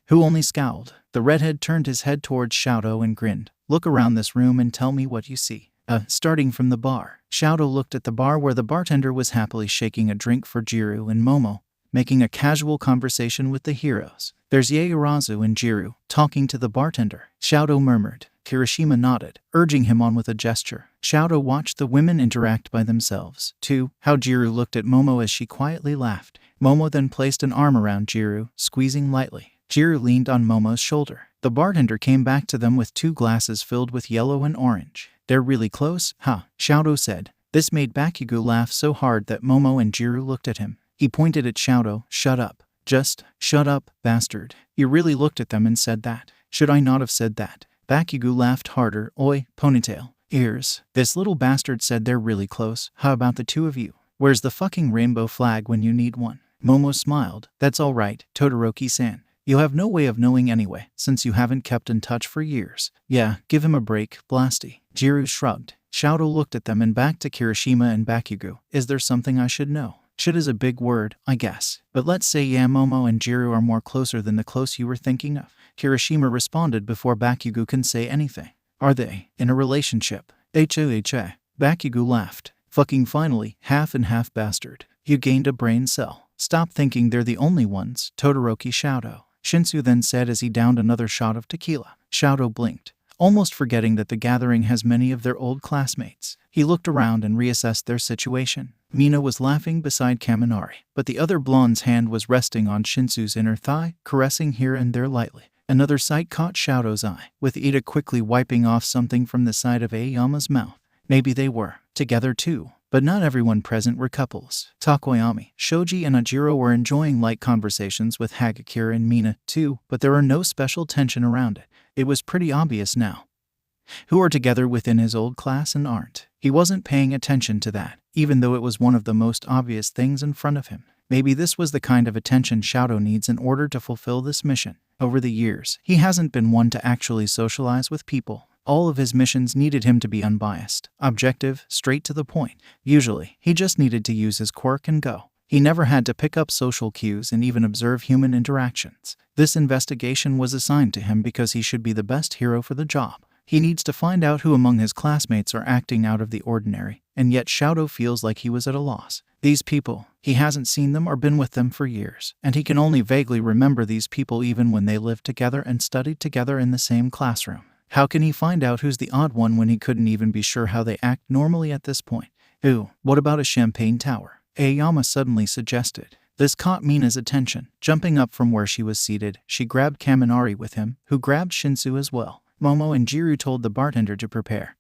who only scowled. The redhead turned his head towards Shouto and grinned. Look around this room and tell me what you see. Starting from the bar. Shouto looked at the bar where the bartender was happily shaking a drink for Jiru and Momo, making a casual conversation with the heroes. There's Yaoyorozu and Jiru, talking to the bartender. Shouto murmured. Kirishima nodded, urging him on with a gesture. Shouto watched the women interact by themselves. Too, how Jiru looked at Momo as she quietly laughed. Momo then placed an arm around Jiru, squeezing lightly. Jiru leaned on Momo's shoulder. The bartender came back to them with 2 glasses filled with yellow and orange. They're really close, Shouto said. This made Bakugo laugh so hard that Momo and Jiru looked at him. He pointed at Shouto. Shut up. Just, shut up, bastard. You really looked at them and said that. Should I not have said that? Bakugo laughed harder. Oi, ponytail. Ears. This little bastard said they're really close. How about the 2 of you? Where's the fucking rainbow flag when you need one? Momo smiled. That's all right, Todoroki-san. You have no way of knowing anyway, since you haven't kept in touch for years. Yeah, give him a break, Blasty. Jiru shrugged. Shouto looked at them and back to Kirishima and Bakugo. Is there something I should know? Should is a big word, I guess. But let's say Momo and Jiro are more closer than the close you were thinking of. Kirishima responded before Bakugo can say anything. Are they in a relationship? 𝐻𝐻. Bakugo laughed. Fucking finally, half and half bastard. You gained a brain cell. Stop thinking they're the only ones, Todoroki Shouto. Shinsu then said as he downed another shot of tequila. Shouto blinked, almost forgetting that the gathering has many of their old classmates. He looked around and reassessed their situation. Mina was laughing beside Kaminari, but the other blonde's hand was resting on Shinsu's inner thigh, caressing here and there lightly. Another sight caught Shouto's eye, with Ida quickly wiping off something from the side of Aoyama's mouth. Maybe they were together too, but not everyone present were couples. Takoyami, Shoji, and Ajiro were enjoying light conversations with Hagakure and Mina too, but there were no special tension around it. It was pretty obvious now who are together within his old class and aren't. He wasn't paying attention to that, even though it was one of the most obvious things in front of him. Maybe this was the kind of attention Shouto needs in order to fulfill this mission. Over the years, he hasn't been one to actually socialize with people. All of his missions needed him to be unbiased, objective, straight to the point. Usually, he just needed to use his quirk and go. He never had to pick up social cues and even observe human interactions. This investigation was assigned to him because he should be the best hero for the job. He needs to find out who among his classmates are acting out of the ordinary, and yet Shouto feels like he was at a loss. These people, he hasn't seen them or been with them for years, and he can only vaguely remember these people even when they lived together and studied together in the same classroom. How can he find out who's the odd one when he couldn't even be sure how they act normally at this point? Ooh, what about a champagne tower? Aoyama suddenly suggested. This caught Mina's attention. Jumping up from where she was seated, she grabbed Kaminari with him, who grabbed Shinsu as well. Momo and Jiro told the bartender to prepare,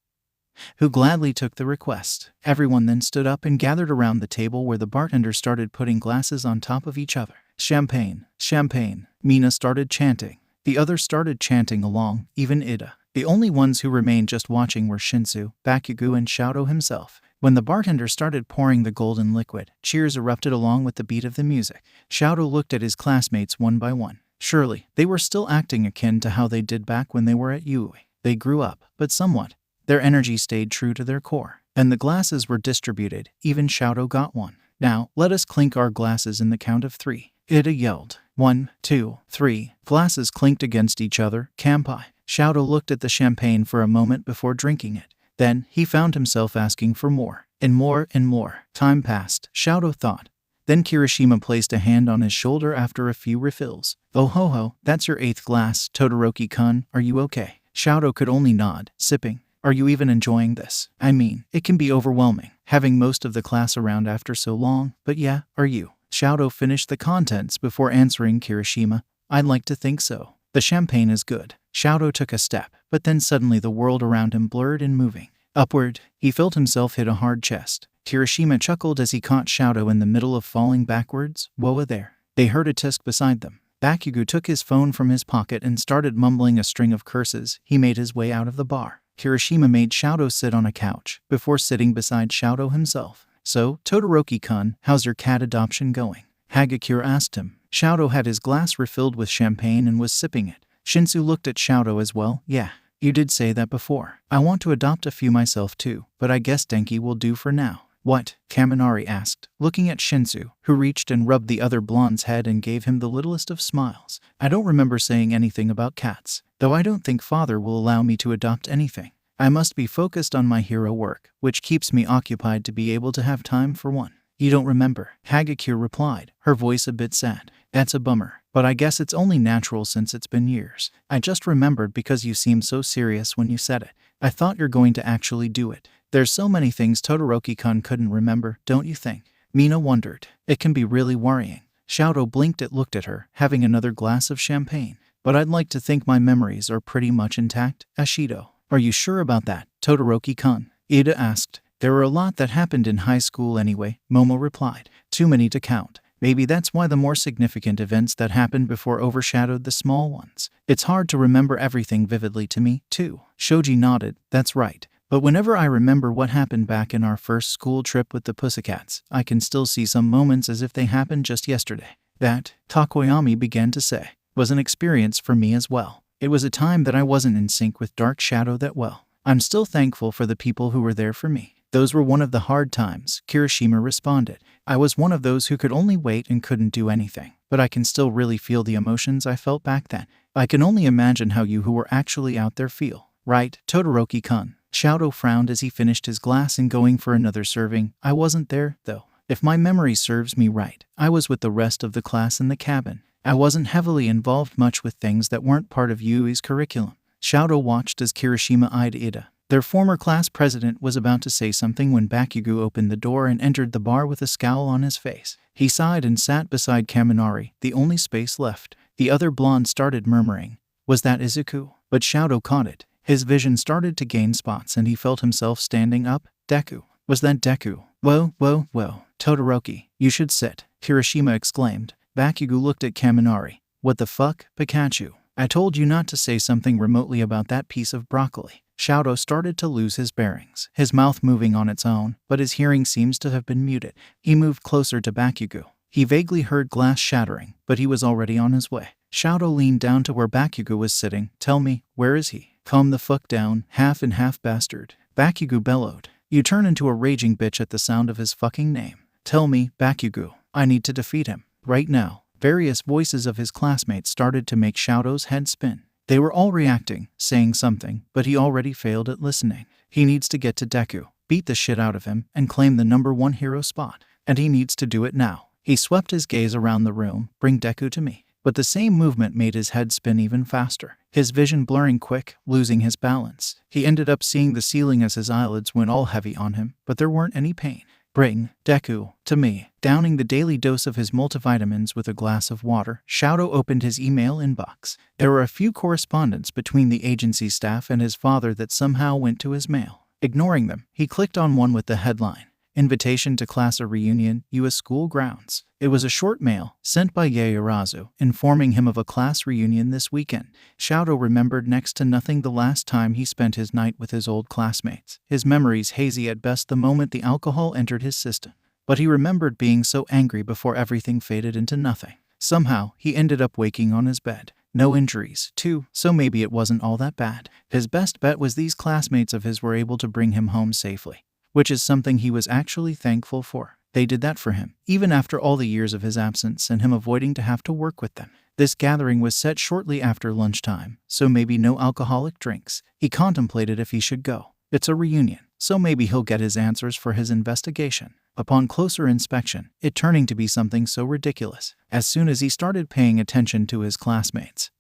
who gladly took the request. Everyone then stood up and gathered around the table where the bartender started putting glasses on top of each other. Champagne, champagne, Mina started chanting. The others started chanting along, even Ida. The only ones who remained just watching were Shinsu, Bakugo, and Shouto himself. When the bartender started pouring the golden liquid, cheers erupted along with the beat of the music. Shouto looked at his classmates one by one. Surely, they were still acting akin to how they did back when they were at Yui. They grew up, but somewhat. Their energy stayed true to their core. And the glasses were distributed. Even Shouto got one. Now, let us clink our glasses in the count of 3. Ida yelled. 1, 2, 3. Glasses clinked against each other. Kampai. Shouto looked at the champagne for a moment before drinking it. Then, he found himself asking for more. And more and more. Time passed, Shouto thought. Then Kirishima placed a hand on his shoulder after a few refills. Oh ho ho, that's your 8th glass, Todoroki-kun, are you okay? Shouto could only nod, sipping. Are you even enjoying this? I mean, it can be overwhelming, having most of the class around after so long, but yeah, are you? Shouto finished the contents before answering Kirishima. I'd like to think so. The champagne is good. Shouto took a step, but then suddenly the world around him blurred and moving. Upward, he felt himself hit a hard chest. Kirishima chuckled as he caught Shouto in the middle of falling backwards. Whoa there. They heard a tisk beside them. Bakugo took his phone from his pocket and started mumbling a string of curses. He made his way out of the bar. Kirishima made Shouto sit on a couch, before sitting beside Shouto himself. So, Todoroki-kun, how's your cat adoption going? Hagakure asked him. Shouto had his glass refilled with champagne and was sipping it. Shinsu looked at Shouto as well. Yeah, you did say that before. I want to adopt a few myself too, but I guess Denki will do for now. What? Kaminari asked, looking at Shinsu, who reached and rubbed the other blonde's head and gave him the littlest of smiles. I don't remember saying anything about cats, though I don't think father will allow me to adopt anything. I must be focused on my hero work, which keeps me occupied to be able to have time for one. You don't remember? Hagakure replied, her voice a bit sad. That's a bummer, but I guess it's only natural since it's been years. I just remembered because you seemed so serious when you said it. I thought you're going to actually do it. There's so many things Todoroki-kun couldn't remember, don't you think? Mina wondered. It can be really worrying. Shouto blinked and looked at her, having another glass of champagne. But I'd like to think my memories are pretty much intact, Ashido. Are you sure about that, Todoroki-kun? Ida asked. There were a lot that happened in high school anyway, Momo replied. Too many to count. Maybe that's why the more significant events that happened before overshadowed the small ones. It's hard to remember everything vividly to me, too. Shoji nodded. That's right. But whenever I remember what happened back in our first school trip with the Pussycats, I can still see some moments as if they happened just yesterday. That, Takoyami began to say, was an experience for me as well. It was a time that I wasn't in sync with Dark Shadow that well. I'm still thankful for the people who were there for me. Those were one of the hard times, Kirishima responded. I was one of those who could only wait and couldn't do anything. But I can still really feel the emotions I felt back then. I can only imagine how you who were actually out there feel. Right, Todoroki-kun. Shouto frowned as he finished his glass and going for another serving. I wasn't there, though. If my memory serves me right, I was with the rest of the class in the cabin. I wasn't heavily involved much with things that weren't part of Yui's curriculum. Shouto watched as Kirishima eyed Ida. Their former class president was about to say something when Bakugo opened the door and entered the bar with a scowl on his face. He sighed and sat beside Kaminari, the only space left. The other blonde started murmuring, "Was that Izuku?" But Shouto caught it. His vision started to gain spots and he felt himself standing up. Deku. Was that Deku? Whoa, whoa, whoa. Todoroki, you should sit, Kirishima exclaimed. Bakugo looked at Kaminari. What the fuck, Pikachu? I told you not to say something remotely about that piece of broccoli. Shouto started to lose his bearings, his mouth moving on its own, but his hearing seems to have been muted. He moved closer to Bakugo. He vaguely heard glass shattering, but he was already on his way. Shouto leaned down to where Bakugo was sitting. Tell me, where is he? Calm the fuck down, half and half bastard. Bakugo bellowed. You turn into a raging bitch at the sound of his fucking name. Tell me, Bakugo, I need to defeat him. Right now. Various voices of his classmates started to make Shouto's head spin. They were all reacting, saying something, but he already failed at listening. He needs to get to Deku, beat the shit out of him, and claim the #1 hero spot. And he needs to do it now. He swept his gaze around the room. Bring Deku to me. But the same movement made his head spin even faster, his vision blurring quick, losing his balance. He ended up seeing the ceiling as his eyelids went all heavy on him, but there weren't any pain. Bring Deku to me. Downing the daily dose of his multivitamins with a glass of water, Shouto opened his email inbox. There were a few correspondence between the agency staff and his father that somehow went to his mail. Ignoring them, he clicked on one with the headline, Invitation to Class Reunion, U.S. School Grounds. It was a short mail, sent by 𝐬𝐬𝐬𝐬, informing him of a class reunion this weekend. Shouto remembered next to nothing the last time he spent his night with his old classmates. His memories hazy at best the moment the alcohol entered his system. But he remembered being so angry before everything faded into nothing. Somehow, he ended up waking on his bed. No injuries, too, so maybe it wasn't all that bad. His best bet was these classmates of his were able to bring him home safely, which is something he was actually thankful for. They did that for him, even after all the years of his absence and him avoiding to have to work with them. This gathering was set shortly after lunchtime, so maybe no alcoholic drinks. He contemplated if he should go. It's a reunion, so maybe he'll get his answers for his investigation. Upon closer inspection, it turning to be something so ridiculous. As soon as he started paying attention to his classmates,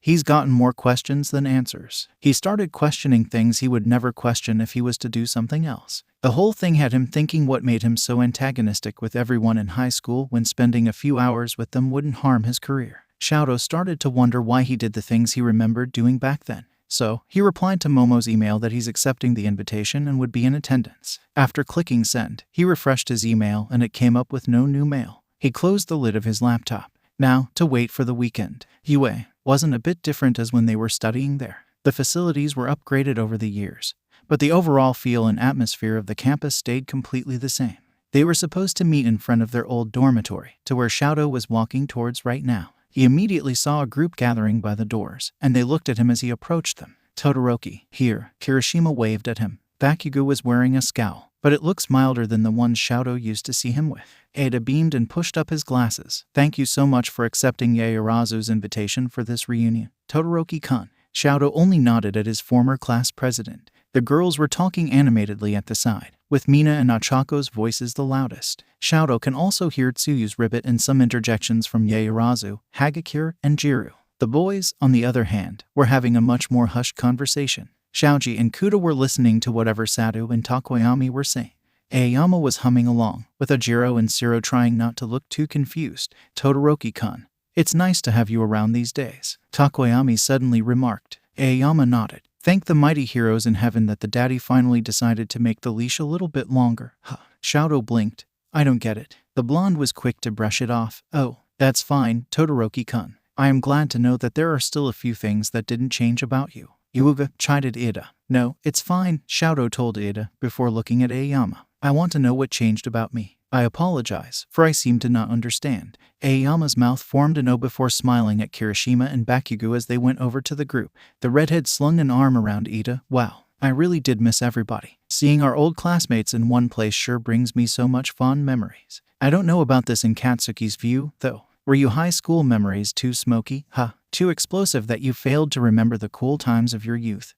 he's gotten more questions than answers. He started questioning things he would never question if he was to do something else. The whole thing had him thinking what made him so antagonistic with everyone in high school when spending a few hours with them wouldn't harm his career. Shouto started to wonder why he did the things he remembered doing back then. So, he replied to Momo's email that he's accepting the invitation and would be in attendance. After clicking send, he refreshed his email and it came up with no new mail. He closed the lid of his laptop. Now, to wait for the weekend. Yue wasn't a bit different as when they were studying there. The facilities were upgraded over the years, but the overall feel and atmosphere of the campus stayed completely the same. They were supposed to meet in front of their old dormitory, to where Shouto was walking towards right now. He immediately saw a group gathering by the doors, and they looked at him as he approached them. Todoroki, here, Kirishima waved at him. Bakugo was wearing a scowl, but it looks milder than the ones Shouto used to see him with. Ada beamed and pushed up his glasses. Thank you so much for accepting 𝐬𝐬𝐬𝐬's invitation for this reunion, Todoroki-kun. Shouto only nodded at his former class president. The girls were talking animatedly at the side, with Mina and Achako's voices the loudest. Shouto can also hear Tsuyu's ribbit and some interjections from 𝐬𝐬𝐬𝐬, Hagakure, and Jiru. The boys, on the other hand, were having a much more hushed conversation. Shoji and Kuta were listening to whatever Satu and Takoyami were saying. Aoyama was humming along, with Ajiro and Siro trying not to look too confused. Todoroki-kun, it's nice to have you around these days, Takoyami suddenly remarked. Aoyama nodded. Thank the mighty heroes in heaven that the daddy finally decided to make the leash a little bit longer. Huh. Shouto blinked. I don't get it. The blonde was quick to brush it off. Oh, that's fine, Todoroki-kun. I am glad to know that there are still a few things that didn't change about you. Yuuga chided Ida. No, it's fine, Shouto told Ida before looking at Aoyama. I want to know what changed about me. I apologize, for I seem to not understand. Aoyama's mouth formed an O before smiling at Kirishima and Bakugo as they went over to the group. The redhead slung an arm around Ida. Wow, I really did miss everybody. Seeing our old classmates in one place sure brings me so much fond memories. I don't know about this in Katsuki's view, though. Were you high school memories too smoky? Too explosive that you failed to remember the cool times of your youth?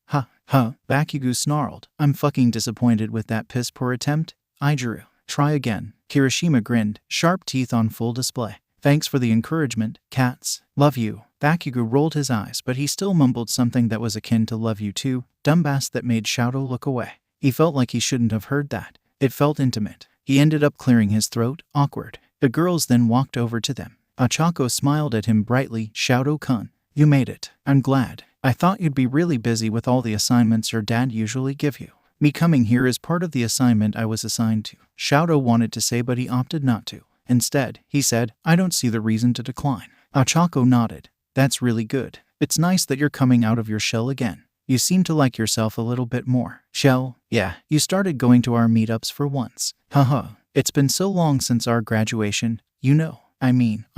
Bakugo snarled. I'm fucking disappointed with that piss poor attempt. Ijiru. Try again. Kirishima grinned, sharp teeth on full display. Thanks for the encouragement, cats. Love you. Bakugo rolled his eyes, but he still mumbled something that was akin to love you too, dumbass, that made Shouto look away. He felt like he shouldn't have heard that. It felt intimate. He ended up clearing his throat, awkward. The girls then walked over to them. Ochako smiled at him brightly. Shouto-kun, you made it. I'm glad. I thought you'd be really busy with all the assignments your dad usually give you. Me coming here is part of the assignment I was assigned to. Shouto wanted to say, but he opted not to. Instead, he said, I don't see the reason to decline. Ochako nodded. That's really good. It's nice that you're coming out of your shell again. You seem to like yourself a little bit more. Shell? Yeah, you started going to our meetups for once. It's been so long since our graduation, you know. I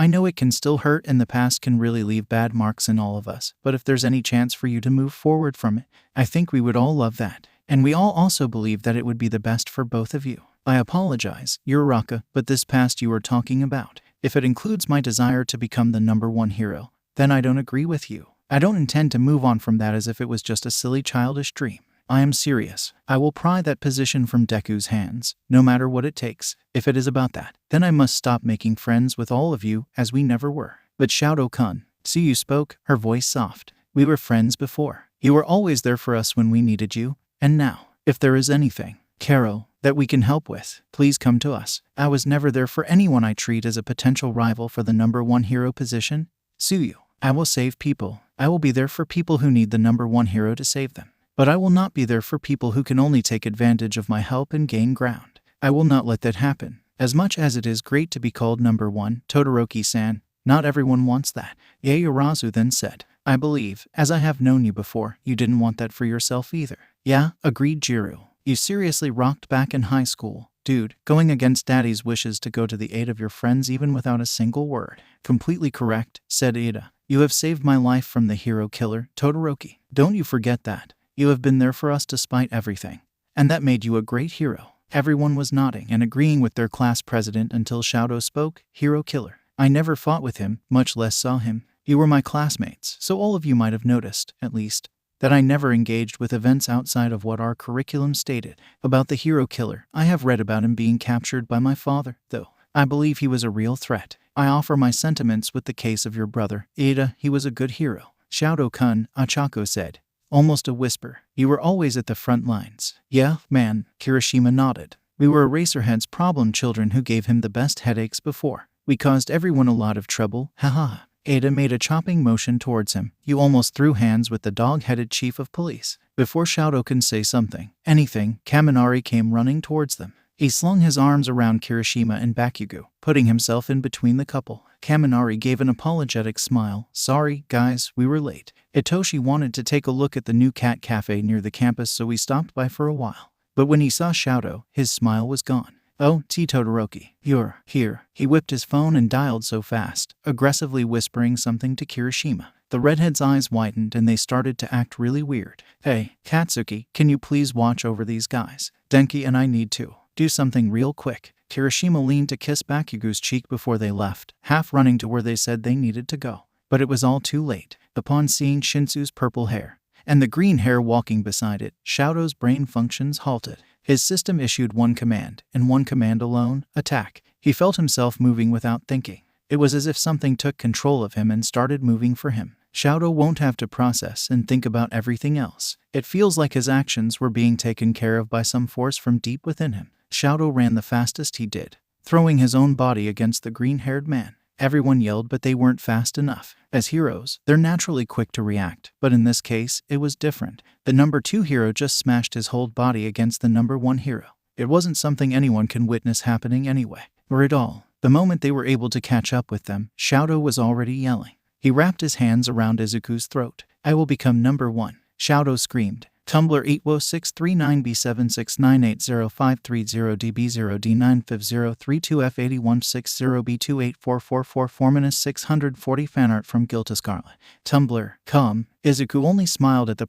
know it can still hurt and the past can really leave bad marks in all of us, but if there's any chance for you to move forward from it, I think we would all love that. And we all also believe that it would be the best for both of you. I apologize, Uraraka, but this past you were talking about, if it includes my desire to become the #1 hero, then I don't agree with you. I don't intend to move on from that as if it was just a silly childish dream. I am serious. I will pry that position from Deku's hands, no matter what it takes. If it is about that, then I must stop making friends with all of you, as we never were. But Shouto-kun, see, you spoke, her voice soft. We were friends before. You were always there for us when we needed you, and now, if there is anything, Carol, that we can help with, please come to us. I was never there for anyone I treat as a potential rival for the #1 hero position. Tsuyu, I will save people. I will be there for people who need the #1 hero to save them. But I will not be there for people who can only take advantage of my help and gain ground. I will not let that happen. As much as it is great to be called #1, Todoroki-san, not everyone wants that. Ieyasu then said, I believe, as I have known you before, you didn't want that for yourself either. Yeah, agreed Jiru. You seriously rocked back in high school. Dude, going against daddy's wishes to go to the aid of your friends even without a single word. Completely correct, said Ida. You have saved my life from the hero killer, Todoroki. Don't you forget that. You have been there for us despite everything. And that made you a great hero. Everyone was nodding and agreeing with their class president until Shouto spoke. Hero killer. I never fought with him, much less saw him. You were my classmates, so all of you might have noticed, at least, that I never engaged with events outside of what our curriculum stated. About the hero killer, I have read about him being captured by my father, though. I believe he was a real threat. I offer my sentiments with the case of your brother. Ida, he was a good hero. Shouto-kun, Ochako said. Almost a whisper. You were always at the front lines. Yeah, man, Kirishima nodded. We were Eraserhead's problem children who gave him the best headaches before. We caused everyone a lot of trouble, haha. Ada made a chopping motion towards him. You almost threw hands with the dog-headed chief of police. Before Shouto can say something, anything, Kaminari came running towards them. He slung his arms around Kirishima and Bakugo, putting himself in between the couple. Kaminari gave an apologetic smile. Sorry, guys, we were late. Itoshi wanted to take a look at the new cat cafe near the campus, so we stopped by for a while. But when he saw Shouto, his smile was gone. Oh, Todoroki, you're here. He whipped his phone and dialed so fast, aggressively whispering something to Kirishima. The redhead's eyes widened and they started to act really weird. Hey, Katsuki, can you please watch over these guys? Denki and I need to do something real quick. Kirishima leaned to kiss Bakugo's cheek before they left, half running to where they said they needed to go. But it was all too late. Upon seeing Shinsu's purple hair and the green hair walking beside it, Shouto's brain functions halted. His system issued one command, and one command alone, attack. He felt himself moving without thinking. It was as if something took control of him and started moving for him. Shouto won't have to process and think about everything else. It feels like his actions were being taken care of by some force from deep within him. Shouto ran the fastest he did, throwing his own body against the green-haired man. Everyone yelled, but they weren't fast enough. As heroes, they're naturally quick to react, but in this case, it was different. The #2 hero just smashed his whole body against the #1 hero. It wasn't something anyone can witness happening anyway, or at all. The moment they were able to catch up with them, Shouto was already yelling. He wrapped his hands around Izuku's throat. I will become #1. Shouto screamed. Tumblr 80639B76980530DB0D95032F81600B28444 640 Fanart from 𝗫𝗬𝗬𝗏. Tumblr, Izuku only smiled at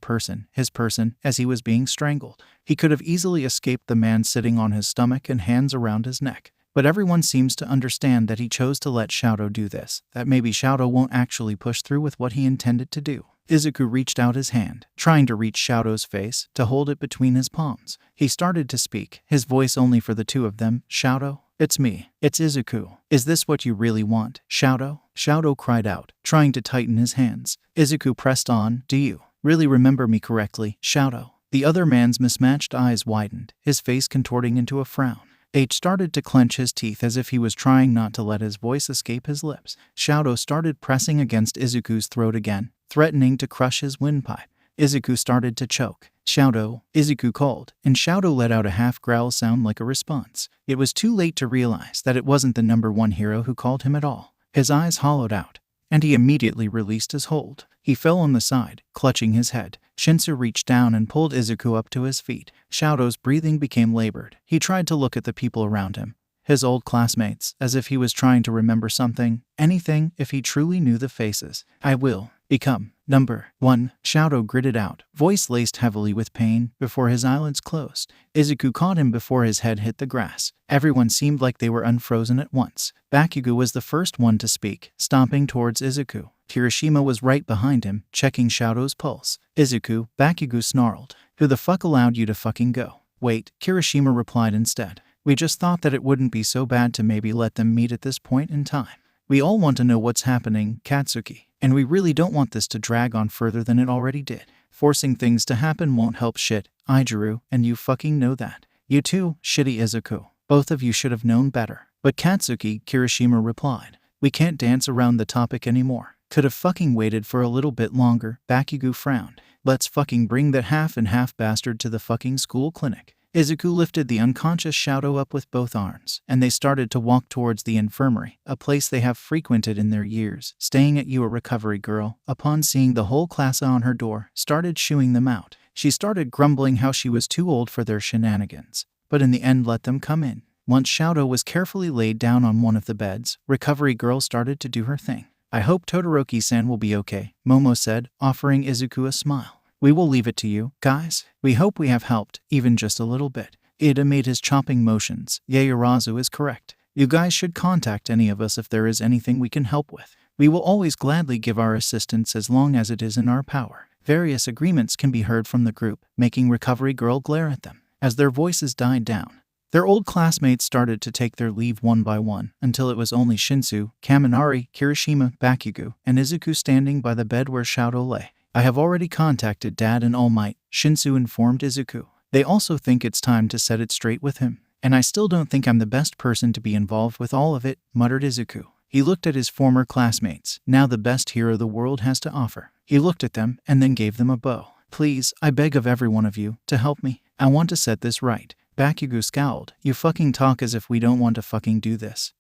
his person, as he was being strangled. He could have easily escaped the man sitting on his stomach and hands around his neck. But everyone seems to understand that he chose to let Shouto do this, that maybe Shouto won't actually push through with what he intended to do. Izuku reached out his hand, trying to reach Shouto's face, to hold it between his palms. He started to speak, his voice only for the two of them. Shouto, it's me. It's Izuku. Is this what you really want, Shouto? Shouto cried out, trying to tighten his hands. Izuku pressed on. Do you really remember me correctly, Shouto? The other man's mismatched eyes widened, his face contorting into a frown. H started to clench his teeth as if he was trying not to let his voice escape his lips. Shouto started pressing against Izuku's throat again, threatening to crush his windpipe. Izuku started to choke. Shouto, Izuku called, and Shouto let out a half-growl sound like a response. It was too late to realize that it wasn't the #1 hero who called him at all. His eyes hollowed out, and he immediately released his hold. He fell on the side, clutching his head. Shinsu reached down and pulled Izuku up to his feet. Shouto's breathing became labored. He tried to look at the people around him, his old classmates, as if he was trying to remember something, anything, if he truly knew the faces. I will become #1, Shouto gritted out, voice laced heavily with pain, before his eyelids closed. Izuku caught him before his head hit the grass. Everyone seemed like they were unfrozen at once. Bakugo was the first one to speak, stomping towards Izuku. Kirishima was right behind him, checking Shouto's pulse. Izuku, Bakugo snarled. Who the fuck allowed you to fucking go? Wait, Kirishima replied instead. We just thought that it wouldn't be so bad to maybe let them meet at this point in time. We all want to know what's happening, Katsuki, and we really don't want this to drag on further than it already did. Forcing things to happen won't help shit, Ijiru, and you fucking know that. You too, shitty Izuku. Both of you should have known better. But Katsuki, Kirishima replied. We can't dance around the topic anymore. Could have fucking waited for a little bit longer, Bakugo frowned. Let's fucking bring that half-and-half bastard to the fucking school clinic. Izuku lifted the unconscious Shouto up with both arms, and they started to walk towards the infirmary, a place they have frequented in their years, staying at a recovery girl, upon seeing the whole class on her door, started shooing them out. She started grumbling how she was too old for their shenanigans, but in the end let them come in. Once Shouto was carefully laid down on one of the beds, recovery girl started to do her thing. I hope Todoroki-san will be okay, Momo said, offering Izuku a smile. We will leave it to you, guys. We hope we have helped, even just a little bit. Ida made his chopping motions. Yaoyorozu is correct. You guys should contact any of us if there is anything we can help with. We will always gladly give our assistance as long as it is in our power. Various agreements can be heard from the group, making recovery girl glare at them. As their voices died down, their old classmates started to take their leave one by one, until it was only Shinsu, Kaminari, Kirishima, Bakugo, and Izuku standing by the bed where Shouto lay. I have already contacted Dad and All Might, Shinsu informed Izuku. They also think it's time to set it straight with him. And I still don't think I'm the best person to be involved with all of it, muttered Izuku. He looked at his former classmates, now the best hero the world has to offer. He looked at them, and then gave them a bow. Please, I beg of every one of you, to help me. I want to set this right. Bakugo scowled. You fucking talk as if we don't want to fucking do this.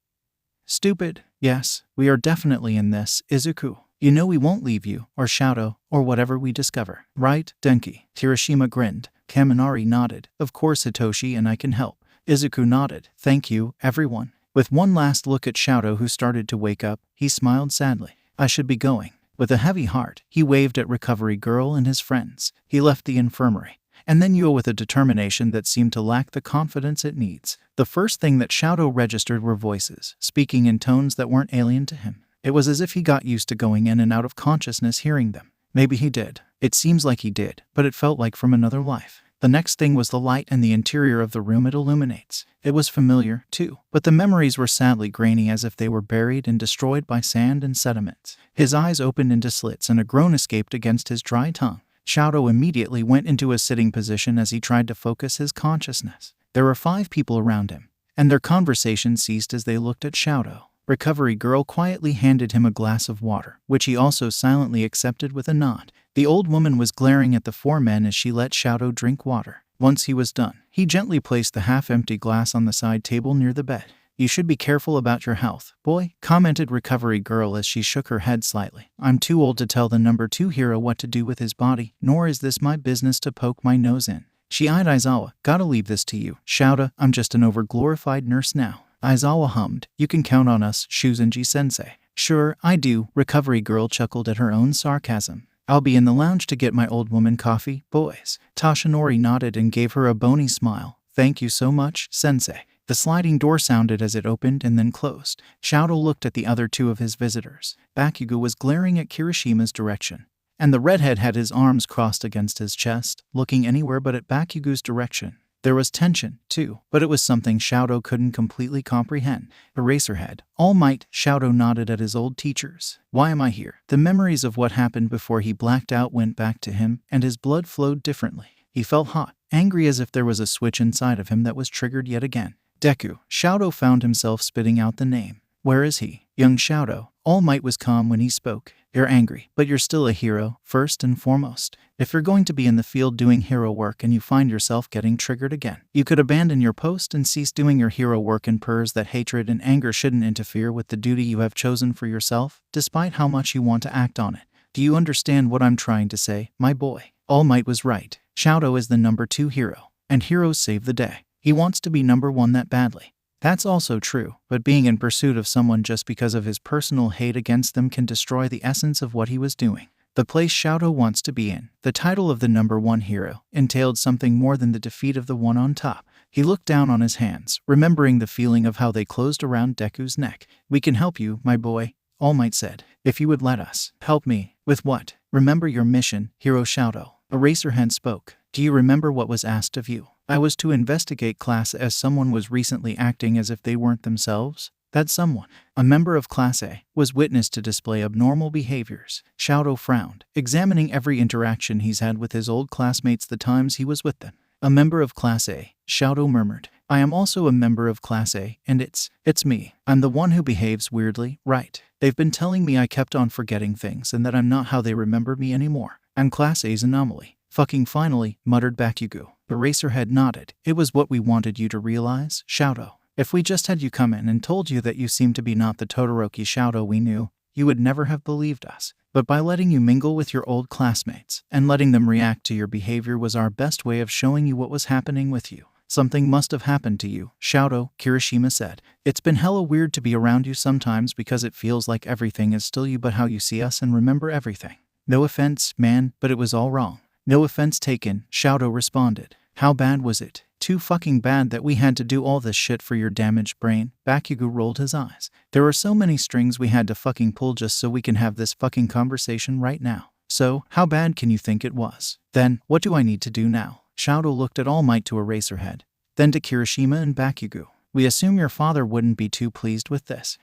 Stupid. Yes, we are definitely in this, Izuku. You know we won't leave you, or Shouto, or whatever we discover. Right, Denki? Kirishima grinned. Kaminari nodded. Of course Hitoshi and I can help. Izuku nodded. Thank you, everyone. With one last look at Shouto who started to wake up, he smiled sadly. I should be going. With a heavy heart, he waved at Recovery Girl and his friends. He left the infirmary. And then with a determination that seemed to lack the confidence it needs. The first thing that Shouto registered were voices, speaking in tones that weren't alien to him. It was as if he got used to going in and out of consciousness hearing them. Maybe he did. It seems like he did, but it felt like from another life. The next thing was the light and the interior of the room it illuminates. It was familiar, too, but the memories were sadly grainy as if they were buried and destroyed by sand and sediments. His eyes opened into slits and a groan escaped against his dry tongue. Shouto immediately went into a sitting position as he tried to focus his consciousness. There were 5 people around him, and their conversation ceased as they looked at Shouto. Recovery Girl quietly handed him a glass of water, which he also silently accepted with a nod. The old woman was glaring at the 4 men as she let Shouto drink water. Once he was done, he gently placed the half-empty glass on the side table near the bed. You should be careful about your health, boy, commented Recovery Girl as she shook her head slightly. I'm too old to tell the number 2 hero what to do with his body, nor is this my business to poke my nose in. She eyed Aizawa. Gotta leave this to you, Shouto. I'm just an overglorified nurse now. Aizawa hummed. You can count on us, Shuzenji-sensei. Sure, I do, Recovery Girl chuckled at her own sarcasm. I'll be in the lounge to get my old woman coffee, boys. Tashinori nodded and gave her a bony smile. Thank you so much, sensei. The sliding door sounded as it opened and then closed. Shouto looked at the other 2 of his visitors. Bakugo was glaring at Kirishima's direction, and the redhead had his arms crossed against his chest, looking anywhere but at Bakugo's direction. There was tension, too, but it was something Shouto couldn't completely comprehend. Eraserhead. All Might, Shouto nodded at his old teachers. Why am I here? The memories of what happened before he blacked out went back to him, and his blood flowed differently. He felt hot, angry as if there was a switch inside of him that was triggered yet again. Deku. Shouto found himself spitting out the name. Where is he? Young Shouto. All Might was calm when he spoke. You're angry, but you're still a hero, first and foremost. If you're going to be in the field doing hero work and you find yourself getting triggered again, you could abandon your post and cease doing your hero work and purrs that hatred and anger shouldn't interfere with the duty you have chosen for yourself, despite how much you want to act on it. Do you understand what I'm trying to say, my boy? All Might was right. Shouto is the number 2 hero, and heroes save the day. He wants to be number 1 that badly. That's also true, but being in pursuit of someone just because of his personal hate against them can destroy the essence of what he was doing. The place Shouto wants to be in, the title of the number 1 hero, entailed something more than the defeat of the one on top. He looked down on his hands, remembering the feeling of how they closed around Deku's neck. We can help you, my boy, All Might said, if you would let us. Help me? With what? Remember your mission, Hero Shouto. Eraserhead spoke. Do you remember what was asked of you? I was to investigate Class A as someone was recently acting as if they weren't themselves. That someone, a member of Class A, was witnessed to display abnormal behaviors. Shouto frowned, examining every interaction he's had with his old classmates the times he was with them. A member of Class A, Shouto murmured. I am also a member of Class A, and it's me. I'm the one who behaves weirdly, right? They've been telling me I kept on forgetting things and that I'm not how they remember me anymore. I'm Class A's anomaly. Fucking finally, muttered Bakugo. Eraserhead nodded. It was what we wanted you to realize, Shouto. If we just had you come in and told you that you seemed to be not the Todoroki Shouto we knew, you would never have believed us. But by letting you mingle with your old classmates and letting them react to your behavior was our best way of showing you what was happening with you. Something must have happened to you, Shouto, Kirishima said. It's been hella weird to be around you sometimes because it feels like everything is still you but how you see us and remember everything. No offense, man, but it was all wrong. No offense taken, Shouto responded. How bad was it? Too fucking bad that we had to do all this shit for your damaged brain. Bakugo rolled his eyes. There are so many strings we had to fucking pull just so we can have this fucking conversation right now. So, how bad can you think it was? Then, what do I need to do now? Shouto looked at All Might to Eraserhead, then to Kirishima and Bakugo. We assume your father wouldn't be too pleased with this.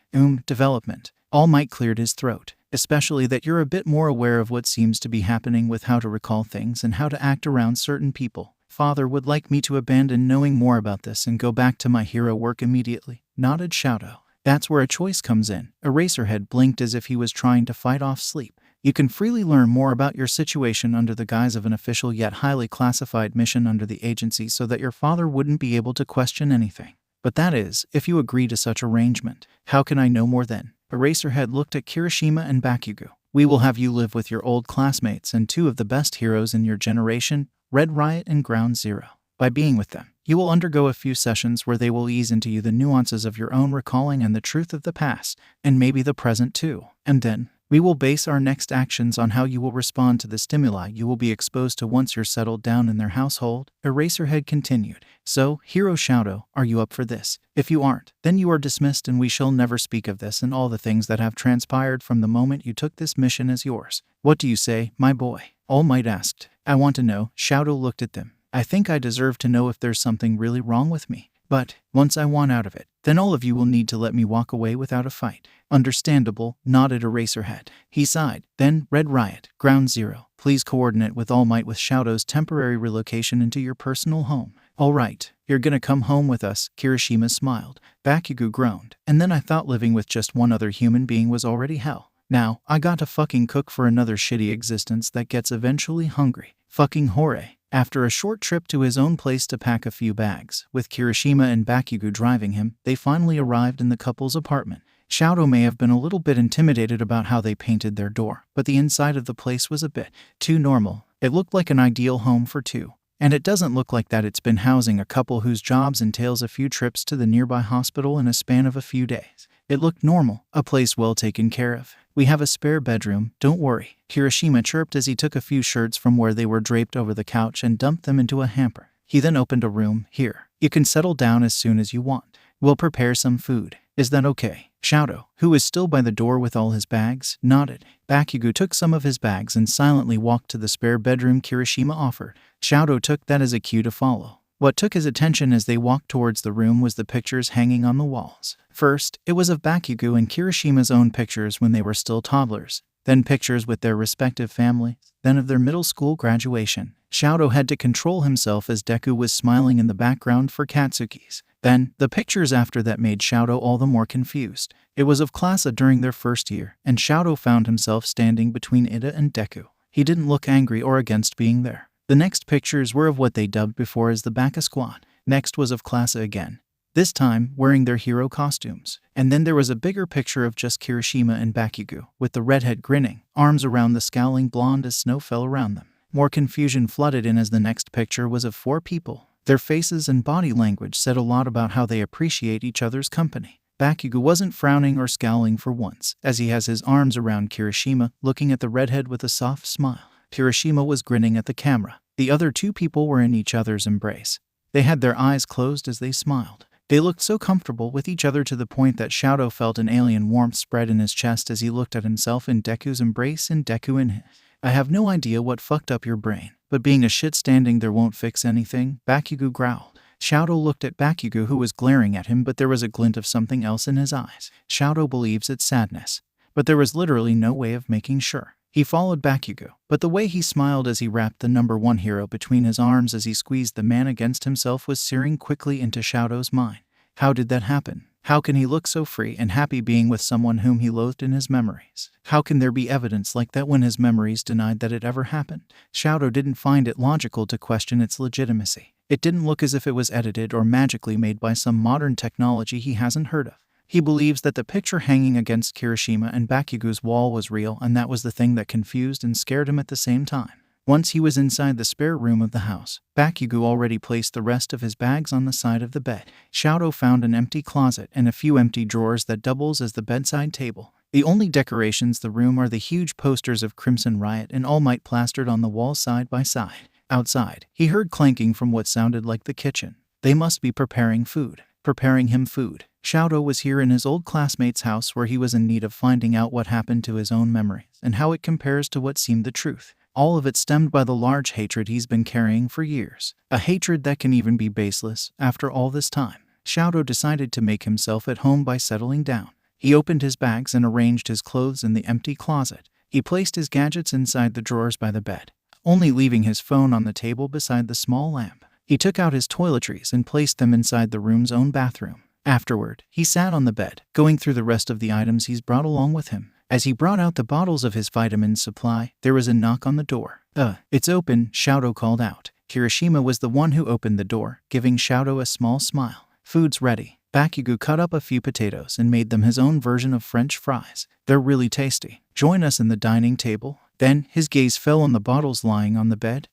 Development. All Might cleared his throat. Especially that you're a bit more aware of what seems to be happening with how to recall things and how to act around certain people. Father would like me to abandon knowing more about this and go back to my hero work immediately, nodded Shouto. That's where a choice comes in. Eraserhead blinked as if he was trying to fight off sleep. You can freely learn more about your situation under the guise of an official yet highly classified mission under the agency so that your father wouldn't be able to question anything. But that is, if you agree to such arrangement. How can I know more then? Eraserhead looked at Kirishima and Bakugo. We will have you live with your old classmates and 2 of the best heroes in your generation, Red Riot and Ground Zero. By being with them, you will undergo a few sessions where they will ease into you the nuances of your own recalling and the truth of the past, and maybe the present too. And then, we will base our next actions on how you will respond to the stimuli you will be exposed to once you're settled down in their household, Eraserhead continued. So, Hero Shouto, are you up for this? If you aren't, then you are dismissed and we shall never speak of this and all the things that have transpired from the moment you took this mission as yours. What do you say, my boy? All Might asked. I want to know. Shouto looked at them. I think I deserve to know if there's something really wrong with me. But, once I want out of it, then all of you will need to let me walk away without a fight. Understandable, nodded Eraserhead. He sighed. Then, Red Riot, Ground Zero, please coordinate with All Might with Shouto's temporary relocation into your personal home. All right, you're gonna come home with us, Kirishima smiled. Bakugo groaned. And then I thought living with just one other human being was already hell. Now, I got to fucking cook for another shitty existence that gets eventually hungry. Fucking hooray. After a short trip to his own place to pack a few bags, with Kirishima and Bakugo driving him, they finally arrived in the couple's apartment. Shouto may have been a little bit intimidated about how they painted their door, but the inside of the place was a bit too normal. It looked like an ideal home for two. And it doesn't look like that it's been housing a couple whose jobs entails a few trips to the nearby hospital in a span of a few days. It looked normal, a place well taken care of. We have a spare bedroom, don't worry, Kirishima chirped as he took a few shirts from where they were draped over the couch and dumped them into a hamper. He then opened a room. Here, you can settle down as soon as you want. We'll prepare some food. Is that okay? Shouto, who was still by the door with all his bags, nodded. Bakugo took some of his bags and silently walked to the spare bedroom Kirishima offered. Shouto took that as a cue to follow. What took his attention as they walked towards the room was the pictures hanging on the walls. First, it was of Bakugo and Kirishima's own pictures when they were still toddlers, then pictures with their respective families, then of their middle school graduation. Shouto had to control himself as Deku was smiling in the background for Katsuki's. Then, the pictures after that made Shouto all the more confused. It was of 𝗂𝗧𝗏 during their first year, and Shouto found himself standing between Ida and Deku. He didn't look angry or against being there. The next pictures were of what they dubbed before as the Baka Squad. Next was of 𝗂𝗧𝗏 again, this time wearing their hero costumes. And then there was a bigger picture of just Kirishima and Bakugo, with the redhead grinning, arms around the scowling blonde as snow fell around them. More confusion flooded in as the next picture was of 4 people. Their faces and body language said a lot about how they appreciate each other's company. Bakugo wasn't frowning or scowling for once, as he has his arms around Kirishima, looking at the redhead with a soft smile. Kirishima was grinning at the camera. The other 2 people were in each other's embrace. They had their eyes closed as they smiled. They looked so comfortable with each other to the point that Shouto felt an alien warmth spread in his chest as he looked at himself in Deku's embrace and Deku in his. I have no idea what fucked up your brain, but being a shit standing there won't fix anything, Bakugo growled. Shouto looked at Bakugo, who was glaring at him, but there was a glint of something else in his eyes. Shouto believes it's sadness, but there was literally no way of making sure. He followed Bakugo, but the way he smiled as he wrapped the number 1 hero between his arms as he squeezed the man against himself was searing quickly into Shouto's mind. How did that happen? How can he look so free and happy being with someone whom he loathed in his memories? How can there be evidence like that when his memories denied that it ever happened? Shouto didn't find it logical to question its legitimacy. It didn't look as if it was edited or magically made by some modern technology he hasn't heard of. He believes that the picture hanging against Kirishima and Bakugo's wall was real, and that was the thing that confused and scared him at the same time. Once he was inside the spare room of the house, Bakugo already placed the rest of his bags on the side of the bed. Shouto found an empty closet and a few empty drawers that doubles as the bedside table. The only decorations the room are the huge posters of Crimson Riot and All Might plastered on the wall side by side. Outside, he heard clanking from what sounded like the kitchen. They must be preparing food. Preparing him food. Shouto was here in his old classmate's house where he was in need of finding out what happened to his own memories and how it compares to what seemed the truth. All of it stemmed by the large hatred he's been carrying for years. A hatred that can even be baseless after all this time. Shouto decided to make himself at home by settling down. He opened his bags and arranged his clothes in the empty closet. He placed his gadgets inside the drawers by the bed, only leaving his phone on the table beside the small lamp. He took out his toiletries and placed them inside the room's own bathroom. Afterward, he sat on the bed, going through the rest of the items he's brought along with him. As he brought out the bottles of his vitamin supply, there was a knock on the door. It's open, Shouto called out. Kirishima was the one who opened the door, giving Shouto a small smile. Food's ready. Bakugo cut up a few potatoes and made them his own version of French fries. They're really tasty. Join us in the dining table. Then, his gaze fell on the bottles lying on the bed.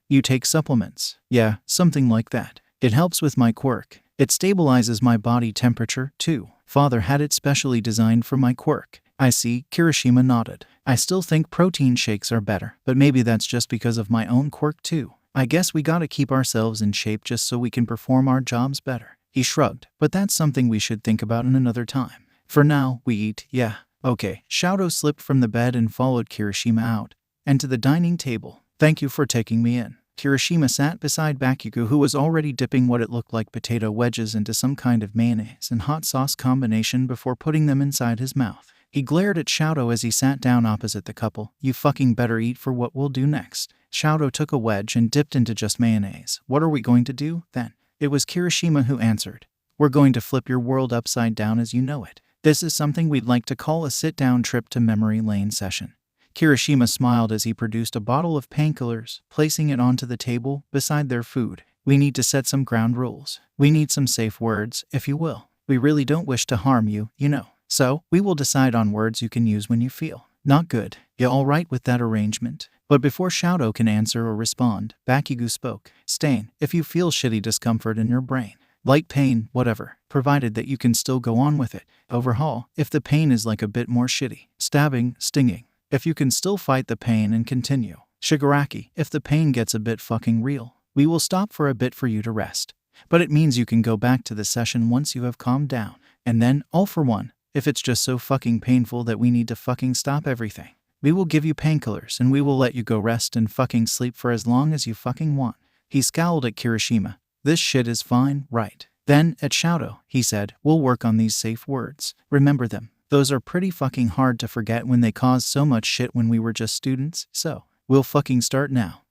You take supplements? Yeah, something like that. It helps with my quirk. It stabilizes my body temperature, too. Father had it specially designed for my quirk. I see, Kirishima nodded. I still think protein shakes are better, but maybe that's just because of my own quirk too. I guess we gotta keep ourselves in shape just so we can perform our jobs better. He shrugged, but that's something we should think about in another time. For now, we eat, yeah. Okay. Shouto slipped from the bed and followed Kirishima out, and to the dining table. Thank you for taking me in. Kirishima sat beside Bakugo, who was already dipping what it looked like potato wedges into some kind of mayonnaise and hot sauce combination before putting them inside his mouth. He glared at Shouto as he sat down opposite the couple. You fucking better eat for what we'll do next. Shouto took a wedge and dipped into just mayonnaise. What are we going to do, then? It was Kirishima who answered. We're going to flip your world upside down as you know it. This is something we'd like to call a sit-down trip to memory lane session. Kirishima smiled as he produced a bottle of painkillers, placing it onto the table beside their food. We need to set some ground rules. We need some safe words, if you will. We really don't wish to harm you, you know. So, we will decide on words you can use when you feel not good. You all right with that arrangement? But before Shouto can answer or respond, Bakugo spoke. Stain, if you feel shitty discomfort in your brain, light pain, whatever, provided that you can still go on with it. Overhaul, if the pain is like a bit more shitty. Stabbing, stinging, if you can still fight the pain and continue. Shigaraki, if the pain gets a bit fucking real, we will stop for a bit for you to rest. But it means you can go back to the session once you have calmed down. And then, all for one, if it's just so fucking painful that we need to fucking stop everything, we will give you painkillers and we will let you go rest and fucking sleep for as long as you fucking want. He scowled at Kirishima. This shit is fine, right? Then, at Shouto, he said, we'll work on these safe words. Remember them. Those are pretty fucking hard to forget when they caused so much shit when we were just students, so we'll fucking start now.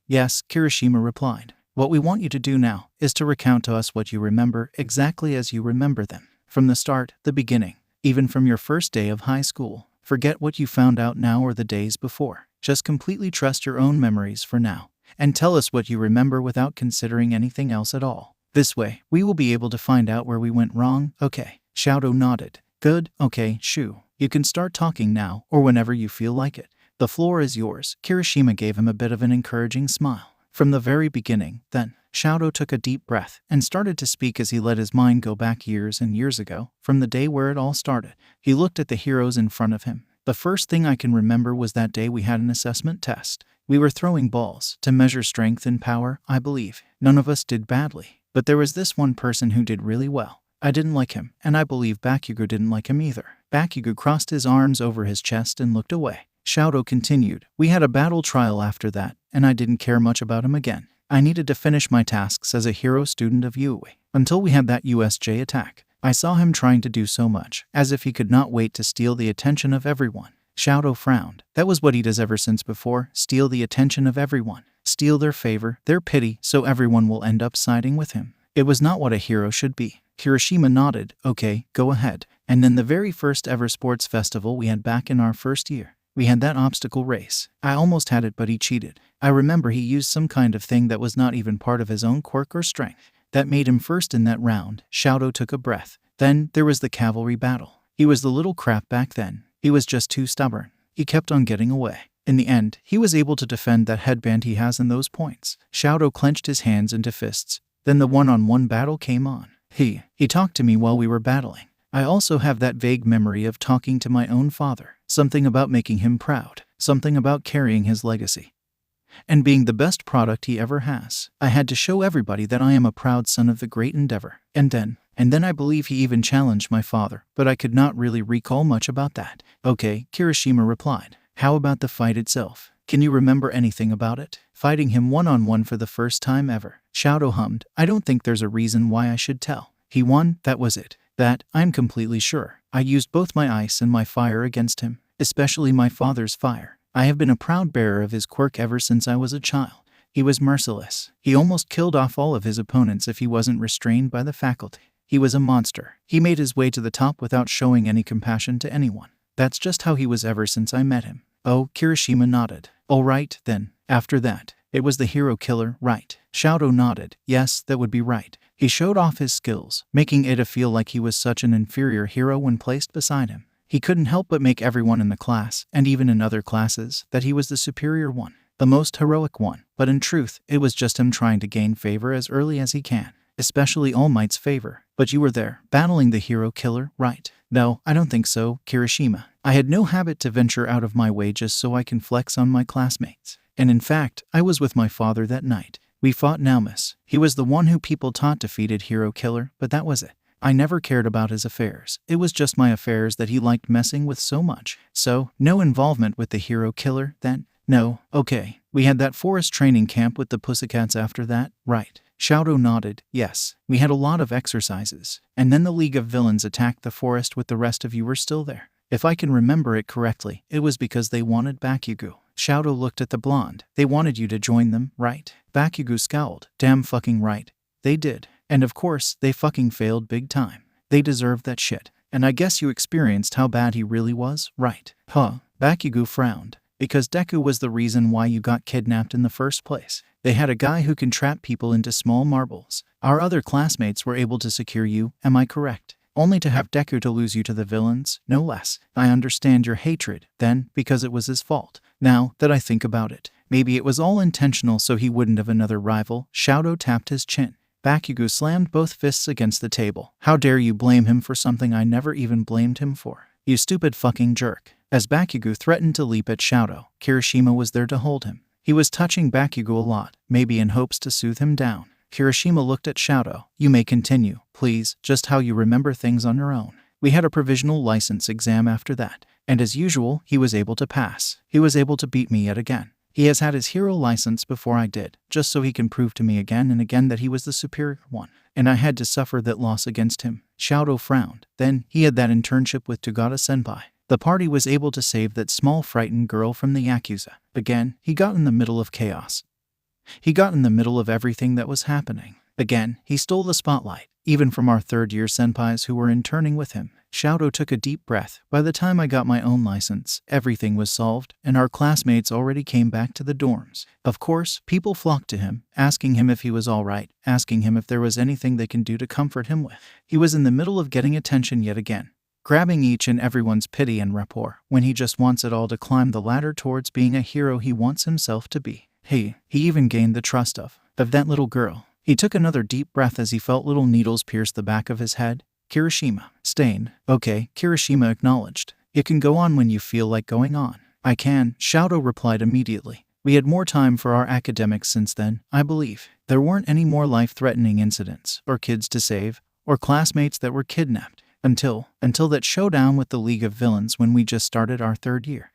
Yes, Kirishima replied. What we want you to do now is to recount to us what you remember exactly as you remember them. From the start, the beginning, even from your first day of high school. Forget what you found out now or the days before. Just completely trust your own memories for now. And tell us what you remember without considering anything else at all. This way, we will be able to find out where we went wrong. Okay. Shouto nodded. Good, okay, Shu. You can start talking now, or whenever you feel like it. The floor is yours. Kirishima gave him a bit of an encouraging smile. From the very beginning, then, Shouto took a deep breath and started to speak as he let his mind go back years and years ago, from the day where it all started. He looked at the heroes in front of him. The first thing I can remember was that day we had an assessment test. We were throwing balls to measure strength and power, I believe. None of us did badly, but there was this one person who did really well. I didn't like him, and I believe Bakugo didn't like him either. Bakugo crossed his arms over his chest and looked away. Shouto continued. We had a battle trial after that, and I didn't care much about him again. I needed to finish my tasks as a hero student of Yui. Until we had that USJ attack. I saw him trying to do so much, as if he could not wait to steal the attention of everyone. Shouto frowned. That was what he does ever since before, steal the attention of everyone. Steal their favor, their pity, so everyone will end up siding with him. It was not what a hero should be. Kirishima nodded. Okay, go ahead. And then the very first ever sports festival we had back in our first year. We had that obstacle race. I almost had it, but he cheated. I remember he used some kind of thing that was not even part of his own quirk or strength. That made him first in that round. Shouto took a breath. Then there was the cavalry battle. He was the little crap back then. He was just too stubborn. He kept on getting away. In the end, he was able to defend that headband he has in those points. Shouto clenched his hands into fists. Then the one-on-one battle came on. He talked to me while we were battling. I also have that vague memory of talking to my own father. Something about making him proud. Something about carrying his legacy. And being the best product he ever has. I had to show everybody that I am a proud son of the great endeavor. And then I believe he even challenged my father, but I could not really recall much about that. Okay, Kirishima replied. How about the fight itself? Can you remember anything about it? Fighting him one-on-one for the first time ever. Shouto hummed. I don't think there's a reason why I should tell. He won, that was it. That, I'm completely sure. I used both my ice and my fire against him, especially my father's fire. I have been a proud bearer of his quirk ever since I was a child. He was merciless. He almost killed off all of his opponents if he wasn't restrained by the faculty. He was a monster. He made his way to the top without showing any compassion to anyone. That's just how he was ever since I met him. Oh, Kirishima nodded. All right, then. After that, it was the hero killer, right? Shouto nodded. Yes, that would be right. He showed off his skills, making Ida feel like he was such an inferior hero when placed beside him. He couldn't help but make everyone in the class, and even in other classes, that he was the superior one, the most heroic one. But in truth, it was just him trying to gain favor as early as he can, especially All Might's favor. But you were there, battling the hero killer, right? No, I don't think so, Kirishima. I had no habit to venture out of my way just so I can flex on my classmates. And in fact, I was with my father that night. We fought 𝗵𝗃. He was the one who people taught defeated hero killer, but that was it. I never cared about his affairs. It was just my affairs that he liked messing with so much. So, no involvement with the hero killer then? No. Okay. We had that forest training camp with the Pussycats after that, right? Shouto nodded. Yes. We had a lot of exercises. And then the League of Villains attacked the forest with the rest of you were still there. If I can remember it correctly, it was because they wanted Bakugo. Shouto looked at the blonde. They wanted you to join them, right? Bakugo scowled. Damn fucking right. They did. And of course, they fucking failed big time. They deserved that shit. And I guess you experienced how bad he really was, right? Bakugo frowned. Because Deku was the reason why you got kidnapped in the first place. They had a guy who can trap people into small marbles. Our other classmates were able to secure you, am I correct? Only to have Deku to lose you to the villains, no less. I understand your hatred, then, because it was his fault. Now that I think about it, maybe it was all intentional so he wouldn't have another rival. Shouto tapped his chin. 𝗵𝘃𝗁 slammed both fists against the table. How dare you blame him for something I never even blamed him for? You stupid fucking jerk. As 𝗵𝘃𝗁 threatened to leap at Shouto, Kirishima was there to hold him. He was touching 𝗵𝘃𝗁 a lot, maybe in hopes to soothe him down. Kirishima looked at Shouto. You may continue, please, just how you remember things on your own. We had a provisional license exam after that, and as usual, he was able to pass. He was able to beat me yet again. He has had his hero license before I did, just so he can prove to me again and again that he was the superior one. And I had to suffer that loss against him. Shouto frowned. Then, he had that internship with 𝗬𝗏. The party was able to save that small frightened girl from the Yakuza. Again, he got in the middle of chaos. He got in the middle of everything that was happening. Again, he stole the spotlight, even from our third-year senpais who were interning with him. Shouto took a deep breath. By the time I got my own license, everything was solved, and our classmates already came back to the dorms. Of course, people flocked to him, asking him if he was all right, asking him if there was anything they can do to comfort him with. He was in the middle of getting attention yet again, grabbing each and everyone's pity and rapport, when he just wants it all to climb the ladder towards being a hero he wants himself to be. He even gained the trust of that little girl. He took another deep breath as he felt little needles pierce the back of his head. Kirishima. Stain. Okay, Kirishima acknowledged. It can go on when you feel like going on. I can, Shouto replied immediately. We had more time for our academics since then, I believe. There weren't any more life-threatening incidents, or kids to save, or classmates that were kidnapped. Until that showdown with the League of Villains when we just started our third year.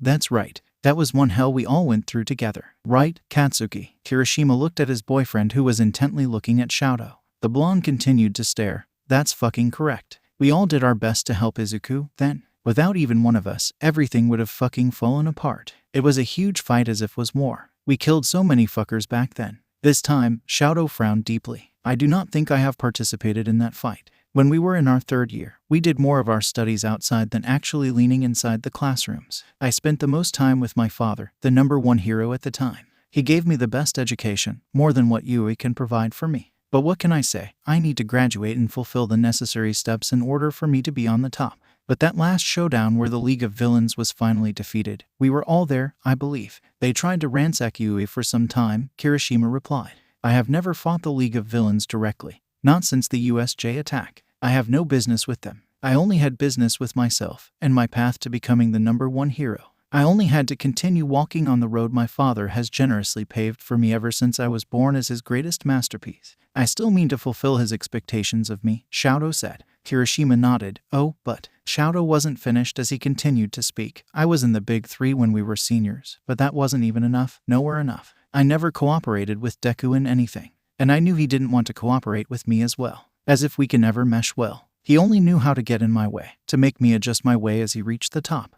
That's right. That was one hell we all went through together. Right, Katsuki? Kirishima looked at his boyfriend who was intently looking at Shouto. The blonde continued to stare. That's fucking correct. We all did our best to help Izuku, then. Without even one of us, everything would have fucking fallen apart. It was a huge fight as if was war. We killed so many fuckers back then. This time, Shouto frowned deeply. I do not think I have participated in that fight. When we were in our third year, we did more of our studies outside than actually leaning inside the classrooms. I spent the most time with my father, the #1 hero at the time. He gave me the best education, more than what Yui can provide for me. But what can I say? I need to graduate and fulfill the necessary steps in order for me to be on the top. But that last showdown where the League of Villains was finally defeated, we were all there, I believe. They tried to ransack Yui for some time, Kirishima replied. I have never fought the League of Villains directly. Not since the USJ attack. I have no business with them. I only had business with myself, and my path to becoming the #1 hero. I only had to continue walking on the road my father has generously paved for me ever since I was born as his greatest masterpiece. I still mean to fulfill his expectations of me, Shouto said. Kirishima nodded. Oh, but Shouto wasn't finished as he continued to speak. I was in the Big Three when we were seniors, but that wasn't even enough, nowhere enough. I never cooperated with Deku in anything, and I knew he didn't want to cooperate with me as well. As if we can never mesh well. He only knew how to get in my way, to make me adjust my way as he reached the top.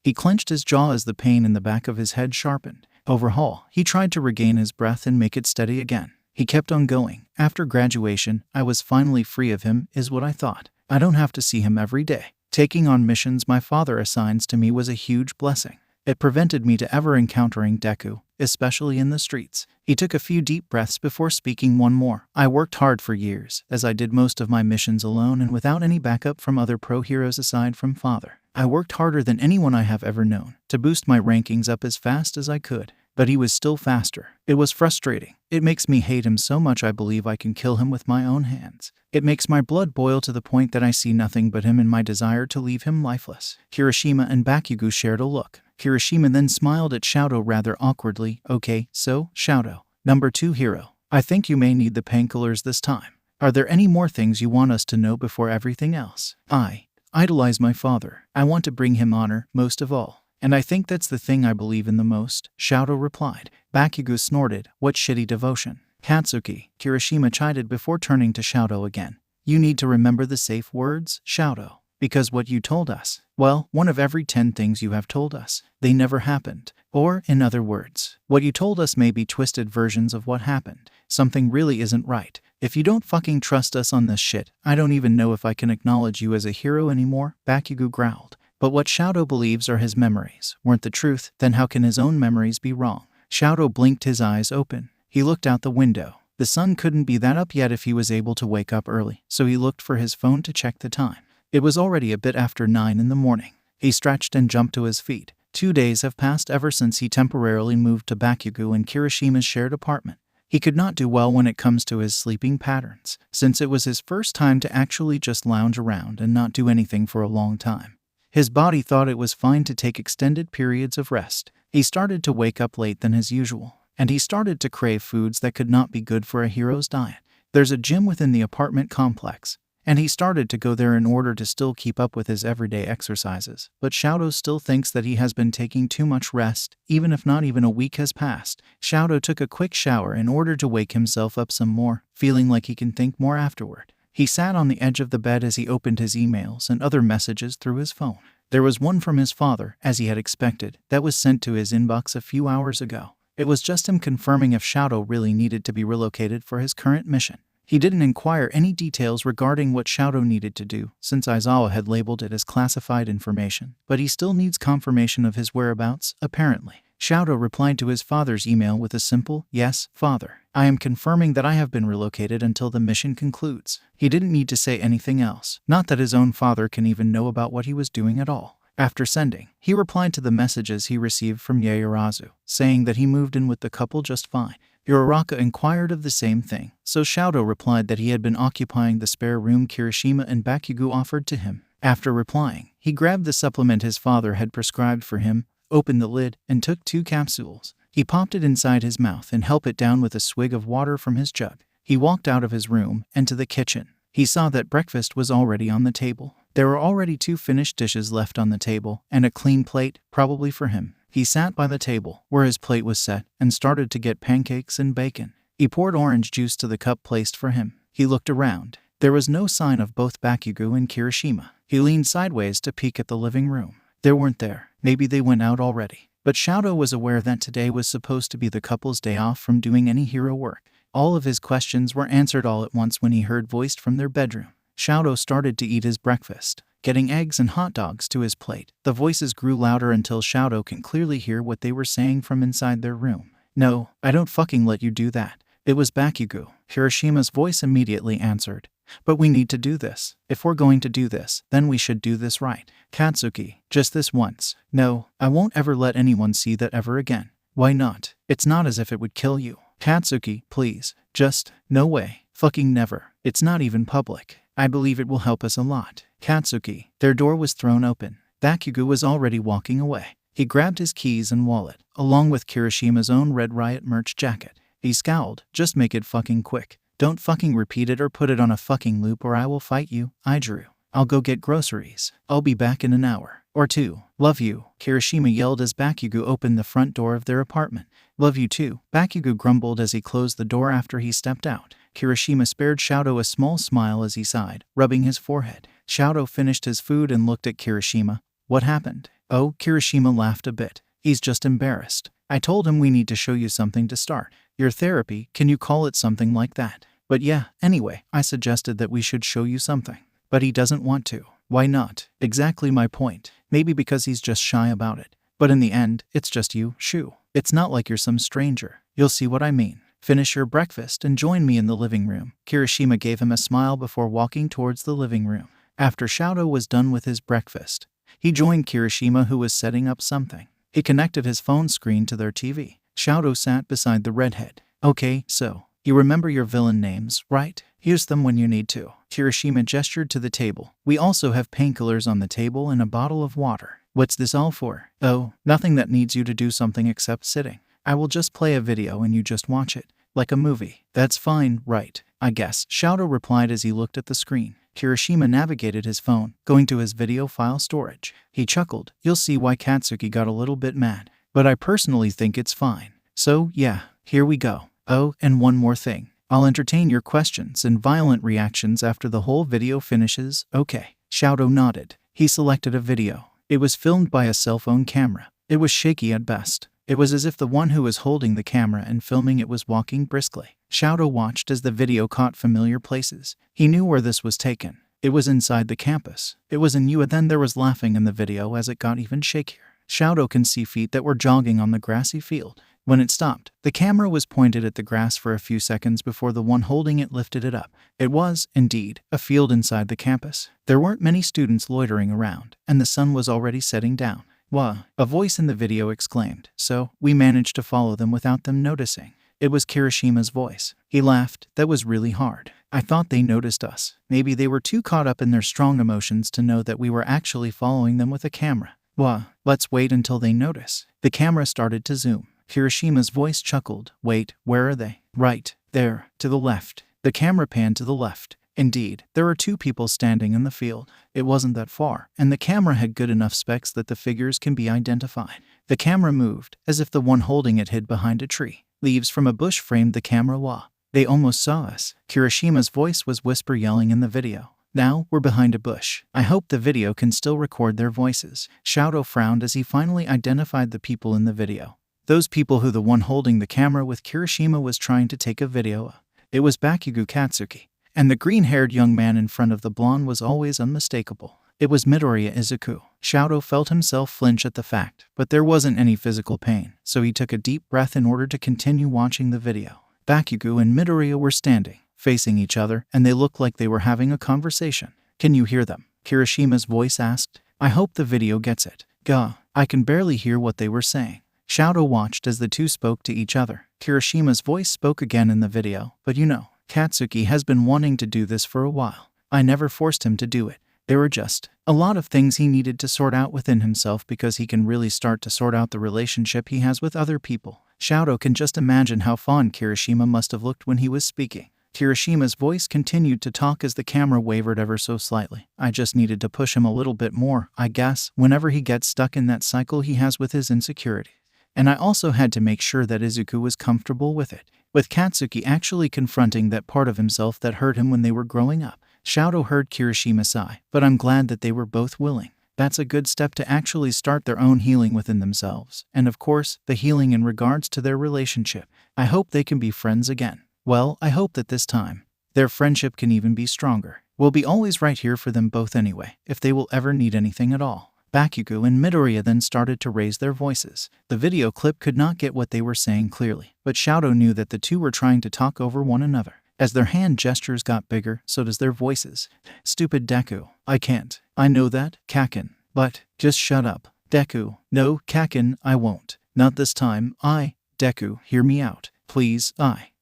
He clenched his jaw as the pain in the back of his head sharpened. Overhaul. He tried to regain his breath and make it steady again. He kept on going. After graduation, I was finally free of him, is what I thought. I don't have to see him every day. Taking on missions my father assigns to me was a huge blessing. It prevented me to ever encountering Deku, especially in the streets. He took a few deep breaths before speaking one more. I worked hard for years, as I did most of my missions alone and without any backup from other pro heroes aside from father. I worked harder than anyone I have ever known, to boost my rankings up as fast as I could. But he was still faster. It was frustrating. It makes me hate him so much I believe I can kill him with my own hands. It makes my blood boil to the point that I see nothing but him in my desire to leave him lifeless. Kirishima and 𝗵𝘃𝗁 shared a look. Kirishima then smiled at Shouto rather awkwardly. Okay, so, Shouto, #2 hero. I think you may need the painkillers this time. Are there any more things you want us to know before everything else? I idolize my father. I want to bring him honor, most of all. And I think that's the thing I believe in the most, Shouto replied. 𝗵𝘃𝗁 snorted. What shitty devotion. Katsuki, Kirishima chided before turning to Shouto again. You need to remember the safe words, Shouto. Because what you told us, well, one of every 10 things you have told us, they never happened. Or, in other words, what you told us may be twisted versions of what happened. Something really isn't right. If you don't fucking trust us on this shit, I don't even know if I can acknowledge you as a hero anymore, 𝗵𝘃𝗁 growled. But what Shouto believes are his memories weren't the truth, then how can his own memories be wrong? Shouto blinked his eyes open. He looked out the window. The sun couldn't be that up yet if he was able to wake up early, so he looked for his phone to check the time. It was already a bit after 9 in the morning. He stretched and jumped to his feet. 2 days have passed ever since he temporarily moved to Bakugo and Kirishima's shared apartment. He could not do well when it comes to his sleeping patterns, since it was his first time to actually just lounge around and not do anything for a long time. His body thought it was fine to take extended periods of rest. He started to wake up late than his usual, and he started to crave foods that could not be good for a hero's diet. There's a gym within the apartment complex, and he started to go there in order to still keep up with his everyday exercises. But Shouto still thinks that he has been taking too much rest, even if not even a week has passed. Shouto took a quick shower in order to wake himself up some more, feeling like he can think more afterward. He sat on the edge of the bed as he opened his emails and other messages through his phone. There was one from his father, as he had expected, that was sent to his inbox a few hours ago. It was just him confirming if Shouto really needed to be relocated for his current mission. He didn't inquire any details regarding what Shouto needed to do, since Aizawa had labeled it as classified information, but he still needs confirmation of his whereabouts, apparently. Shouto replied to his father's email with a simple, "Yes, father. I am confirming that I have been relocated until the mission concludes." He didn't need to say anything else, not that his own father can even know about what he was doing at all. After sending, he replied to the messages he received from Ieyasu, saying that he moved in with the couple just fine. Uraraka inquired of the same thing, so Shouto replied that he had been occupying the spare room Kirishima and Bakugo offered to him. After replying, he grabbed the supplement his father had prescribed for him, opened the lid, and took 2 capsules. He popped it inside his mouth and helped it down with a swig of water from his jug. He walked out of his room and to the kitchen. He saw that breakfast was already on the table. There were already 2 finished dishes left on the table, and a clean plate, probably for him. He sat by the table, where his plate was set, and started to get pancakes and bacon. He poured orange juice to the cup placed for him. He looked around. There was no sign of both Bakugo and Kirishima. He leaned sideways to peek at the living room. They weren't there. Maybe they went out already. But Shouto was aware that today was supposed to be the couple's day off from doing any hero work. All of his questions were answered all at once when he heard voiced from their bedroom. Shouto started to eat his breakfast, getting eggs and hot dogs to his plate. The voices grew louder until Shouto can clearly hear what they were saying from inside their room. "No, I don't fucking let you do that." It was Bakugo. Kirishima's voice immediately answered. "But we need to do this. If we're going to do this, then we should do this right. Katsuki, just this once. No, I won't ever let anyone see that ever again." "Why not? It's not as if it would kill you." "Katsuki, please. Just, no way. Fucking never. It's not even public. I believe it will help us a lot." "Katsuki." Their door was thrown open. Bakugo was already walking away. He grabbed his keys and wallet, along with Kirishima's own Red Riot merch jacket. He scowled. "Just make it fucking quick. Don't fucking repeat it or put it on a fucking loop or I will fight you, Izuku. I'll go get groceries. I'll be back in an hour or 2. Love you," Kirishima yelled as Bakugo opened the front door of their apartment. "Love you too," Bakugo grumbled as he closed the door after he stepped out. Kirishima spared Shouto a small smile as he sighed, rubbing his forehead. Shouto finished his food and looked at Kirishima. "What happened?" "Oh," Kirishima laughed a bit. "He's just embarrassed. I told him we need to show you something to start. Your therapy, can you call it something like that? But yeah, anyway, I suggested that we should show you something. But he doesn't want to." "Why not?" "Exactly my point. Maybe because he's just shy about it. But in the end, it's just you, Shu. It's not like you're some stranger. You'll see what I mean. Finish your breakfast and join me in the living room." Kirishima gave him a smile before walking towards the living room. After Shouto was done with his breakfast, he joined Kirishima, who was setting up something. He connected his phone screen to their TV. Shouto sat beside the redhead. "Okay, so, you remember your villain names, right? Use them when you need to." Kirishima gestured to the table. "We also have painkillers on the table and a bottle of water." "What's this all for?" "Oh, nothing that needs you to do something except sitting. I will just play a video and you just watch it, like a movie." "That's fine, right? I guess," Shouto replied as he looked at the screen. Kirishima navigated his phone, going to his video file storage. He chuckled. "You'll see why Katsuki got a little bit mad. But I personally think it's fine. So, yeah, here we go. Oh, and one more thing. I'll entertain your questions and violent reactions after the whole video finishes, okay?" Shouto nodded. He selected a video. It was filmed by a cell phone camera. It was shaky at best. It was as if the one who was holding the camera and filming it was walking briskly. Shouto watched as the video caught familiar places. He knew where this was taken. It was inside the campus. It was in you. And then there was laughing in the video as it got even shakier. Shouto can see feet that were jogging on the grassy field. When it stopped, the camera was pointed at the grass for a few seconds before the one holding it lifted it up. It was, indeed, a field inside the campus. There weren't many students loitering around, and the sun was already setting down. "Wah," a voice in the video exclaimed. "So, we managed to follow them without them noticing." It was Kirishima's voice. He laughed. "That was really hard. I thought they noticed us. Maybe they were too caught up in their strong emotions to know that we were actually following them with a camera. Wah, let's wait until they notice." The camera started to zoom. Kirishima's voice chuckled. "Wait, where are they?" "Right there, to the left." The camera panned to the left. Indeed, there were two people standing in the field. It wasn't that far, and the camera had good enough specs that the figures can be identified. The camera moved, as if the one holding it hid behind a tree. Leaves from a bush framed the camera. "Wah, they almost saw us." Kirishima's voice was whisper yelling in the video. "Now, we're behind a bush. I hope the video can still record their voices." Shouto frowned as he finally identified the people in the video. Those people who the one holding the camera with Kirishima was trying to take a video of. It was Bakugo Katsuki, and the green-haired young man in front of the blonde was always unmistakable. It was Midoriya Izuku. Shouto felt himself flinch at the fact, but there wasn't any physical pain, so he took a deep breath in order to continue watching the video. Bakugo and Midoriya were standing, facing each other, and they looked like they were having a conversation. "Can you hear them?" Kirishima's voice asked. "I hope the video gets it." "Gah, I can barely hear what they were saying." Shouto watched as the two spoke to each other. Kirishima's voice spoke again in the video. "But you know, Katsuki has been wanting to do this for a while. I never forced him to do it. There were just a lot of things he needed to sort out within himself because he can really start to sort out the relationship he has with other people." Shouto can just imagine how fond Kirishima must have looked when he was speaking. Kirishima's voice continued to talk as the camera wavered ever so slightly. "I just needed to push him a little bit more, I guess, whenever he gets stuck in that cycle he has with his insecurity. And I also had to make sure that Izuku was comfortable with it. With Katsuki actually confronting that part of himself that hurt him when they were growing up." Shouto heard Kirishima sigh. "But I'm glad that they were both willing. That's a good step to actually start their own healing within themselves. And of course, the healing in regards to their relationship. I hope they can be friends again. Well, I hope that this time, their friendship can even be stronger. We'll be always right here for them both anyway, if they will ever need anything at all." Bakugo and Midoriya then started to raise their voices. The video clip could not get what they were saying clearly, but Shouto knew that the two were trying to talk over one another. As their hand gestures got bigger, so does their voices. "Stupid Deku. I can't. I know that, Kakin. But, just shut up. Deku. No, Kakin, I won't. Not this time. Deku, hear me out. Please,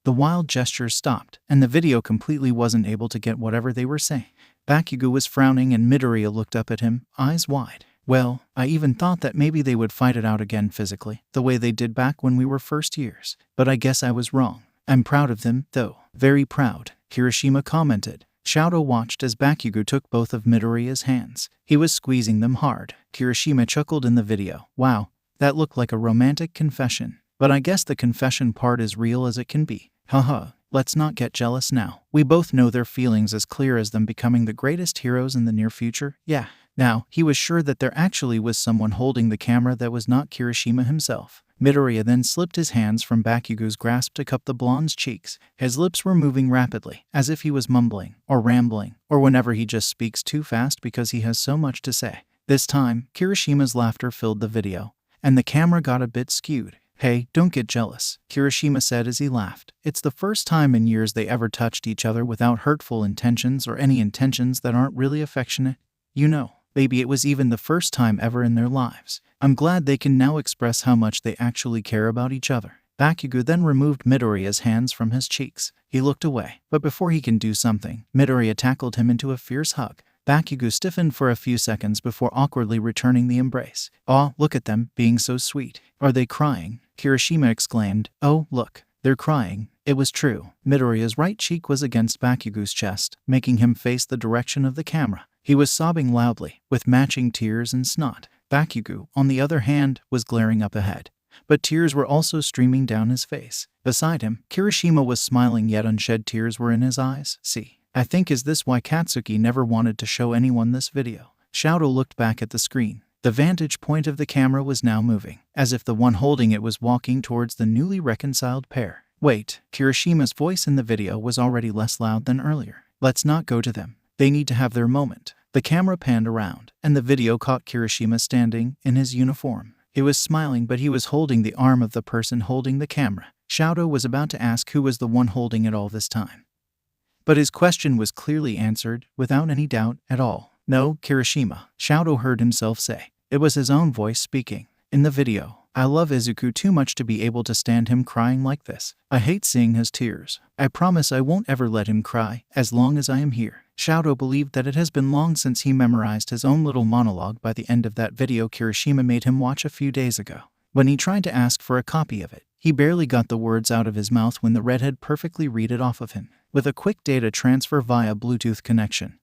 The wild gestures stopped, and the video completely wasn't able to get whatever they were saying. Bakugo was frowning and Midoriya looked up at him, eyes wide. "Well, I even thought that maybe they would fight it out again physically, the way they did back when we were first years. But I guess I was wrong. I'm proud of them, though. Very proud," Kirishima commented. Shouto watched as Bakugo took both of Midoriya's hands. He was squeezing them hard. Kirishima chuckled in the video. "Wow, that looked like a romantic confession. But I guess the confession part is real as it can be. Haha, let's not get jealous now. We both know their feelings as clear as them becoming the greatest heroes in the near future. Yeah." Now, he was sure that there actually was someone holding the camera that was not Kirishima himself. Midoriya then slipped his hands from Bakugo's grasp to cup the blonde's cheeks. His lips were moving rapidly, as if he was mumbling, or rambling, or whenever he just speaks too fast because he has so much to say. This time, Kirishima's laughter filled the video, and the camera got a bit skewed. "Hey, don't get jealous," Kirishima said as he laughed. "It's the first time in years they ever touched each other without hurtful intentions or any intentions that aren't really affectionate. You know. Maybe it was even the first time ever in their lives. I'm glad they can now express how much they actually care about each other." Bakugo then removed Midoriya's hands from his cheeks. He looked away, but before he can do something, Midoriya tackled him into a fierce hug. Bakugo stiffened for a few seconds before awkwardly returning the embrace. "Aw, look at them, being so sweet. Are they crying?" Kirishima exclaimed. "Oh, look, they're crying." It was true. Midoriya's right cheek was against Bakugo's chest, making him face the direction of the camera. He was sobbing loudly, with matching tears and snot. Bakugo, on the other hand, was glaring up ahead. But tears were also streaming down his face. Beside him, Kirishima was smiling yet unshed tears were in his eyes. "See, I think is this why Katsuki never wanted to show anyone this video?" Shouto looked back at the screen. The vantage point of the camera was now moving, as if the one holding it was walking towards the newly reconciled pair. "Wait," Kirishima's voice in the video was already less loud than earlier. "Let's not go to them. They need to have their moment. The camera panned around, and the video caught Kirishima standing in his uniform. He was smiling, but he was holding the arm of the person holding the camera. Shouto was about to ask who was the one holding it all this time. But his question was clearly answered, without any doubt at all. No, Kirishima, Shouto heard himself say. It was his own voice speaking. In the video, I love Izuku too much to be able to stand him crying like this. I hate seeing his tears. I promise I won't ever let him cry, as long as I am here. Shouto believed that it has been long since he memorized his own little monologue by the end of that video Kirishima made him watch a few days ago. When he tried to ask for a copy of it, he barely got the words out of his mouth when the redhead perfectly read it off of him, with a quick data transfer via Bluetooth connection.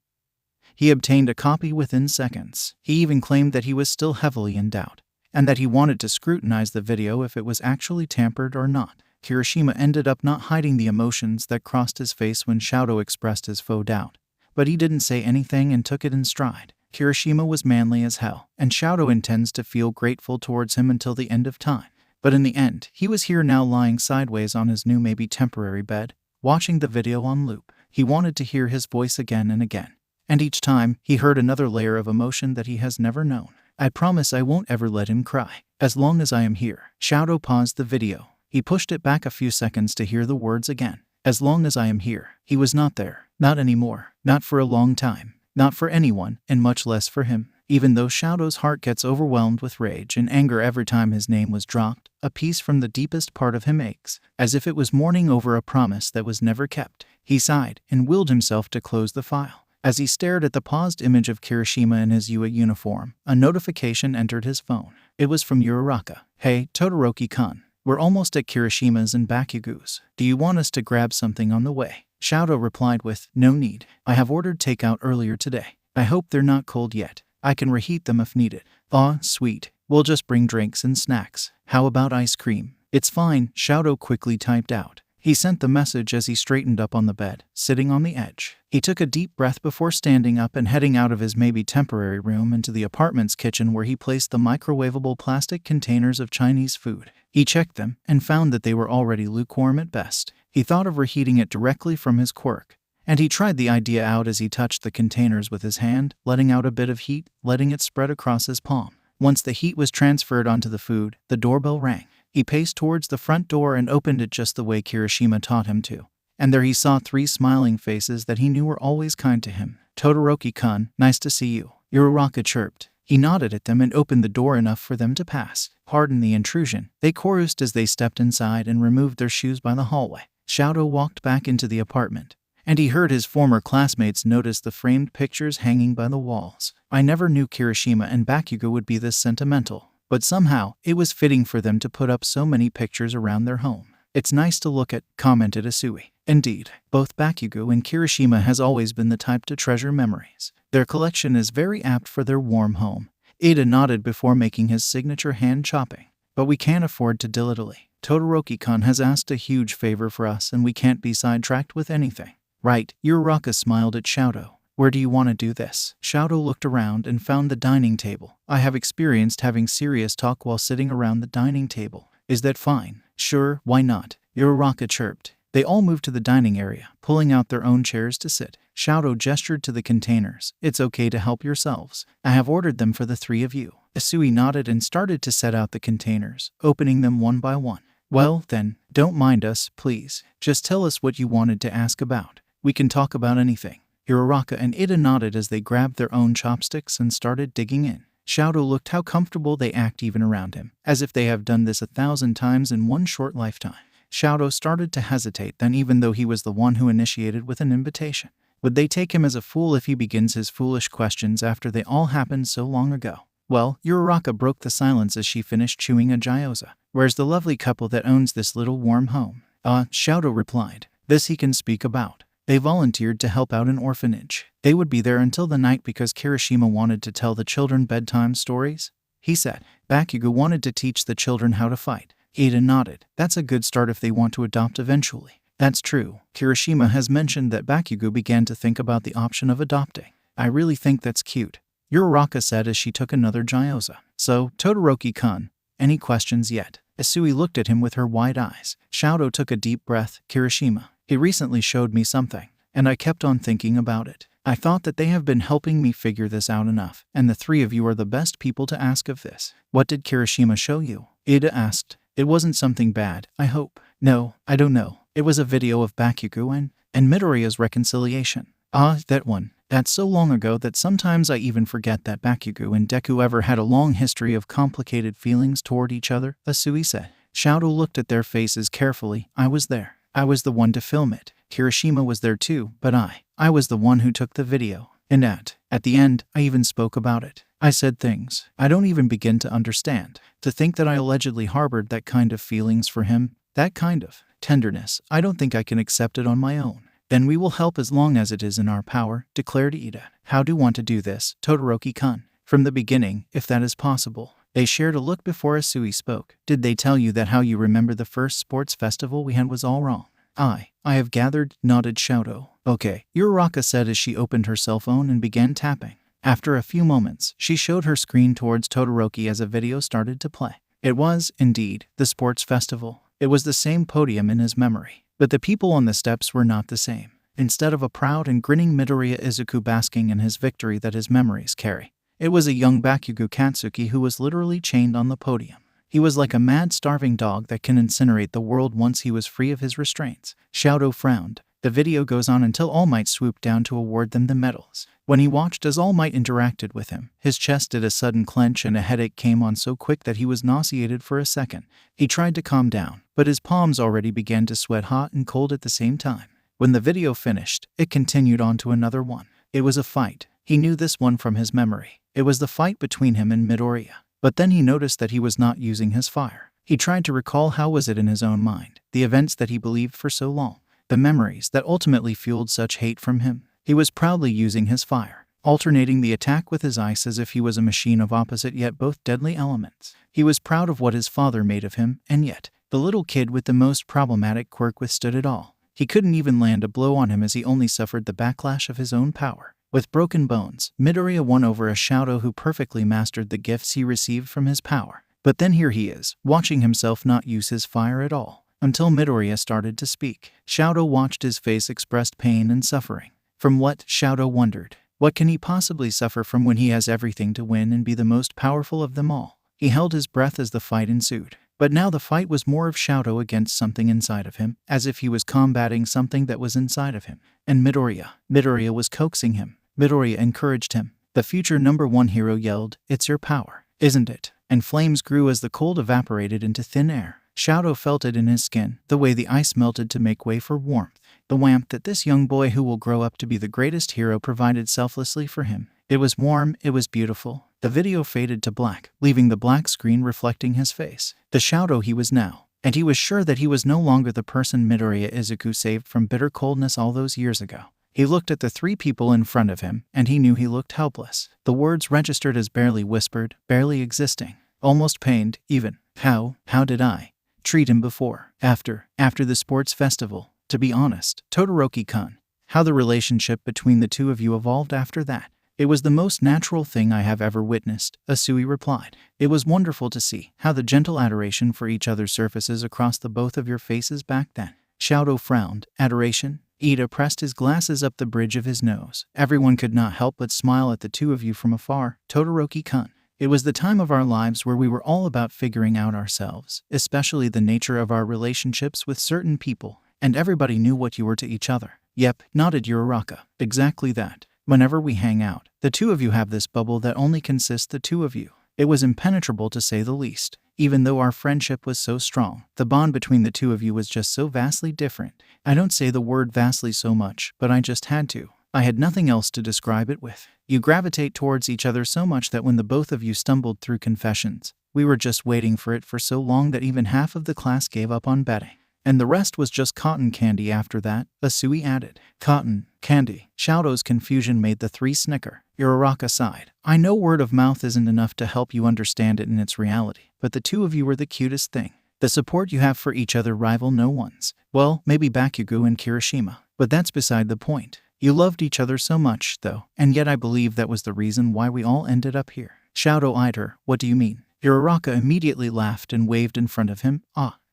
He obtained a copy within seconds. He even claimed that he was still heavily in doubt, and that he wanted to scrutinize the video if it was actually tampered or not. Kirishima ended up not hiding the emotions that crossed his face when Shouto expressed his faux doubt. But he didn't say anything and took it in stride. Kirishima was manly as hell, and Shouto intends to feel grateful towards him until the end of time. But in the end, he was here now lying sideways on his new maybe temporary bed, watching the video on loop. He wanted to hear his voice again and again. And each time, he heard another layer of emotion that he has never known. I promise I won't ever let him cry, as long as I am here. Shouto paused the video. He pushed it back a few seconds to hear the words again. As long as I am here. He was not there. Not anymore. Not for a long time. Not for anyone, and much less for him. Even though Shouto's heart gets overwhelmed with rage and anger every time his name was dropped, a piece from the deepest part of him aches, as if it was mourning over a promise that was never kept. He sighed and willed himself to close the file. As he stared at the paused image of Kirishima in his UA uniform, a notification entered his phone. It was from Uraraka. Hey, Todoroki-kun. We're almost at Kirishima's and Bakugo's. Do you want us to grab something on the way? Shouto replied with, no need. I have ordered takeout earlier today. I hope they're not cold yet. I can reheat them if needed. Aw, sweet. We'll just bring drinks and snacks. How about ice cream? It's fine, Shouto quickly typed out. He sent the message as he straightened up on the bed, sitting on the edge. He took a deep breath before standing up and heading out of his maybe temporary room into the apartment's kitchen where he placed the microwavable plastic containers of Chinese food. He checked them and found that they were already lukewarm at best. He thought of reheating it directly from his quirk, and he tried the idea out as he touched the containers with his hand, letting out a bit of heat, letting it spread across his palm. Once the heat was transferred onto the food, the doorbell rang. He paced towards the front door and opened it just the way Kirishima taught him to. And there he saw 3 smiling faces that he knew were always kind to him. Todoroki-kun, nice to see you. Uraraka chirped. He nodded at them and opened the door enough for them to pass. Pardon the intrusion, they chorused as they stepped inside and removed their shoes by the hallway. Shouto walked back into the apartment, and he heard his former classmates notice the framed pictures hanging by the walls. I never knew Kirishima and Bakugo would be this sentimental, but somehow, it was fitting for them to put up so many pictures around their home. It's nice to look at, commented Isui. Indeed, both Bakugo and Kirishima has always been the type to treasure memories. Their collection is very apt for their warm home. Ida nodded before making his signature hand chopping. But we can't afford to dilly-dally. Todoroki-kun has asked a huge favor for us and we can't be sidetracked with anything. Right, Uraraka smiled at Shouto. Where do you want to do this? Shouto looked around and found the dining table. I have experienced having serious talk while sitting around the dining table. Is that fine? Sure, why not? Uraraka chirped. They all moved to the dining area, pulling out their own chairs to sit. Shouto gestured to the containers. It's okay to help yourselves. I have ordered them for the 3 of you. Isui nodded and started to set out the containers, opening them one by one. Well, then, don't mind us, please. Just tell us what you wanted to ask about. We can talk about anything. Uraraka and Ida nodded as they grabbed their own chopsticks and started digging in. Shouto looked how comfortable they act even around him, as if they have done this 1,000 times in one short lifetime. Shouto started to hesitate then, even though he was the one who initiated with an invitation. Would they take him as a fool if he begins his foolish questions after they all happened so long ago? Well, Uraraka broke the silence as she finished chewing a gyoza. Where's the lovely couple that owns this little warm home? Shouto replied. This he can speak about. They volunteered to help out an orphanage. They would be there until the night because Kirishima wanted to tell the children bedtime stories, he said. Bakugo wanted to teach the children how to fight. Ida nodded. That's a good start if they want to adopt eventually. That's true. Kirishima has mentioned that Bakugo began to think about the option of adopting. I really think that's cute, Uraraka said as she took another gyoza. So, Todoroki-kun, any questions yet? Isui looked at him with her wide eyes. Shouto took a deep breath. Kirishima, he recently showed me something, and I kept on thinking about it. I thought that they have been helping me figure this out enough, and the three of you are the best people to ask of this. What did Kirishima show you? Ida asked. It wasn't something bad, I hope. No, I don't know. It was a video of Bakugo and Midoriya's reconciliation. Ah, that one. That's so long ago that sometimes I even forget that Bakugo and Deku ever had a long history of complicated feelings toward each other, Asui said. Shouto looked at their faces carefully. I was there. I was the one to film it. Kirishima was there too, but I was the one who took the video. And at the end, I even spoke about it. I said things I don't even begin to understand. To think that I allegedly harbored that kind of feelings for him, that kind of tenderness, I don't think I can accept it on my own. Then we will help as long as it is in our power, declared Ida. How do you want to do this, Todoroki-kun? From the beginning, if that is possible. They shared a look before Asui spoke. Did they tell you that how you remember the first sports festival we had was all wrong? I have gathered, nodded Shouto. Okay, Uraraka said as she opened her cell phone and began tapping. After a few moments, she showed her screen towards Todoroki as a video started to play. It was, indeed, the sports festival. It was the same podium in his memory. But the people on the steps were not the same. Instead of a proud and grinning Midoriya Izuku basking in his victory that his memories carry, it was a young Bakugo Katsuki who was literally chained on the podium. He was like a mad, starving dog that can incinerate the world once he was free of his restraints. Shouto frowned. The video goes on until All Might swooped down to award them the medals. When he watched as All Might interacted with him, his chest did a sudden clench and a headache came on so quick that he was nauseated for a second. He tried to calm down, but his palms already began to sweat hot and cold at the same time. When the video finished, it continued on to another one. It was a fight. He knew this one from his memory. It was the fight between him and Midoriya. But then he noticed that he was not using his fire. He tried to recall how was it in his own mind, the events that he believed for so long, the memories that ultimately fueled such hate from him. He was proudly using his fire, alternating the attack with his ice as if he was a machine of opposite yet both deadly elements. He was proud of what his father made of him, and yet, the little kid with the most problematic quirk withstood it all. He couldn't even land a blow on him as he only suffered the backlash of his own power. With broken bones, Midoriya won over a Shouto who perfectly mastered the gifts he received from his power. But then here he is, watching himself not use his fire at all. Until Midoriya started to speak. Shouto watched his face expressed pain and suffering. From what, Shouto wondered. What can he possibly suffer from when he has everything to win and be the most powerful of them all? He held his breath as the fight ensued. But now the fight was more of Shouto against something inside of him, as if he was combating something that was inside of him. And Midoriya was coaxing him. Midoriya encouraged him. The future #1 hero yelled, "It's your power, isn't it?" And flames grew as the cold evaporated into thin air. Shouto felt it in his skin, the way the ice melted to make way for warmth. The warmth that this young boy who will grow up to be the greatest hero provided selflessly for him. It was warm, it was beautiful. The video faded to black, leaving the black screen reflecting his face. The Shouto he was now. And he was sure that he was no longer the person Midoriya Izuku saved from bitter coldness all those years ago. He looked at the three people in front of him, and he knew he looked helpless. The words registered as barely whispered, barely existing. Almost pained, even. How did I treat him before? After the sports festival? To be honest, Todoroki-kun, how the relationship between the two of you evolved after that. It was the most natural thing I have ever witnessed, Asui replied. It was wonderful to see how the gentle adoration for each other surfaces across the both of your faces back then. Shouto frowned. Adoration? Ida pressed his glasses up the bridge of his nose. Everyone could not help but smile at the two of you from afar, Todoroki-kun. It was the time of our lives where we were all about figuring out ourselves, especially the nature of our relationships with certain people, and everybody knew what you were to each other. Yep, nodded Uraraka. Exactly that. Whenever we hang out, the two of you have this bubble that only consists the two of you. It was impenetrable to say the least. Even though our friendship was so strong, the bond between the two of you was just so vastly different. I don't say the word vastly so much, but I just had to. I had nothing else to describe it with. You gravitate towards each other so much that when the both of you stumbled through confessions, we were just waiting for it for so long that even half of the class gave up on betting. And the rest was just cotton candy after that, Asui added. Cotton candy. Shouto's confusion made the three snicker. Uraraka sighed. I know word of mouth isn't enough to help you understand it in its reality, but the two of you were the cutest thing. The support you have for each other rival no one's. Well, maybe Bakugo and Kirishima, but that's beside the point. You loved each other so much, though, and yet I believe that was the reason why we all ended up here. Shouto eyed her. What do you mean? Uraraka immediately laughed and waved in front of him.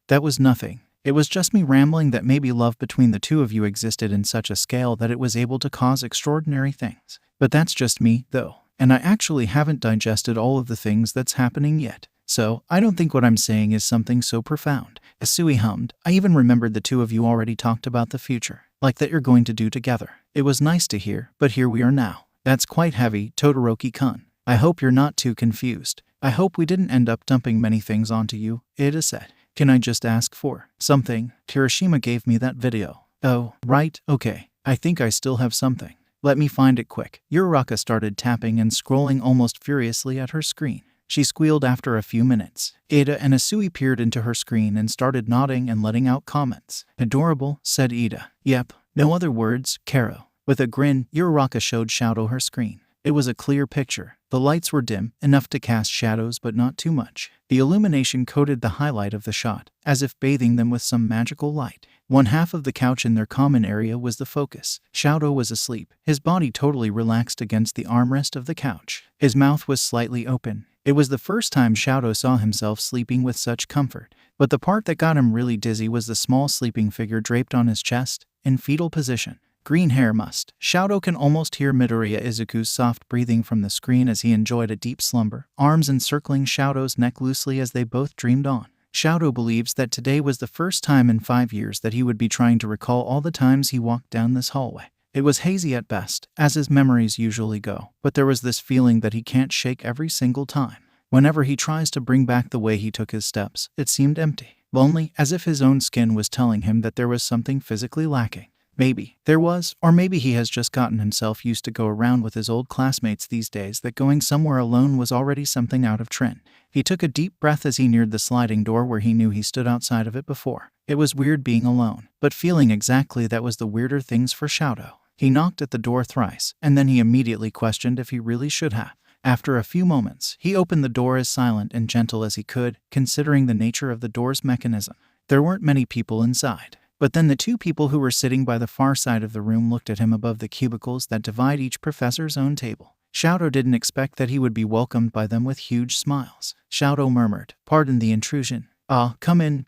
That was nothing. It was just me rambling that maybe love between the two of you existed in such a scale that it was able to cause extraordinary things. But that's just me, though. And I actually haven't digested all of the things that's happening yet. So, I don't think what I'm saying is something so profound. Asui hummed. I even remembered the two of you already talked about the future. Like that you're going to do together. It was nice to hear, but here we are now. That's quite heavy, Todoroki-kun. I hope you're not too confused. I hope we didn't end up dumping many things onto you, Ida said. Can I just ask for something? Kirishima gave me that video. Oh, right, okay. I think I still have something. Let me find it quick. Uraraka started tapping and scrolling almost furiously at her screen. She squealed after a few minutes. Ida and Asui peered into her screen and started nodding and letting out comments. Adorable, said Ida. Yep. No other words, Karo. With a grin, Uraraka showed Shouto her screen. It was a clear picture. The lights were dim, enough to cast shadows but not too much. The illumination coated the highlight of the shot, as if bathing them with some magical light. One half of the couch in their common area was the focus. Shouto was asleep, his body totally relaxed against the armrest of the couch. His mouth was slightly open. It was the first time Shouto saw himself sleeping with such comfort. But the part that got him really dizzy was the small sleeping figure draped on his chest, in fetal position. Green hair must. Shouto can almost hear Midoriya Izuku's soft breathing from the screen as he enjoyed a deep slumber, arms encircling Shouto's neck loosely as they both dreamed on. Shouto believes that today was the first time in 5 years that he would be trying to recall all the times he walked down this hallway. It was hazy at best, as his memories usually go, but there was this feeling that he can't shake every single time. Whenever he tries to bring back the way he took his steps, it seemed empty, lonely, as if his own skin was telling him that there was something physically lacking. Maybe there was, or maybe he has just gotten himself used to go around with his old classmates these days that going somewhere alone was already something out of trend. He took a deep breath as he neared the sliding door where he knew he stood outside of it before. It was weird being alone, but feeling exactly that was the weirder things for Shouto. He knocked at the door thrice, and then he immediately questioned if he really should have. After a few moments, he opened the door as silent and gentle as he could, considering the nature of the door's mechanism. There weren't many people inside. But then the two people who were sitting by the far side of the room looked at him above the cubicles that divide each professor's own table. Shouto didn't expect that he would be welcomed by them with huge smiles. Shouto murmured, "Pardon the intrusion." "Ah, come in,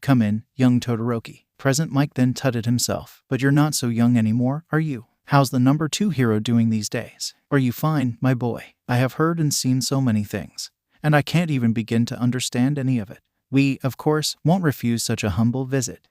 young Todoroki." Present Mike then tutted himself. "But you're not so young anymore, are you? How's the number 2 hero doing these days? Are you fine, my boy? I have heard and seen so many things, and I can't even begin to understand any of it. We, of course, won't refuse such a humble visit."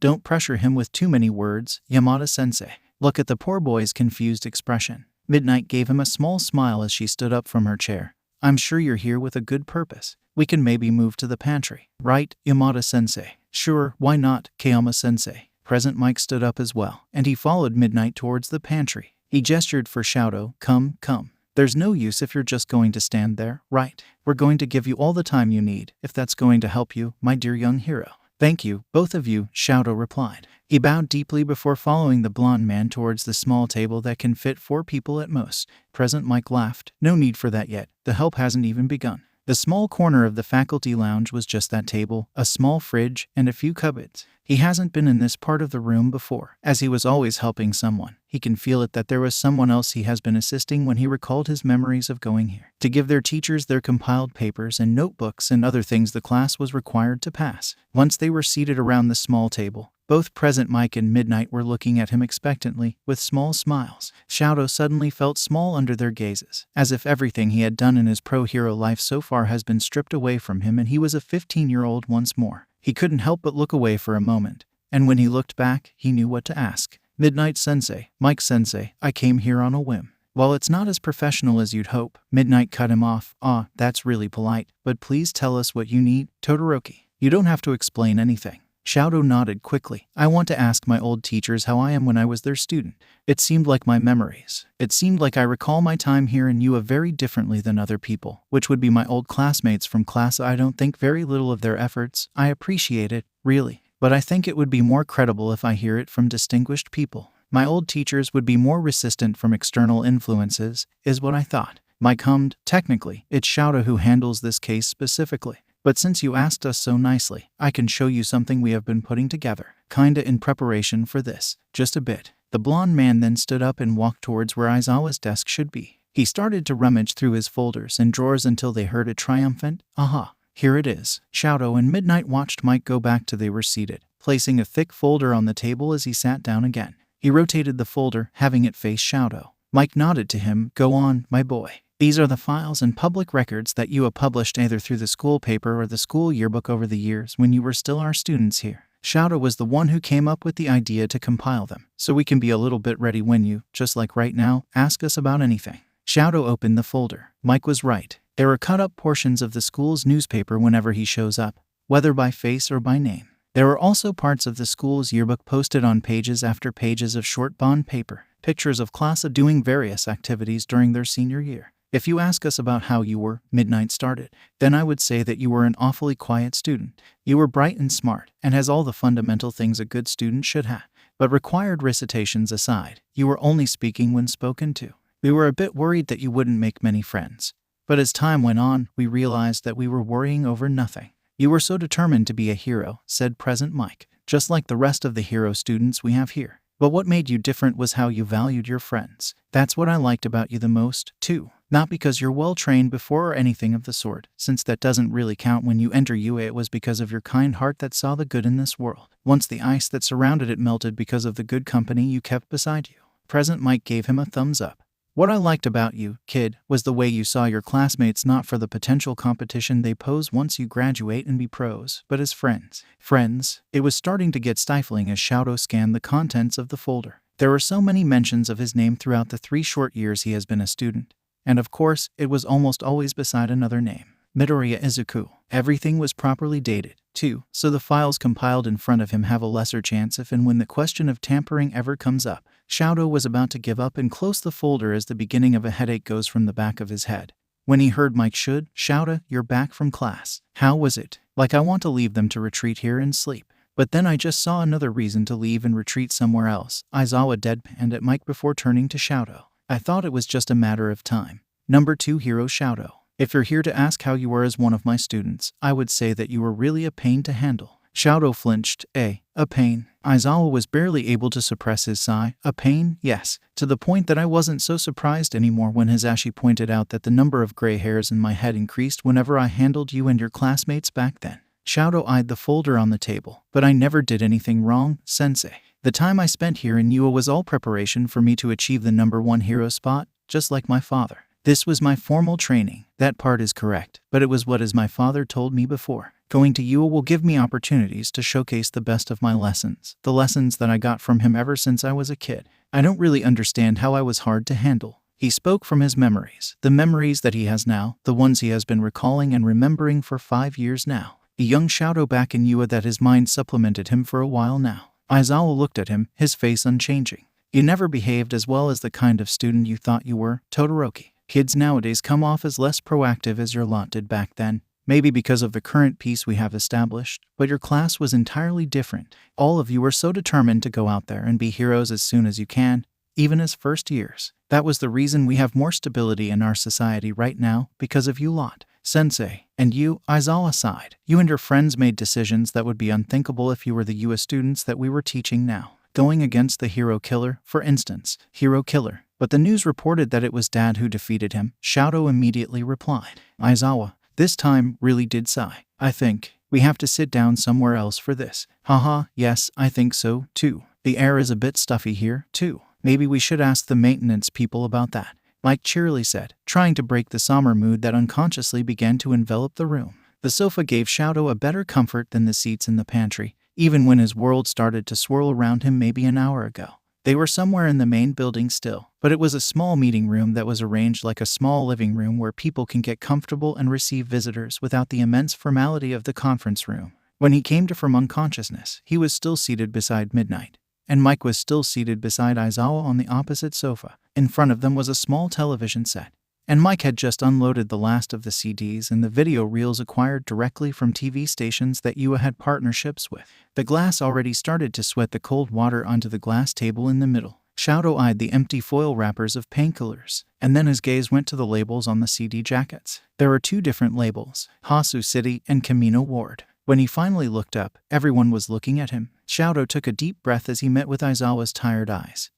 Don't pressure him with too many words, Yamada-sensei. Look at the poor boy's confused expression. Midnight gave him a small smile as she stood up from her chair. "I'm sure you're here with a good purpose. We can maybe move to the pantry." "Right, Yamada-sensei." "Sure, why not, Kayama-sensei." Present Mike stood up as well, and he followed Midnight towards the pantry. He gestured for Shouto, Come. There's no use if you're just going to stand there, right? We're going to give you all the time you need, if that's going to help you, my dear young hero." "Thank you, both of you," Shouto replied. He bowed deeply before following the blonde man towards the small table that can fit 4 people at most. Present Mike laughed. "No need for that yet. The help hasn't even begun." The small corner of the faculty lounge was just that table, a small fridge, and a few cupboards. He hasn't been in this part of the room before, as he was always helping someone. He can feel it that there was someone else he has been assisting when he recalled his memories of going here to give their teachers their compiled papers and notebooks and other things the class was required to pass. Once they were seated around the small table, both Present Mike and Midnight were looking at him expectantly, with small smiles. Shouto suddenly felt small under their gazes, as if everything he had done in his pro-hero life so far has been stripped away from him and he was a 15-year-old once more. He couldn't help but look away for a moment, and when he looked back, he knew what to ask. "Midnight-sensei, Mike-sensei, I came here on a whim." "While it's not as professional as you'd hope," Midnight cut him off. That's really polite, but please tell us what you need, Todoroki. You don't have to explain anything." Shouto nodded quickly. "I want to ask my old teachers how I am when I was their student. It seemed like my memories. It seemed like I recall my time here in UA very differently than other people, which would be my old classmates from class. I don't think very little of their efforts. I appreciate it, really. But I think it would be more credible if I hear it from distinguished people. My old teachers would be more resistant from external influences, is what I thought." Mike hummed. "Technically, it's Shouto who handles this case specifically. But since you asked us so nicely, I can show you something we have been putting together, kinda in preparation for this. Just a bit." The blonde man then stood up and walked towards where Aizawa's desk should be. He started to rummage through his folders and drawers until they heard a triumphant, "Aha, here it is." Shouto and Midnight watched Mike go back to they were seated, placing a thick folder on the table as he sat down again. He rotated the folder, having it face Shouto. Mike nodded to him. "Go on, my boy. These are the files and public records that you have published either through the school paper or the school yearbook over the years when you were still our students here." Shouto was the one who came up with the idea to compile them, so we can be a little bit ready when you, just like right now, ask us about anything. Shouto opened the folder. Mike was right. There were cut-up portions of the school's newspaper whenever he shows up, whether by face or by name. There were also parts of the school's yearbook posted on pages after pages of short bond paper, pictures of class doing various activities during their senior year. If you ask us about how you were, Midnight started, then I would say that you were an awfully quiet student. You were bright and smart, and has all the fundamental things a good student should have. But required recitations aside, you were only speaking when spoken to. We were a bit worried that you wouldn't make many friends. But as time went on, we realized that we were worrying over nothing. "You were so determined to be a hero," said Present Mike, "just like the rest of the hero students we have here. But what made you different was how you valued your friends. That's what I liked about you the most, too. Not because you're well-trained before or anything of the sort, since that doesn't really count when you enter UA. It was because of your kind heart that saw the good in this world. Once the ice that surrounded it melted because of the good company you kept beside you." Present Mike gave him a thumbs up. "What I liked about you, kid, was the way you saw your classmates not for the potential competition they pose once you graduate and be pros, but as friends." Friends? It was starting to get stifling as Shouto scanned the contents of the folder. There were so many mentions of his name throughout the 3 short years he has been a student. And of course, it was almost always beside another name. Midoriya Izuku. Everything was properly dated, too, so the files compiled in front of him have a lesser chance if and when the question of tampering ever comes up. Shouto was about to give up and close the folder as the beginning of a headache goes from the back of his head. When he heard Mike should, "Shouto, you're back from class. How was it?" "Like I want to leave them to retreat here and sleep. But then I just saw another reason to leave and retreat somewhere else." Aizawa deadpanned at Mike before turning to Shouto. "I thought it was just a matter of time." Number 2 hero Shouto. "If you're here to ask how you were as one of my students, I would say that you were really a pain to handle." Shouto flinched. A pain?" Aizawa was barely able to suppress his sigh. "A pain? Yes. To the point that I wasn't so surprised anymore when Hisashi pointed out that the number of gray hairs in my head increased whenever I handled you and your classmates back then." Shouto eyed the folder on the table. "But I never did anything wrong, sensei. The time I spent here in UA was all preparation for me to achieve the number 1 hero spot, just like my father. This was my formal training." "That part is correct, but it was what as my father told me before. Going to UA will give me opportunities to showcase the best of my lessons, the lessons that I got from him ever since I was a kid. I don't really understand how I was hard to handle." He spoke from his memories, the memories that he has now, the ones he has been recalling and remembering for 5 years now. A young Shouto back in UA that his mind supplemented him for a while now. Aizawa looked at him, his face unchanging. "You never behaved as well as the kind of student you thought you were, Todoroki. Kids nowadays come off as less proactive as your lot did back then. Maybe because of the current peace we have established, but your class was entirely different. All of you were so determined to go out there and be heroes as soon as you can, even as first years. That was the reason we have more stability in our society right now, because of you lot. Sensei, and you," Aizawa sighed. "You and your friends made decisions that would be unthinkable if you were the UA students that we were teaching now. Going against the hero killer, for instance." "Hero killer? But the news reported that it was Dad who defeated him," Shouto immediately replied. Aizawa, this time, really did sigh. "I think we have to sit down somewhere else for this." "Haha, yes, I think so, too. The air is a bit stuffy here, too. Maybe we should ask the maintenance people about that," Mike cheerily said, trying to break the somber mood that unconsciously began to envelop the room. The sofa gave Shouto a better comfort than the seats in the pantry, even when his world started to swirl around him maybe an hour ago. They were somewhere in the main building still, but it was a small meeting room that was arranged like a small living room where people can get comfortable and receive visitors without the immense formality of the conference room. When he came to from unconsciousness, he was still seated beside Midnight, and Mike was still seated beside Aizawa on the opposite sofa. In front of them was a small television set, and Mike had just unloaded the last of the CDs and the video reels acquired directly from TV stations that UA had partnerships with. The glass already started to sweat the cold water onto the glass table in the middle. Shouto eyed the empty foil wrappers of painkillers, and then his gaze went to the labels on the CD jackets. There were 2 different labels, Hasu City and Kamino Ward. When he finally looked up, everyone was looking at him. Shouto took a deep breath as he met with Aizawa's tired eyes.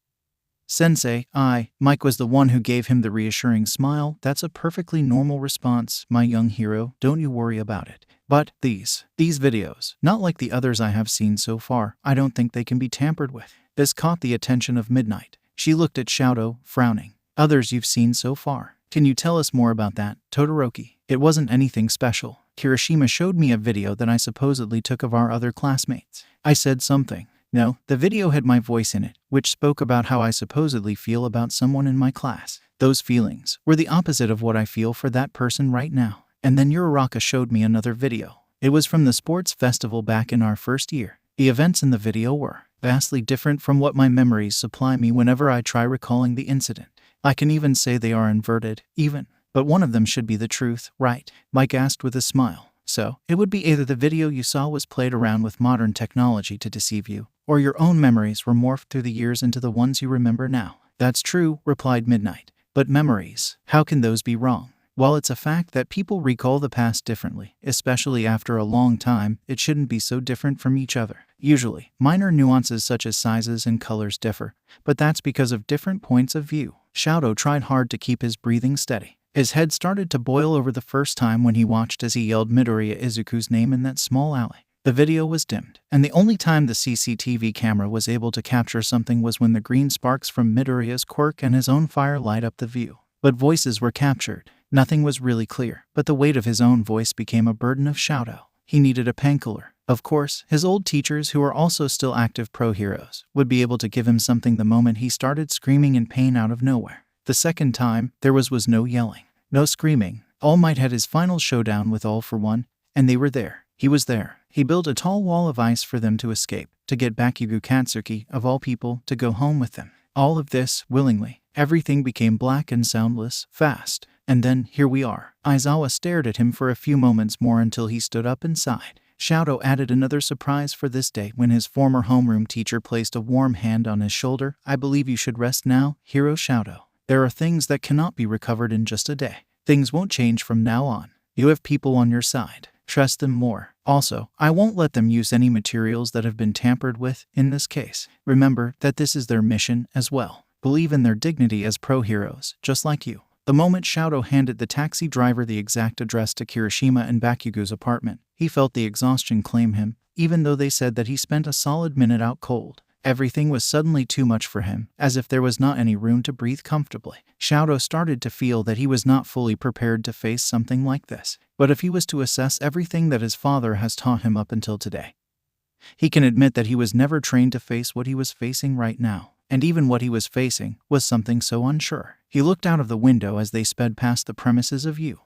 "Sensei, Mike was the one who gave him the reassuring smile. "That's a perfectly normal response, my young hero, don't you worry about it." But these videos, not like the others I have seen so far, I don't think they can be tampered with. This caught the attention of Midnight. She looked at Shouto, frowning. Others you've seen so far. Can you tell us more about that, Todoroki? It wasn't anything special. Kirishima showed me a video that I supposedly took of our other classmates. I said something. No, the video had my voice in it, which spoke about how I supposedly feel about someone in my class. Those feelings were the opposite of what I feel for that person right now. And then Uraraka showed me another video. It was from the sports festival back in our first year. The events in the video were vastly different from what my memories supply me whenever I try recalling the incident. I can even say they are inverted, even. But one of them should be the truth, right? Mike asked with a smile. So, it would be either the video you saw was played around with modern technology to deceive you, or your own memories were morphed through the years into the ones you remember now. That's true, replied Midnight. But memories, how can those be wrong? While it's a fact that people recall the past differently, especially after a long time, it shouldn't be so different from each other. Usually, minor nuances such as sizes and colors differ, but that's because of different points of view. Shouto tried hard to keep his breathing steady. His head started to boil over the first time when he watched as he yelled Midoriya Izuku's name in that small alley. The video was dimmed, and the only time the CCTV camera was able to capture something was when the green sparks from Midoriya's quirk and his own fire light up the view. But voices were captured. Nothing was really clear, but the weight of his own voice became a burden of Shouto. He needed a painkiller. Of course, his old teachers, who are also still active pro heroes, would be able to give him something the moment he started screaming in pain out of nowhere. The second time, there was no yelling, no screaming. All Might had his final showdown with All for One, and they were there. He was there. He built a tall wall of ice for them to escape, to get Bakugo Katsuki, of all people, to go home with them. All of this, willingly. Everything became black and soundless, fast. And then, here we are. Aizawa stared at him for a few moments more until he stood up and sighed. Shouto added another surprise for this day when his former homeroom teacher placed a warm hand on his shoulder. I believe you should rest now, Hero Shouto. There are things that cannot be recovered in just a day. Things won't change from now on. You have people on your side. Trust them more. Also, I won't let them use any materials that have been tampered with in this case. Remember that this is their mission as well. Believe in their dignity as pro heroes, just like you. The moment Shouto handed the taxi driver the exact address to Kirishima and Bakugo's apartment, he felt the exhaustion claim him, even though they said that he spent a solid minute out cold. Everything was suddenly too much for him, as if there was not any room to breathe comfortably. Shouto started to feel that he was not fully prepared to face something like this. But if he was to assess everything that his father has taught him up until today, he can admit that he was never trained to face what he was facing right now. And even what he was facing was something so unsure. He looked out of the window as they sped past the premises of UA,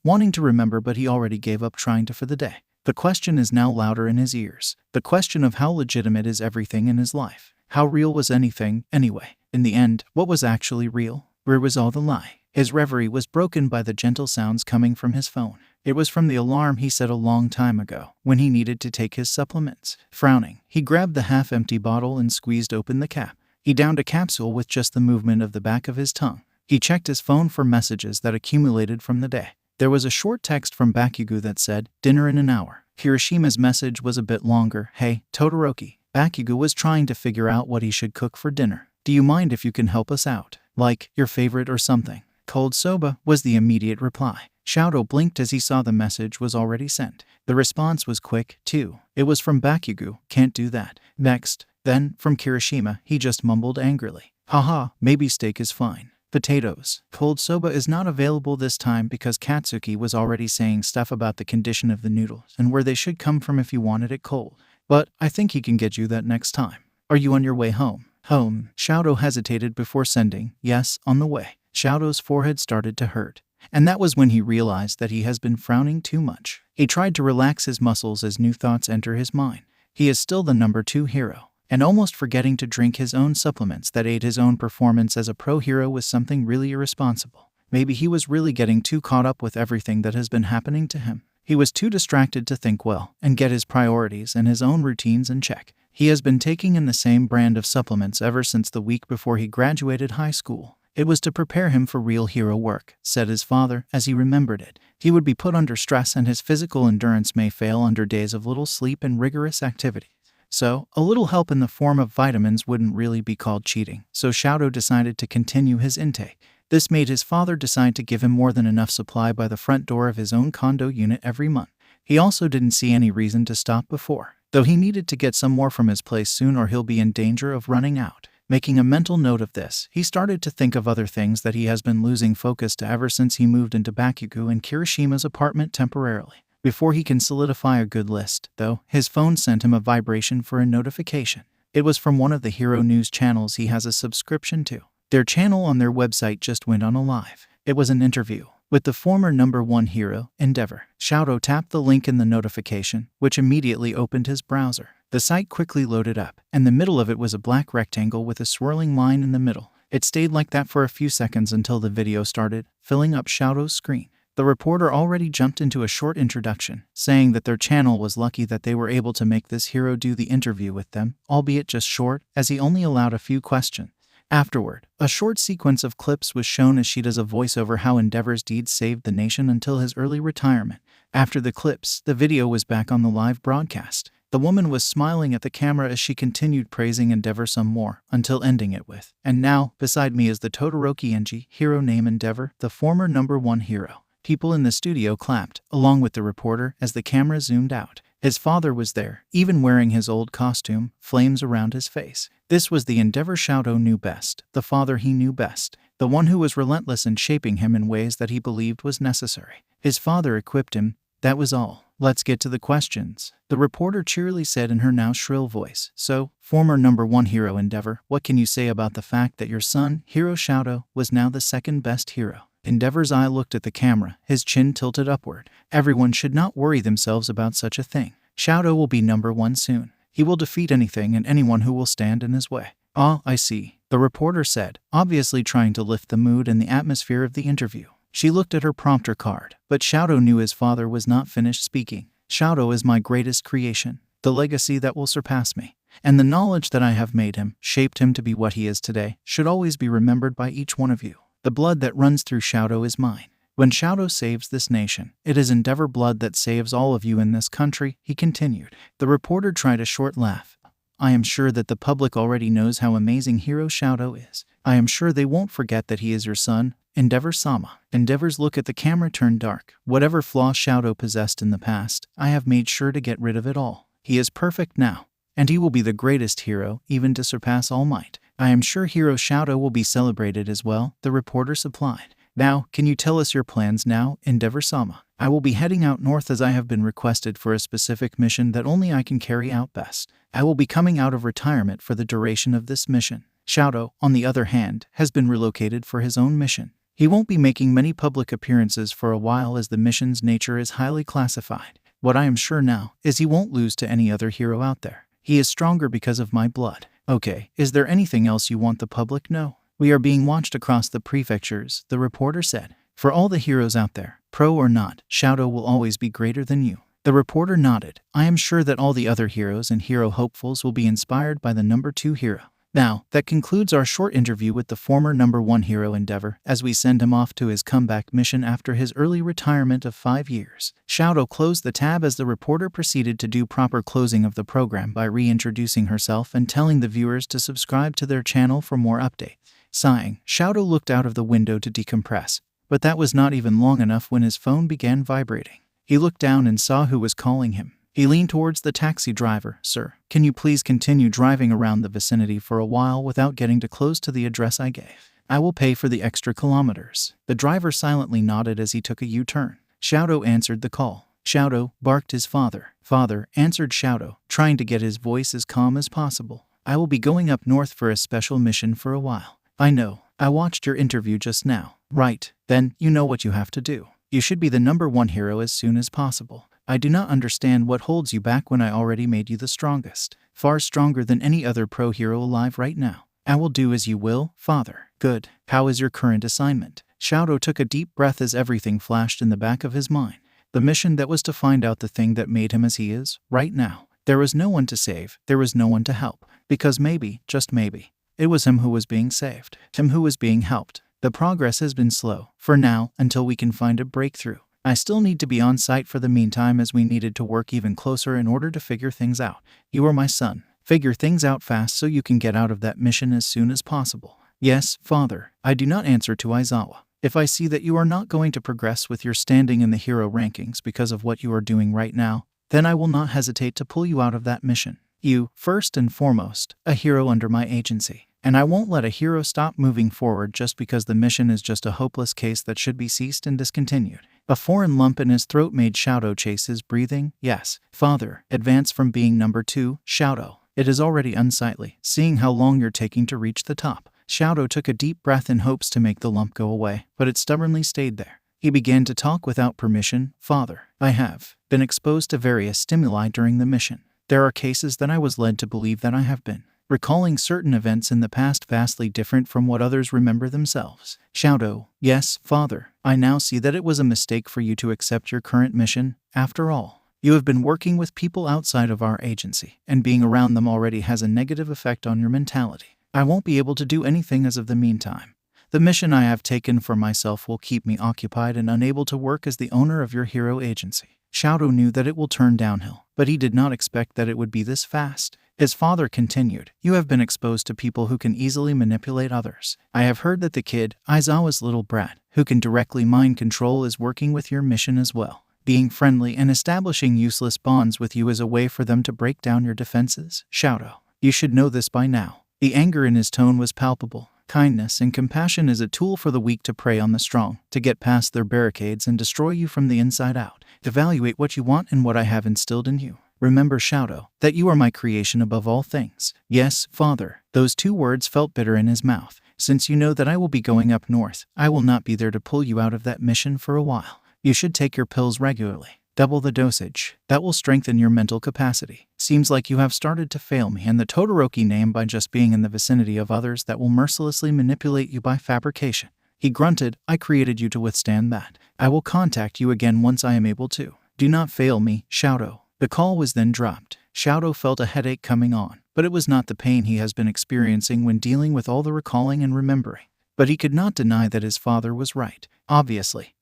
wanting to remember, but he already gave up trying to for the day. The question is now louder in his ears. The question of how legitimate is everything in his life. How real was anything, anyway? In the end, what was actually real? Where was all the lie? His reverie was broken by the gentle sounds coming from his phone. It was from the alarm he set a long time ago, when he needed to take his supplements. Frowning, he grabbed the half-empty bottle and squeezed open the cap. He downed a capsule with just the movement of the back of his tongue. He checked his phone for messages that accumulated from the day. There was a short text from Bakugo that said, "Dinner in an hour." Kirishima's message was a bit longer. "Hey, Todoroki." Bakugo was trying to figure out what he should cook for dinner. "Do you mind if you can help us out? Like, your favorite or something?" "Cold soba," was the immediate reply. Shouto blinked as he saw the message was already sent. The response was quick, too. It was from Bakugo. "Can't do that." Next. Then, from Kirishima, he just mumbled angrily, "Haha, maybe steak is fine. Potatoes." Cold soba is not available this time because Katsuki was already saying stuff about the condition of the noodles and where they should come from if you wanted it cold. "But I think he can get you that next time. Are you on your way home?" "Home." Shouto hesitated before sending, "Yes, on the way." Shouto's forehead started to hurt. And that was when he realized that he has been frowning too much. He tried to relax his muscles as new thoughts enter his mind. He is still the number 2 hero. And almost forgetting to drink his own supplements that aid his own performance as a pro hero was something really irresponsible. Maybe he was really getting too caught up with everything that has been happening to him. He was too distracted to think well and get his priorities and his own routines in check. He has been taking in the same brand of supplements ever since the week before he graduated high school. It was to prepare him for real hero work, said his father as he remembered it. He would be put under stress and his physical endurance may fail under days of little sleep and rigorous activity. So, a little help in the form of vitamins wouldn't really be called cheating, so Shouto decided to continue his intake. This made his father decide to give him more than enough supply by the front door of his own condo unit every month. He also didn't see any reason to stop before, though he needed to get some more from his place soon or he'll be in danger of running out. Making a mental note of this, he started to think of other things that he has been losing focus to ever since he moved into Deku and Kirishima's apartment temporarily. Before he can solidify a good list, though, his phone sent him a vibration for a notification. It was from one of the hero news channels he has a subscription to. Their channel on their website just went on a live. It was an interview with the former #1 hero, Endeavor. Shouto tapped the link in the notification, which immediately opened his browser. The site quickly loaded up, and the middle of it was a black rectangle with a swirling line in the middle. It stayed like that for a few seconds until the video started, filling up Shouto's screen. The reporter already jumped into a short introduction, saying that their channel was lucky that they were able to make this hero do the interview with them, albeit just short, as he only allowed a few questions. Afterward, a short sequence of clips was shown as she does a voiceover how Endeavor's deeds saved the nation until his early retirement. After the clips, the video was back on the live broadcast. The woman was smiling at the camera as she continued praising Endeavor some more, until ending it with, "And now, beside me is the Todoroki hero named Endeavor, the former #1 hero." People in the studio clapped, along with the reporter, as the camera zoomed out. His father was there, even wearing his old costume, flames around his face. This was the Endeavor Shouto knew best, the father he knew best, the one who was relentless in shaping him in ways that he believed was necessary. His father equipped him, that was all. "Let's get to the questions," the reporter cheerily said in her now shrill voice. "So, former #1 hero Endeavor, what can you say about the fact that your son, Hero Shouto, was now the second best hero?" Endeavor's eye looked at the camera, his chin tilted upward. Everyone should not worry themselves about such a thing. Shouto will be #1 soon. He will defeat anything and anyone who will stand in his way. "Ah, I see," the reporter said, obviously trying to lift the mood and the atmosphere of the interview. She looked at her prompter card, but Shouto knew his father was not finished speaking. "Shouto is my greatest creation, the legacy that will surpass me. And the knowledge that I have made him, shaped him to be what he is today, should always be remembered by each one of you. The blood that runs through Shouto is mine. When Shouto saves this nation, it is Endeavor blood that saves all of you in this country," he continued. The reporter tried a short laugh. "I am sure that the public already knows how amazing Hero Shouto is. I am sure they won't forget that he is your son, Endeavor-sama." Endeavor's look at the camera turned dark. "Whatever flaw Shouto possessed in the past, I have made sure to get rid of it all. He is perfect now, and he will be the greatest hero, even to surpass All Might. I am sure Hero Shouto will be celebrated as well," the reporter supplied. "Now, can you tell us your plans now, Endeavor-sama?" "I will be heading out north as I have been requested for a specific mission that only I can carry out best. I will be coming out of retirement for the duration of this mission." Shouto, on the other hand, has been relocated for his own mission. He won't be making many public appearances for a while as the mission's nature is highly classified. What I am sure now is he won't lose to any other hero out there. He is stronger because of my blood. "Okay, is there anything else you want the public know?" "We are being watched across the prefectures," the reporter said. "For all the heroes out there, pro or not, Shouto will always be greater than you." The reporter nodded. "I am sure that all the other heroes and hero hopefuls will be inspired by the #2 hero." Now, that concludes our short interview with the former #1 hero Endeavor, as we send him off to his comeback mission after his early retirement of 5 years. Shouto closed the tab as the reporter proceeded to do proper closing of the program by reintroducing herself and telling the viewers to subscribe to their channel for more updates. Sighing, Shouto looked out of the window to decompress, but that was not even long enough when his phone began vibrating. He looked down and saw who was calling him. He leaned towards the taxi driver. "Sir, can you please continue driving around the vicinity for a while without getting too close to the address I gave? I will pay for the extra kilometers." The driver silently nodded as he took a U-turn. Shouto answered the call. "Shouto," barked his father. "Father," answered Shouto, trying to get his voice as calm as possible. "I will be going up north for a special mission for a while." "I know. I watched your interview just now." "Right. Then, you know what you have to do. You should be the #1 hero as soon as possible. I do not understand what holds you back when I already made you the strongest. Far stronger than any other pro hero alive right now." "I will do as you will, father." "Good. How is your current assignment?" Shouto took a deep breath as everything flashed in the back of his mind. The mission that was to find out the thing that made him as he is, right now. There was no one to save, there was no one to help. Because maybe, just maybe, it was him who was being saved. Him who was being helped. The progress has been slow, for now, until we can find a breakthrough. I still need to be on site for the meantime as we needed to work even closer in order to figure things out. You are my son. Figure things out fast so you can get out of that mission as soon as possible." "Yes, father." "I do not answer to Aizawa. If I see that you are not going to progress with your standing in the hero rankings because of what you are doing right now, then I will not hesitate to pull you out of that mission. You, first and foremost, a hero under my agency. And I won't let a hero stop moving forward just because the mission is just a hopeless case that should be ceased and discontinued. A foreign lump in his throat made Shouto chase his breathing. Yes, father, advance from being number 2, Shouto. It is already unsightly, seeing how long you're taking to reach the top. Shouto took a deep breath in hopes to make the lump go away, but it stubbornly stayed there. He began to talk without permission. Father, I have been exposed to various stimuli during the mission. There are cases that I was led to believe that I have been recalling certain events in the past vastly different from what others remember themselves. Shouto, yes, father, I now see that it was a mistake for you to accept your current mission. After all, you have been working with people outside of our agency, and being around them already has a negative effect on your mentality. I won't be able to do anything as of the meantime. The mission I have taken for myself will keep me occupied and unable to work as the owner of your hero agency. Shouto knew that it will turn downhill, but he did not expect that it would be this fast. His father continued, you have been exposed to people who can easily manipulate others. I have heard that the kid, Aizawa's little brat, who can directly mind control, is working with your mission as well. Being friendly and establishing useless bonds with you is a way for them to break down your defenses. Shouto, you should know this by now. The anger in his tone was palpable. Kindness and compassion is a tool for the weak to prey on the strong, to get past their barricades and destroy you from the inside out. Evaluate what you want and what I have instilled in you. Remember, Shouto, that you are my creation above all things. Yes, father. Those 2 words felt bitter in his mouth. Since you know that I will be going up north, I will not be there to pull you out of that mission for a while. You should take your pills regularly. Double the dosage. That will strengthen your mental capacity. Seems like you have started to fail me and the Todoroki name by just being in the vicinity of others that will mercilessly manipulate you by fabrication. He grunted, I created you to withstand that. I will contact you again once I am able to. Do not fail me, Shouto. The call was then dropped. Shouto felt a headache coming on, but it was not the pain he has been experiencing when dealing with all the recalling and remembering. But he could not deny that his father was right. Obviously,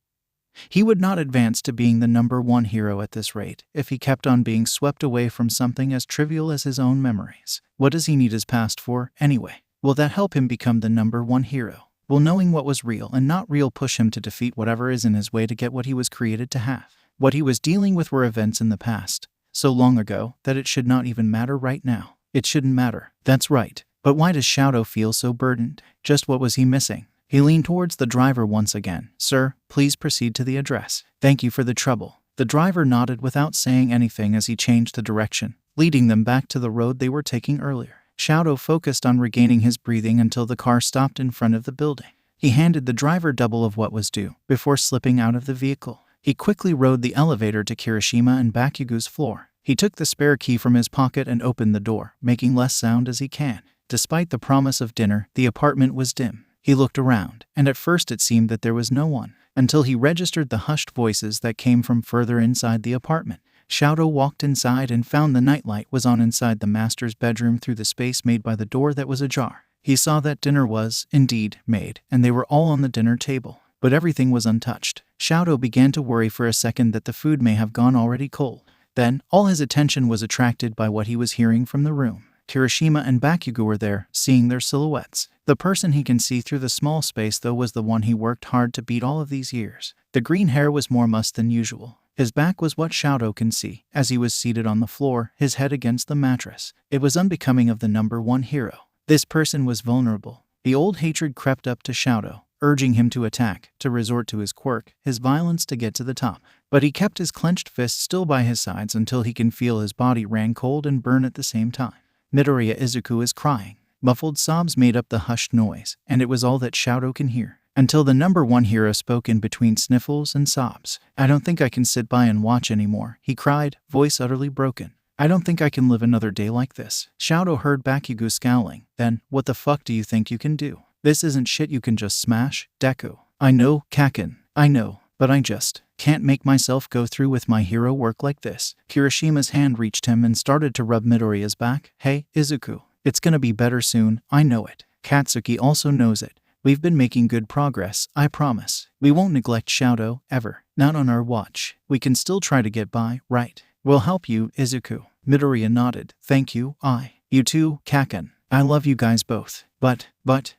he would not advance to being the number 1 hero at this rate if he kept on being swept away from something as trivial as his own memories. What does he need his past for, anyway? Will that help him become the number 1 hero? Will knowing what was real and not real push him to defeat whatever is in his way to get what he was created to have? What he was dealing with were events in the past, so long ago that it should not even matter right now. It shouldn't matter. That's right. But why does Shouto feel so burdened? Just what was he missing? He leaned towards the driver once again. Sir, please proceed to the address. Thank you for the trouble. The driver nodded without saying anything as he changed the direction, leading them back to the road they were taking earlier. Shouto focused on regaining his breathing until the car stopped in front of the building. He handed the driver double of what was due before slipping out of the vehicle. He quickly rode the elevator to Kirishima and Bakugo's floor. He took the spare key from his pocket and opened the door, making less sound as he can. Despite the promise of dinner, the apartment was dim. He looked around, and at first it seemed that there was no one, until he registered the hushed voices that came from further inside the apartment. Shouto walked inside and found the nightlight was on inside the master's bedroom through the space made by the door that was ajar. He saw that dinner was, indeed, made, and they were all on the dinner table. But everything was untouched. Shouto began to worry for a second that the food may have gone already cold. Then, all his attention was attracted by what he was hearing from the room. Kirishima and Bakugo were there, seeing their silhouettes. The person he can see through the small space, though, was the one he worked hard to beat all of these years. The green hair was more mussed than usual. His back was what Shouto can see, as he was seated on the floor, his head against the mattress. It was unbecoming of the number 1 hero. This person was vulnerable. The old hatred crept up to Shouto, urging him to attack, to resort to his quirk, his violence to get to the top. But he kept his clenched fist still by his sides until he can feel his body ran cold and burn at the same time. Midoriya Izuku is crying. Muffled sobs made up the hushed noise, and it was all that Shouto can hear. Until the number 1 hero spoke in between sniffles and sobs. I don't think I can sit by and watch anymore, he cried, voice utterly broken. I don't think I can live another day like this. Shouto heard Bakugo scowling. Then, what the fuck do you think you can do? This isn't shit you can just smash, Deku. I know, Kaken. I know, but I just can't make myself go through with my hero work like this. Kirishima's hand reached him and started to rub Midoriya's back. Hey, Izuku. It's gonna be better soon, I know it. Katsuki also knows it. We've been making good progress, I promise. We won't neglect Shouto, ever. Not on our watch. We can still try to get by, right? We'll help you, Izuku. Midoriya nodded. Thank you, You too, Kaken. I love you guys both. But,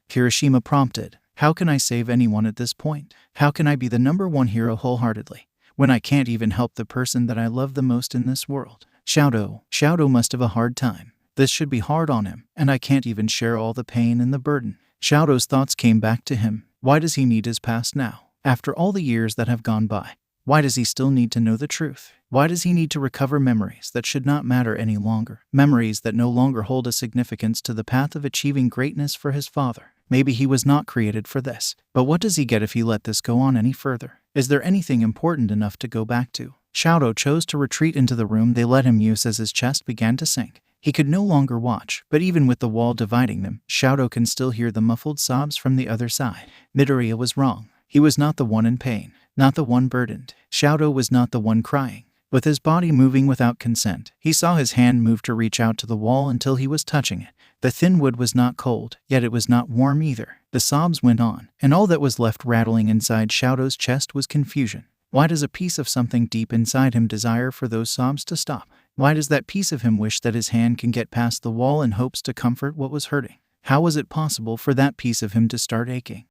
Kirishima prompted. How can I save anyone at this point? How can I be the #1 hero wholeheartedly, when I can't even help the person that I love the most in this world? Shouto must have a hard time. This should be hard on him, and I can't even share all the pain and the burden. Shouto's thoughts came back to him. Why does he need his past now? After all the years that have gone by, why does he still need to know the truth? Why does he need to recover memories that should not matter any longer? Memories that no longer hold a significance to the path of achieving greatness for his father. Maybe he was not created for this. But what does he get if he let this go on any further? Is there anything important enough to go back to? Shouto chose to retreat into the room they let him use as his chest began to sink. He could no longer watch, but even with the wall dividing them, Shouto can still hear the muffled sobs from the other side. Midoriya was wrong. He was not the one in pain, not the one burdened. Shouto was not the one crying. With his body moving without consent, he saw his hand move to reach out to the wall until he was touching it. The thin wood was not cold, yet it was not warm either. The sobs went on, and all that was left rattling inside Shouto's chest was confusion. Why does a piece of something deep inside him desire for those sobs to stop? Why does that piece of him wish that his hand can get past the wall in hopes to comfort what was hurting? How was it possible for that piece of him to start aching?